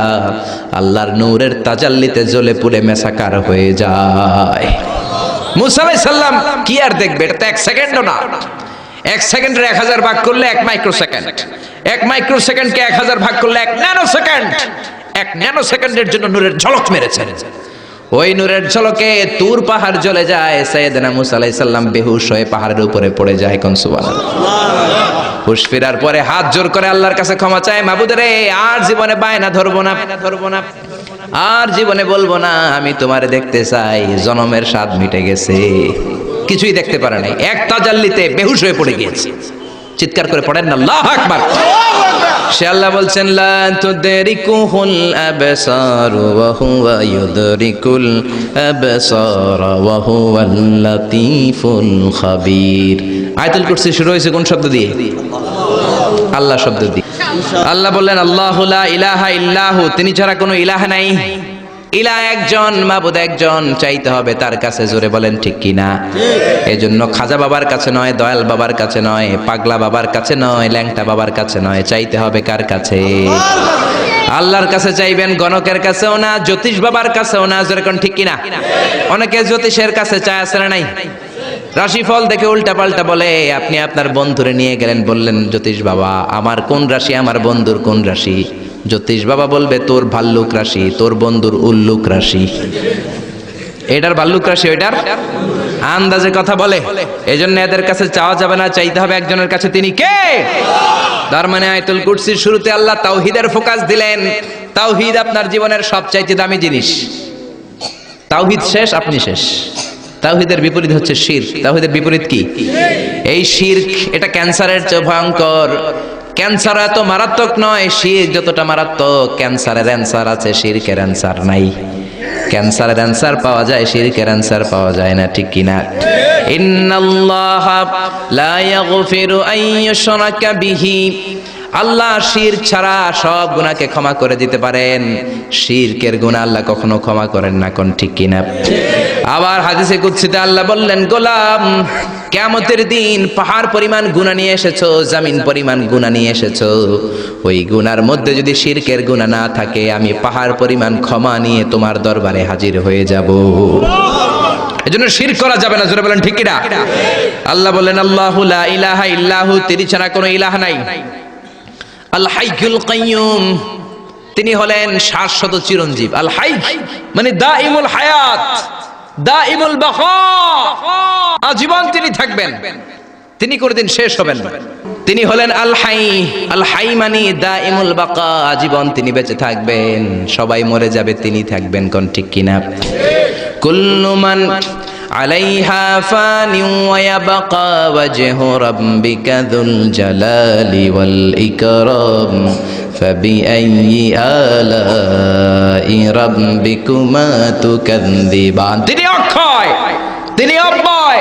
Speaker 1: আল্লাহর নূরের তাজাল্লিতে জ্বলে পুড়ে মেসাকার হয়ে যায়। মূসা আলাইহিস সালাম কি আর দেখবে? এটা তো 1 সেকেন্ডও না। 1 সেকেন্ডের 1000 ভাগ করলে 1 মাইক্রোসেকেন্ড, 1 মাইক্রোসেকেন্ডকে 1000 ভাগ করলে 1 ন্যানো সেকেন্ড। 1 ন্যানো সেকেন্ডের জন্য নূরের ঝলক মেরেছেন। ওই নূরের ঝলকে তুর পাহাড় জ্বলে যায়। সাইয়েদনা মূসা আলাইহিস সালাম বেহুশ হয়ে পাহাড়ের উপরে পড়ে যায়। কোন সুবহানাল্লাহ। হুশ ফেরার পরে হাত জোর করে আল্লাহর কাছে ক্ষমা চায়, মাবুদ রে, আর জীবনে বায়না ধরবো না, আর জীবনে বলবো না আমি তোমারে দেখতে চাই। জনমের স্বাদ মিটে গেছে, কিছুই দেখতে পারে নাই, এক তাজাল্লিতে বেহুশ হয়ে পড়ে গিয়েছে। চিৎকার করে পড়েন না আল্লাহু আকবার। সে আল্লাহ বলছেন লা তুদরিকুহুল আবসার ওয়া হুয়া ইউদরিকুল আবসার ওয়া হুয়াল লাতীফুল খাবীর। আয়াতুল কুরসি শুরু হয়েছে কোন শব্দ দিয়ে? আল্লাহ শব্দ দিয়ে। আল্লাহ বললেন আল্লাহু লা ইলাহা ইল্লাহু, তিনি ছাড়া কোনো ইলাহ নাই। ইলাহ একজন, মাবুদ একজন, চাইতে হবে তার কাছে। জোরে বলেন ঠিক কিনা? এজন্য খাজা বাবার কাছে নয়, দয়াল বাবার কাছে নয়, পাগলা বাবার কাছে নয়, ল্যাংটা বাবার কাছে নয়, চাইতে হবে কার কাছে? আল্লাহর কাছে চাইবেন, গণকের কাছেও না, জ্যোতিষ বাবার কাছেও না। জোরে কোন ঠিক কিনা? অনেকে জ্যোতিষের কাছে চায়, আছে না নাই? রাশিফল দেখে উল্টা পাল্টা বলে। আপনি আপনার বন্ধুরে নিয়ে গেলেন, বললেন জ্যোতিষ বাবা আমার কোন রাশি, আমার বন্ধুর কোন রাশি? জ্যোতিষ বাবা বলবে তোর ভাল্লুক রাশি, তোর বন্ধুর উল্লুক রাশি। এটার ভাল্লুক রাশি, ওইটার আন্দাজে কথা বলে। এজন্য এদের কাছে চাওয়া যাবে না, চাইতে হবে একজনের কাছে। তিনি কে? তার মানে আয়াতুল কুরসির শুরুতে আল্লাহ তাওহীদের ফোকাস দিলেন। তাওহীদ আপনার জীবনের সবচাইতে দামি জিনিস। তাওহীদ শেষ, আপনি শেষ। তাওহীদের বিপরীত হচ্ছে শিরক। তাওহীদের বিপরীত কি? এই শিরক, এটা ক্যান্সারের চেয়ে ভয়ঙ্কর। ক্যান্সার এত মারাত্মক নয়, শিরক যতটা মারাত্মক। ক্যান্সারের অ্যান্সার আছে, শিরকের অ্যান্সার নাই। ক্যান্সারের অ্যান্সার পাওয়া যায়, শিরকের অ্যান্সার পাওয়া যায় না, ঠিক কিনা? ইন্নাল্লাহা লা ইয়াগফিরু আন ইউশরাকা বিহি, আল্লাহ শিরক ছাড়া সব গুনাহকে ক্ষমা করে দিতে পারেন, শিরকের গুনাহ আল্লাহ কখনো ক্ষমা করেন না। কোন ঠিক কিনা? আবার হাদিসে কুদসিতে আল্লাহ বললেন, গোলাম কিয়ামতের দিন পাহাড় পরিমাণ গুনাহ নিয়ে এসেছো, জমিন পরিমাণ গুনাহ নিয়ে এসেছো, ওই গুনার মধ্যে যদি শিরকের গুনাহ না থাকে, আমি পাহাড় পরিমাণ ক্ষমা নিয়ে তোমার দরবারে হাজির হয়ে যাব। এজন্য শিরক করা যাবে না। জোরে বলেন ঠিক কিনা? আল্লাহ বলেন আল্লাহু লা ইলাহা ইল্লাহু, তিনি ছাড়া কোনো ইলাহ নাই। আল হাইয়ুল কাইয়ুম, তিনি হলেন শাশ্বত চিরঞ্জীব। আল হাই মানে দাইমুল হায়াত, দাইমুল বাকা, আজীবন তিনি থাকবেন, তিনি কোনদিন শেষ হবেন না। তিনি হলেন আল হাই। আল হাই মানে দাইমুল বাকা, আজীবন তিনি বেঁচে থাকবেন। সবাই মরে যাবে, তিনি থাকবেন। কোন ঠিক কিনা? কুল্লু মান আলাইহা ফানি ওয়া ইয়াবকা ওয়াজহু রাব্বিকা যুল জালালি ওয়াল ইকরাম ফাবিআইয়ি আলাই রাব্বিকুমা তুকাযযিবান। তিনি অক্ষয়, তিনি অব্যয়,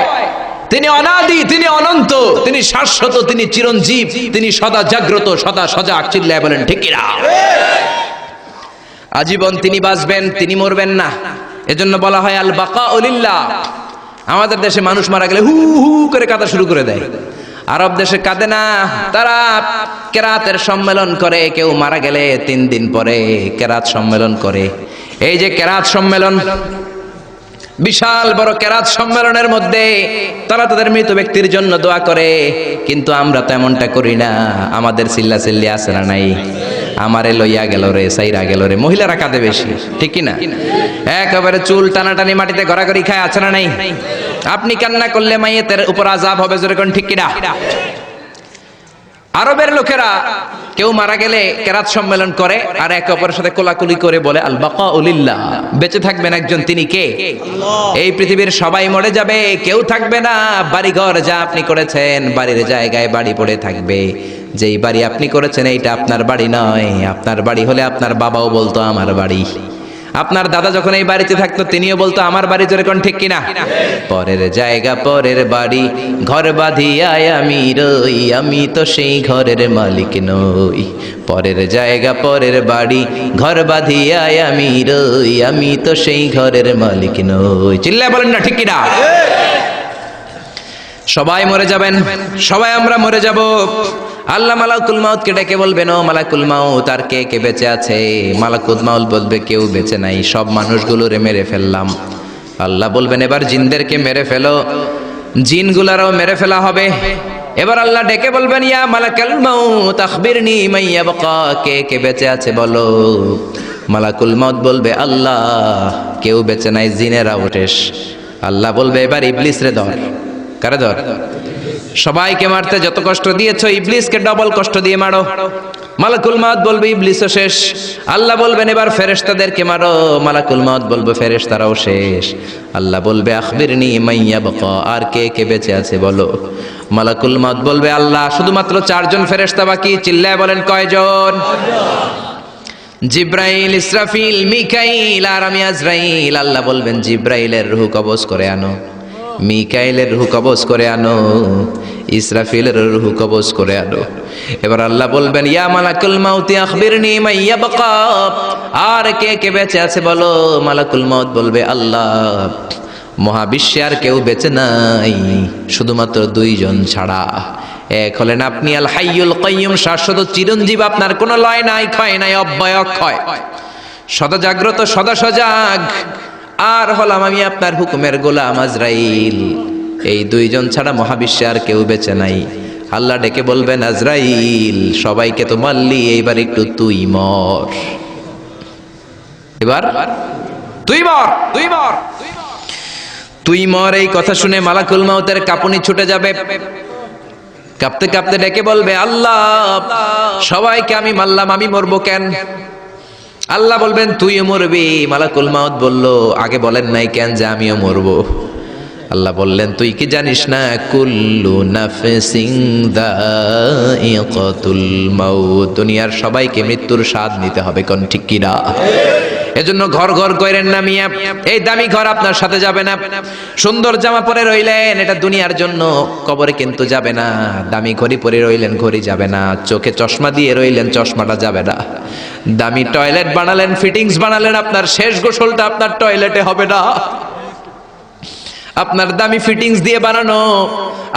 Speaker 1: তিনি অনাদি, তিনি অনন্ত, তিনি শাশ্বত, তিনি চিরঞ্জীব, তিনি সদা জাগ্রত, সদা সজাগ। চিল্লায় বলেন ঠিক কিনা? আজীবন তিনি বাঁচবেন, তিনি মরবেন না। এজন্য বলা হয় আল বাকাউ লিল্লাহ। আমাদের দেশে মানুষ মারা গেলে হু হু করে কাঁদা শুরু করে দেয়, আরব দেশে কাঁদে না। তারা কেরাতের সম্মেলন করে, কেউ মারা গেলে 3 দিন পরে কেরাত সম্মেলন করে। এই যে কেরাত সম্মেলন, বিশাল বড় কেরাত সম্মেলনের মধ্যে তারা তাদের মৃত ব্যক্তির জন্য দোয়া করে। কিন্তু আমরা তো এমনটা করি না। আমাদের চিল্লা চিল্লি আছে না নাই? আমারে লইয়া গেল রে, সাইরা গেল রে। মহিলারা কাঁদে বেশি, ঠিক কি না? একেবারে চুল টানাটানি মাটিতে গড়াগড়ি খায়, আছে না নাই? আপনি কান্না করলে মাইয়েতের উপর আযাব হবে, জোরে কোন ঠিক কিনা? আরবের লোকেরা কেউ মারা গেলে কেরাত সম্মেলন করে আর একে অপরের সাথে কোলাকুলি করে বলে আল বাকাউ লিল্লাহ। বেঁচে থাকবেন একজন, তিনি কে? এই পৃথিবীর সবাই মরে যাবে, কেউ থাকবে না। বাড়িঘর যা আপনি করেছেন, বাড়ির জায়গায় বাড়ি পড়ে থাকবে। যেই বাড়ি আপনি করেছেন এইটা আপনার বাড়ি নয়। আপনার বাড়ি হলে আপনার বাবাও বলতো আমার বাড়ি। আপনার দাদা যখন এই বাড়িতে থাকতো তিনিও বলতো আমার বাড়ি। জোরে কোন ঠিক কিনা? পরের জায়গা পরের বাড়ি, ঘর বাঁধিয়ায় আমি রই, আমি তো সেই ঘরের মালিক নই। পরের জায়গা পরের বাড়ি, ঘর বাঁধিয়ায় আমি রই, আমি তো সেই ঘরের মালিক নই। চিল্লায় বলেন না ঠিক কিনা? সবাই মরে যাবেন, সবাই আমরা মরে যাব। আল্লাহ মালাকুল মাউতকে ডেকে বলবেন, ও মালাকুল মাউত, আর কে কে বেঁচে আছে? মালাকুল মাউত বলবে, কেউ বেঁচে নাই, সব মানুষগুলোরে মেরে ফেললাম। আল্লাহ বলবেন, এবার জিনদেরকে মেরে ফেলো। জিনগুলারও মেরে ফেলা হবে। এবার আল্লাহ ডেকে বলবেন, ইয়া মালাকুল মাউত আখবিরনি মান ইয়াবকা, কে কে বেঁচে আছে বলো। মালাকুল মাউত বলবে, আল্লাহ কেউ বেঁচে নাই, জিনেরাও শেষ। আল্লাহ বলবে, এবার ইবলিস রে ধর। কারে ধর? সবাইকে মারতে যত কষ্ট দিয়েছো, ইবলিসকে ডবল কষ্ট দিয়ে মারো। মালাকুল মাউত বলবে, ইবলিসও শেষ। আল্লাহ বলবেন, এবার ফেরেশতাদেরকে মারো। মালাকুল মাউত বলবে, ফেরেশতারাও শেষ। আল্লাহ বলবে, আখবিরনি মান ইয়াবকা, আর কে কে বেঁচে আছে বলো। মালাকুল মাউত বলবে, আল্লাহ শুধুমাত্র 4 জন ফেরেশতা বাকি। চিল্লায় বলেন কয়জন? জিব্রাইল, ইসরাফিল, মিকাইল আর আমি আজরাইল। আল্লাহ বলবেন, জিব্রাইলের রূহ কবজ করে আনো, মিকাইলের রূহ কবজ করে আনো, ইসরাফিলের রূহ কবজ করে আনো। এবার আল্লাহ বলবেন, ইয়া মালাকুল মাউতি আখবিরনি মান ইয়াবকা, আর কে কে বেঁচে আছে বলো। মালাকুল মাউত বলবে, আল্লাহ মহাবিশ্বে আর কেউ বেঁচে নাই, শুধুমাত্র 2 জন ছাড়া। এক হলেন আপনি আল হাইয়ুল কাইয়ুম, শাশ্বত চিরঞ্জীব, আপনার কোনো লয় নাই, ক্ষয় নাই, অব্যয় অক্ষয়, সদা জাগ্রত, সদা সজাগ। আর হলাম আমি আপনার হুকুমের গোলাম আজরাইল। এই 2 জন ছাড়া মহাবিশ্বে আর কেউ বেঁচে নাই। আল্লাহ ডেকে বলবেন, আজরাইল সবাইকে তো মারলি, এইবার একটু তুই মর। এবার তুই মর, তুই মর, তুই মর। এই কথা শুনে মালাকুল মাউতের কাঁপুনি ছুটে যাবে। কাঁপতে কাঁপতে ডেকে বলবে, আল্লাহ সবাইকে আমি মারলাম, আমি মরবো কেন? আল্লাহ বলবেন, তুইও মরবি। মালাকুল মাউত বলল, আগে বলেন নাই কেন যে আমিও মরবো? আল্লাহ বললেন, তুই কি জানিস না, কুল্লু নাফসিন যায়িকাতুল মাউত, দুনিয়ার সবাইকে মৃত্যুর স্বাদ নিতে হবে। কোন ঠিক কি না? এজন্য ঘর ঘর কইরেন না মিয়া, এই দামি ঘর আপনার সাথে যাবে না। সুন্দর জামা পরে রইলেন, এটা দুনিয়ার জন্য, কবরে কিন্তু যাবে না। দামি ঘড়ি পরে রইলেন, ঘড়ি যাবে না। চোখে চশমা দিয়ে রইলেন, চশমাটা যাবে না। দামি টয়লেট বানালেন, ফিটিংস বানালেন, আপনার শেষ গোসলটা আপনার টয়লেটে হবে না। আপনার দামি ফিটিংস দিয়ে বানানো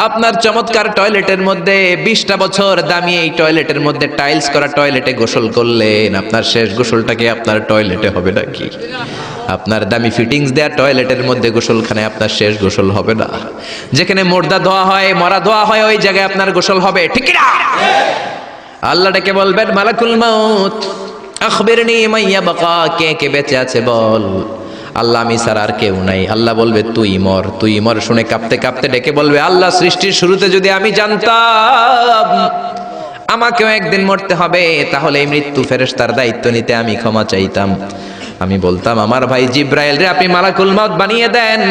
Speaker 1: আপনার চমৎকার টয়লেটের মধ্যে 20টা বছর দামি এই টয়লেটের মধ্যে টাইলস করা টয়লেটে গোসল করলেন, আপনার শেষ গোসলটাকে আপনার টয়লেটে হবে নাকি? আপনার দামি ফিটিংস দেয়া টয়লেটের মধ্যে গোসলখানায় আপনার শেষ গোসল হবে না। যেখানে মুর্দা ধোয়া হয়, মরা ধোয়া হয়, ওই জায়গায় আপনার গোসল হবে, ঠিক না? আল্লাহ ডেকে বলবেন, মালাকুল মাউত আখবিরনি মাইয়া বাকা, কে কে বেঁচে আছে বল। আল্লাহ আমি ছাড়া আর কেউ নাই। আল্লাহ বলবে তুই মর, তুই মর। শুনে কাঁপতে কাঁপতে ডেকে বলবে আল্লাহ সৃষ্টির শুরুতে যদি আমি জানতাম আমাকেও একদিন মরতে হবে, তাহলে এই মৃত্যু ফেরেশতার দায়িত্ব নিতে আমি ক্ষমা চাইতাম। আমি বলতাম আমার ভাই জিব্রাইল রে আপনি মালাকুল মউত বানিয়ে দেন,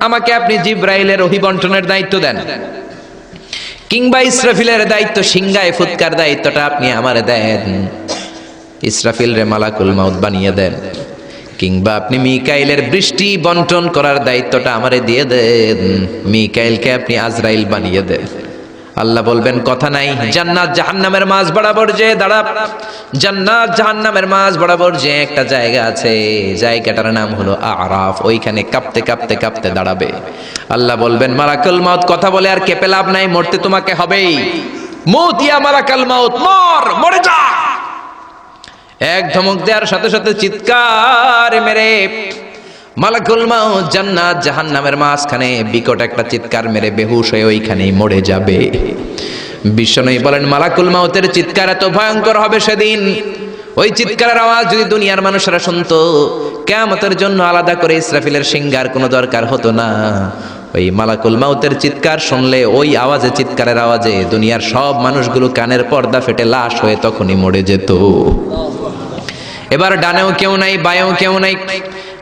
Speaker 1: আমাকে আপনি জিব্রাইলের অভিবন্টনের দায়িত্ব দেন, কিংবা ইসরাফিলের দায়িত্ব, সিংহায় ফুৎকার দায়িত্বটা আপনি আমারে দেন। ইসরাফিল রে মালাকুল মউত বানিয়ে দেন, কিংবা আপনি মিকাইলের বৃষ্টি বন্টন করার দায়িত্বটা আমারে দিয়ে দেন, মিকাইলকে আপনি আজরাইল বানিয়ে দেন। আল্লাহ বলবেন কথা নাই, জান্নাত জাহান্নামের মাঝ বরাবর যে দাঁড়া, জান্নাত জাহান্নামের মাঝ বরাবর যে একটা জায়গা আছে, জায়গাটার নাম হলো আরাফ, ওইখানে কাঁপতে কাঁপতে কাঁপতে দাঁড়াবে। আল্লাহ বলবেন মালাকুল মউত কথা বলে আর কেঁপে লাভ নাই, মরতে তোমাকে হবেই। মউত ইয়া মালাকুল মউত, মর, মরে যা। এক ধমক দেওয়ার সাথে সাথে চিৎকার মেরে মালাকুল মউত জান্নাত জাহান্নামের মাঝখানে বিকট একটা চিৎকার মেরে বেহুশ হয়ে ওইখানেই মরে যাবে। বিশ্বনবী বলেন মালাকুল মউতের চিৎকার এত ভয়ঙ্কর হবে সেদিন, ওই চিৎকারের আওয়াজ যদি দুনিয়ার মানুষেরা শুনতো, কিয়ামতের জন্য আলাদা করে ইসরাফিলের সিংহার কোনো দরকার হতো না। ওই মালাকুল মউতের চিৎকার শুনলে, ওই আওয়াজে, চিৎকারের আওয়াজে দুনিয়ার সব মানুষগুলো কানের পর্দা ফেটে লাশ হয়ে তখনই মরে যেত। এবার ডানেও কেউ নাই, বাঁয়েও কেউ নাই,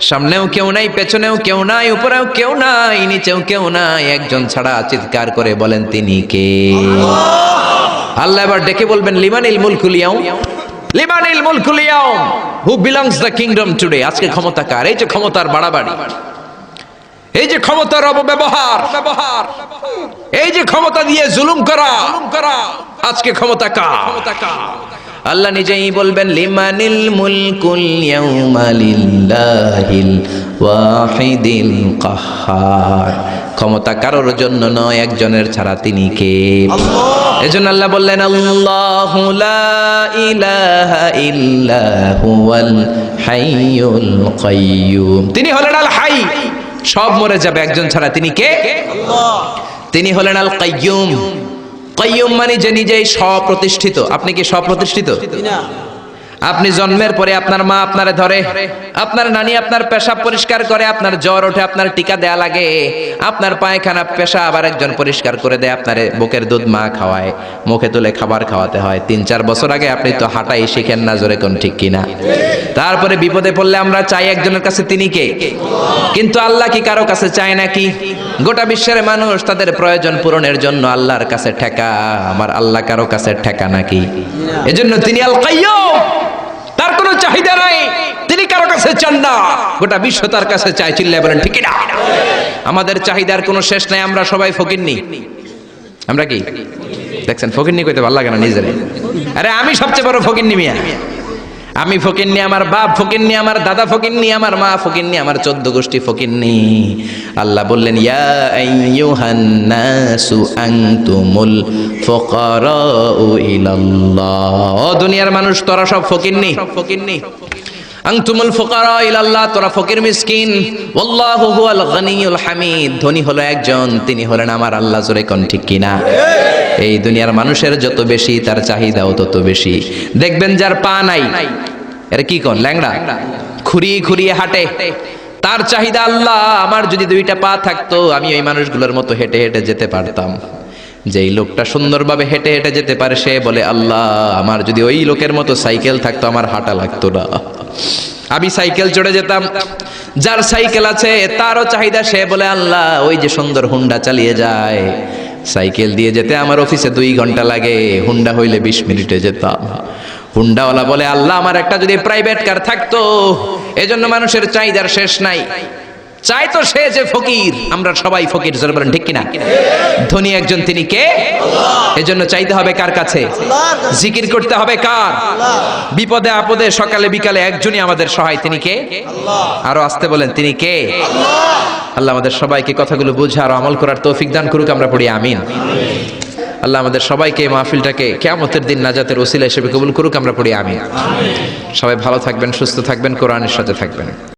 Speaker 1: সামনেও কেউ নাই, পেছনেও কেউ নাই, উপরেও কেউ নাই, নিচেও কেউ নাই, একজন ছাড়া। চিৎকার করে বলেন তিনি কে? আল্লাহ এবার ডেকে বলবেন লিমানিল মুলকুল ইয়াউম, লিমানিল মুলকুল ইয়াউম, who belongs the kingdom today. আজকে ক্ষমতা কার? এই যে ক্ষমতার বাড়াবাড়ি, এই যে ক্ষমতার অপব্যবহার, এই যে ক্ষমতা দিয়ে জুলুম করা, আজকে ক্ষমতা কার? আল্লাহ নিজেই বলবেন লিমানিল মুলকুল ইয়াউমা লিল্লাহিল ওয়াহিদিল কাহ্হার। ক্ষমতা কারোর জন্য নয়, একজনের ছাড়া। তিনি কে? এজন্য আল্লাহ বললেন আল্লাহু লা ইলাহা ইল্লা হুয়াল হাইয়ুল কাইয়্যুম। তিনি হলেন আল হাই, সব মরে যাবে একজন ছাড়া। তিনি কে? আল্লাহ। তিনি হলেন আল কাইয়্যুম। কাইয়্যুম মানে যে নিজেই স্বপ্রতিষ্ঠিত। আপনি কি স্বপ্রতিষ্ঠিত? না। আপনি জন্মের পরে আপনার মা আপনারে ধরে, আপনার নানি আপনার পেশাব পরিষ্কার করে, আপনার জ্বর ওঠে আপনার টিকা দেয়া লাগে, আপনার পায়খানা পেশা আবার একজন পরিষ্কার করে দেয়, আপনার বুকের দুধ মা খাওয়ায়, মুখে তুলে খাবার খাওয়াতে হয়। 3-4 বছর আগে আপনি তো হাঁটাই শিখেন না, জোরে কোন ঠিক কিনা? তারপরে বিপদে পড়লে আমরা চাই একজনের কাছে, তিনি কে? কিন্তু আল্লাহ কি কারো কাছে চায় নাকি? গোটা বিশ্বের মানুষ তাদের প্রয়োজন পূরণের জন্য আল্লাহর কাছে ঠেকা, আমার আল্লাহ কারো কাছে ঠেকা নাকি? এজন্য তিনি আল কাইয়্যুম, তার কোনো চাহিদা নাই, তিনি কারো কাছে চান না, গোটা বিশ্ব তার কাছে চায়। চিল্লায় বলেন ঠিক না? আমাদের চাহিদার কোনো শেষ নাই, আমরা সবাই ফকিন্নি। আমরা কি দেখছেন? ফকিন্নি কইতে ভালো লাগে না নিজেরে। আরে আমি সবচেয়ে বড় ফকিন্নি মিয়া। আমি ফকিন্নি, আমার বাপ ফকিন্নি, আমার দাদা ফকিন্নি, আমার মা ফকিন্নি, আমার 14 গোষ্ঠী ফকিন্নি। আল্লাহ বললেন ইয়া আইয়ুহান নাসু আনতুমুল ফুকারাউ ইলাল্লাহ। ও দুনিয়ার মানুষ, তোরা সব ফকিন্নি, ফকিন্নি। আনতুমুল ফুকারা ইলাল্লাহ, তোরা ফকির মিসকিন। আল্লাহু হুয়াল গনিয়ুল হামিদ, ধনী হলো একজন, তিনি হলেন আমার আল্লাহ। জোরে কোন ঠিক কিনা? এই দুনিয়ার মানুষের যত বেশি, তার চাহিদাও তত বেশি। দেখবেন যার পা নাই, এর কি কোন ল্যাংড়া, খুঁড়িয়ে খুঁড়িয়ে হাঁটে, তার চাহিদা আল্লাহ আমার যদি 2টা পা থাকতো, আমি ওই মানুষগুলোর মতো হেঁটে হেঁটে যেতে পারতাম। যেই লোকটা সুন্দরভাবে হেঁটে হেঁটে যেতে পারে, সে বলে আল্লাহ আমার যদি ওই লোকের মতো সাইকেল থাকতো, আমার হাঁটা লাগতো না, আমি সাইকেল চড়ে যেতাম। যার সাইকেল আছে তারও চাহিদা, সে বলে আল্লাহ ওই যে সুন্দর হুন্ডা চালিয়ে যায়, সাইকেল দিয়ে যেতে আমার অফিসে 2 ঘন্টা লাগে, হুন্ডা হইলে 20 মিনিটে যেতাম। হুন্ডাওয়ালা বলে আল্লাহ আমার একটা যদি প্রাইভেট কার থাকতো। এজন্য মানুষের চাহিদার শেষ নাই। চাই তো সে যে ফকির, আমরা সবাই ফকির, জোরে বলেন ঠিক কিনা? ধনী একজন, তিনি কে? আল্লাহ। এজন্য চাইতে হবে কার কাছে? আল্লাহ। জিকির করতে হবে কার? আল্লাহ। বিপদে আপদে সকালে বিকালে একজনই আমাদের সহায়, তিনি কে? আল্লাহ। আরো আসতে বলেন, তিনি কে? আল্লাহ। আল্লাহ আমাদের সবাইকে কথাগুলো বুঝে আর আমল করার তৌফিক দান করুক, আমরা পড়ি আমিন। আল্লাহ আমাদের সবাইকে মাহফিলটাকে কিয়ামতের দিন নাজাতের ওসিলা হিসেবে কবুল করুক, আমরা পড়ি আমিন। সবাই ভালো থাকবেন, সুস্থ থাকবেন, কোরআনের সাথে থাকবেন।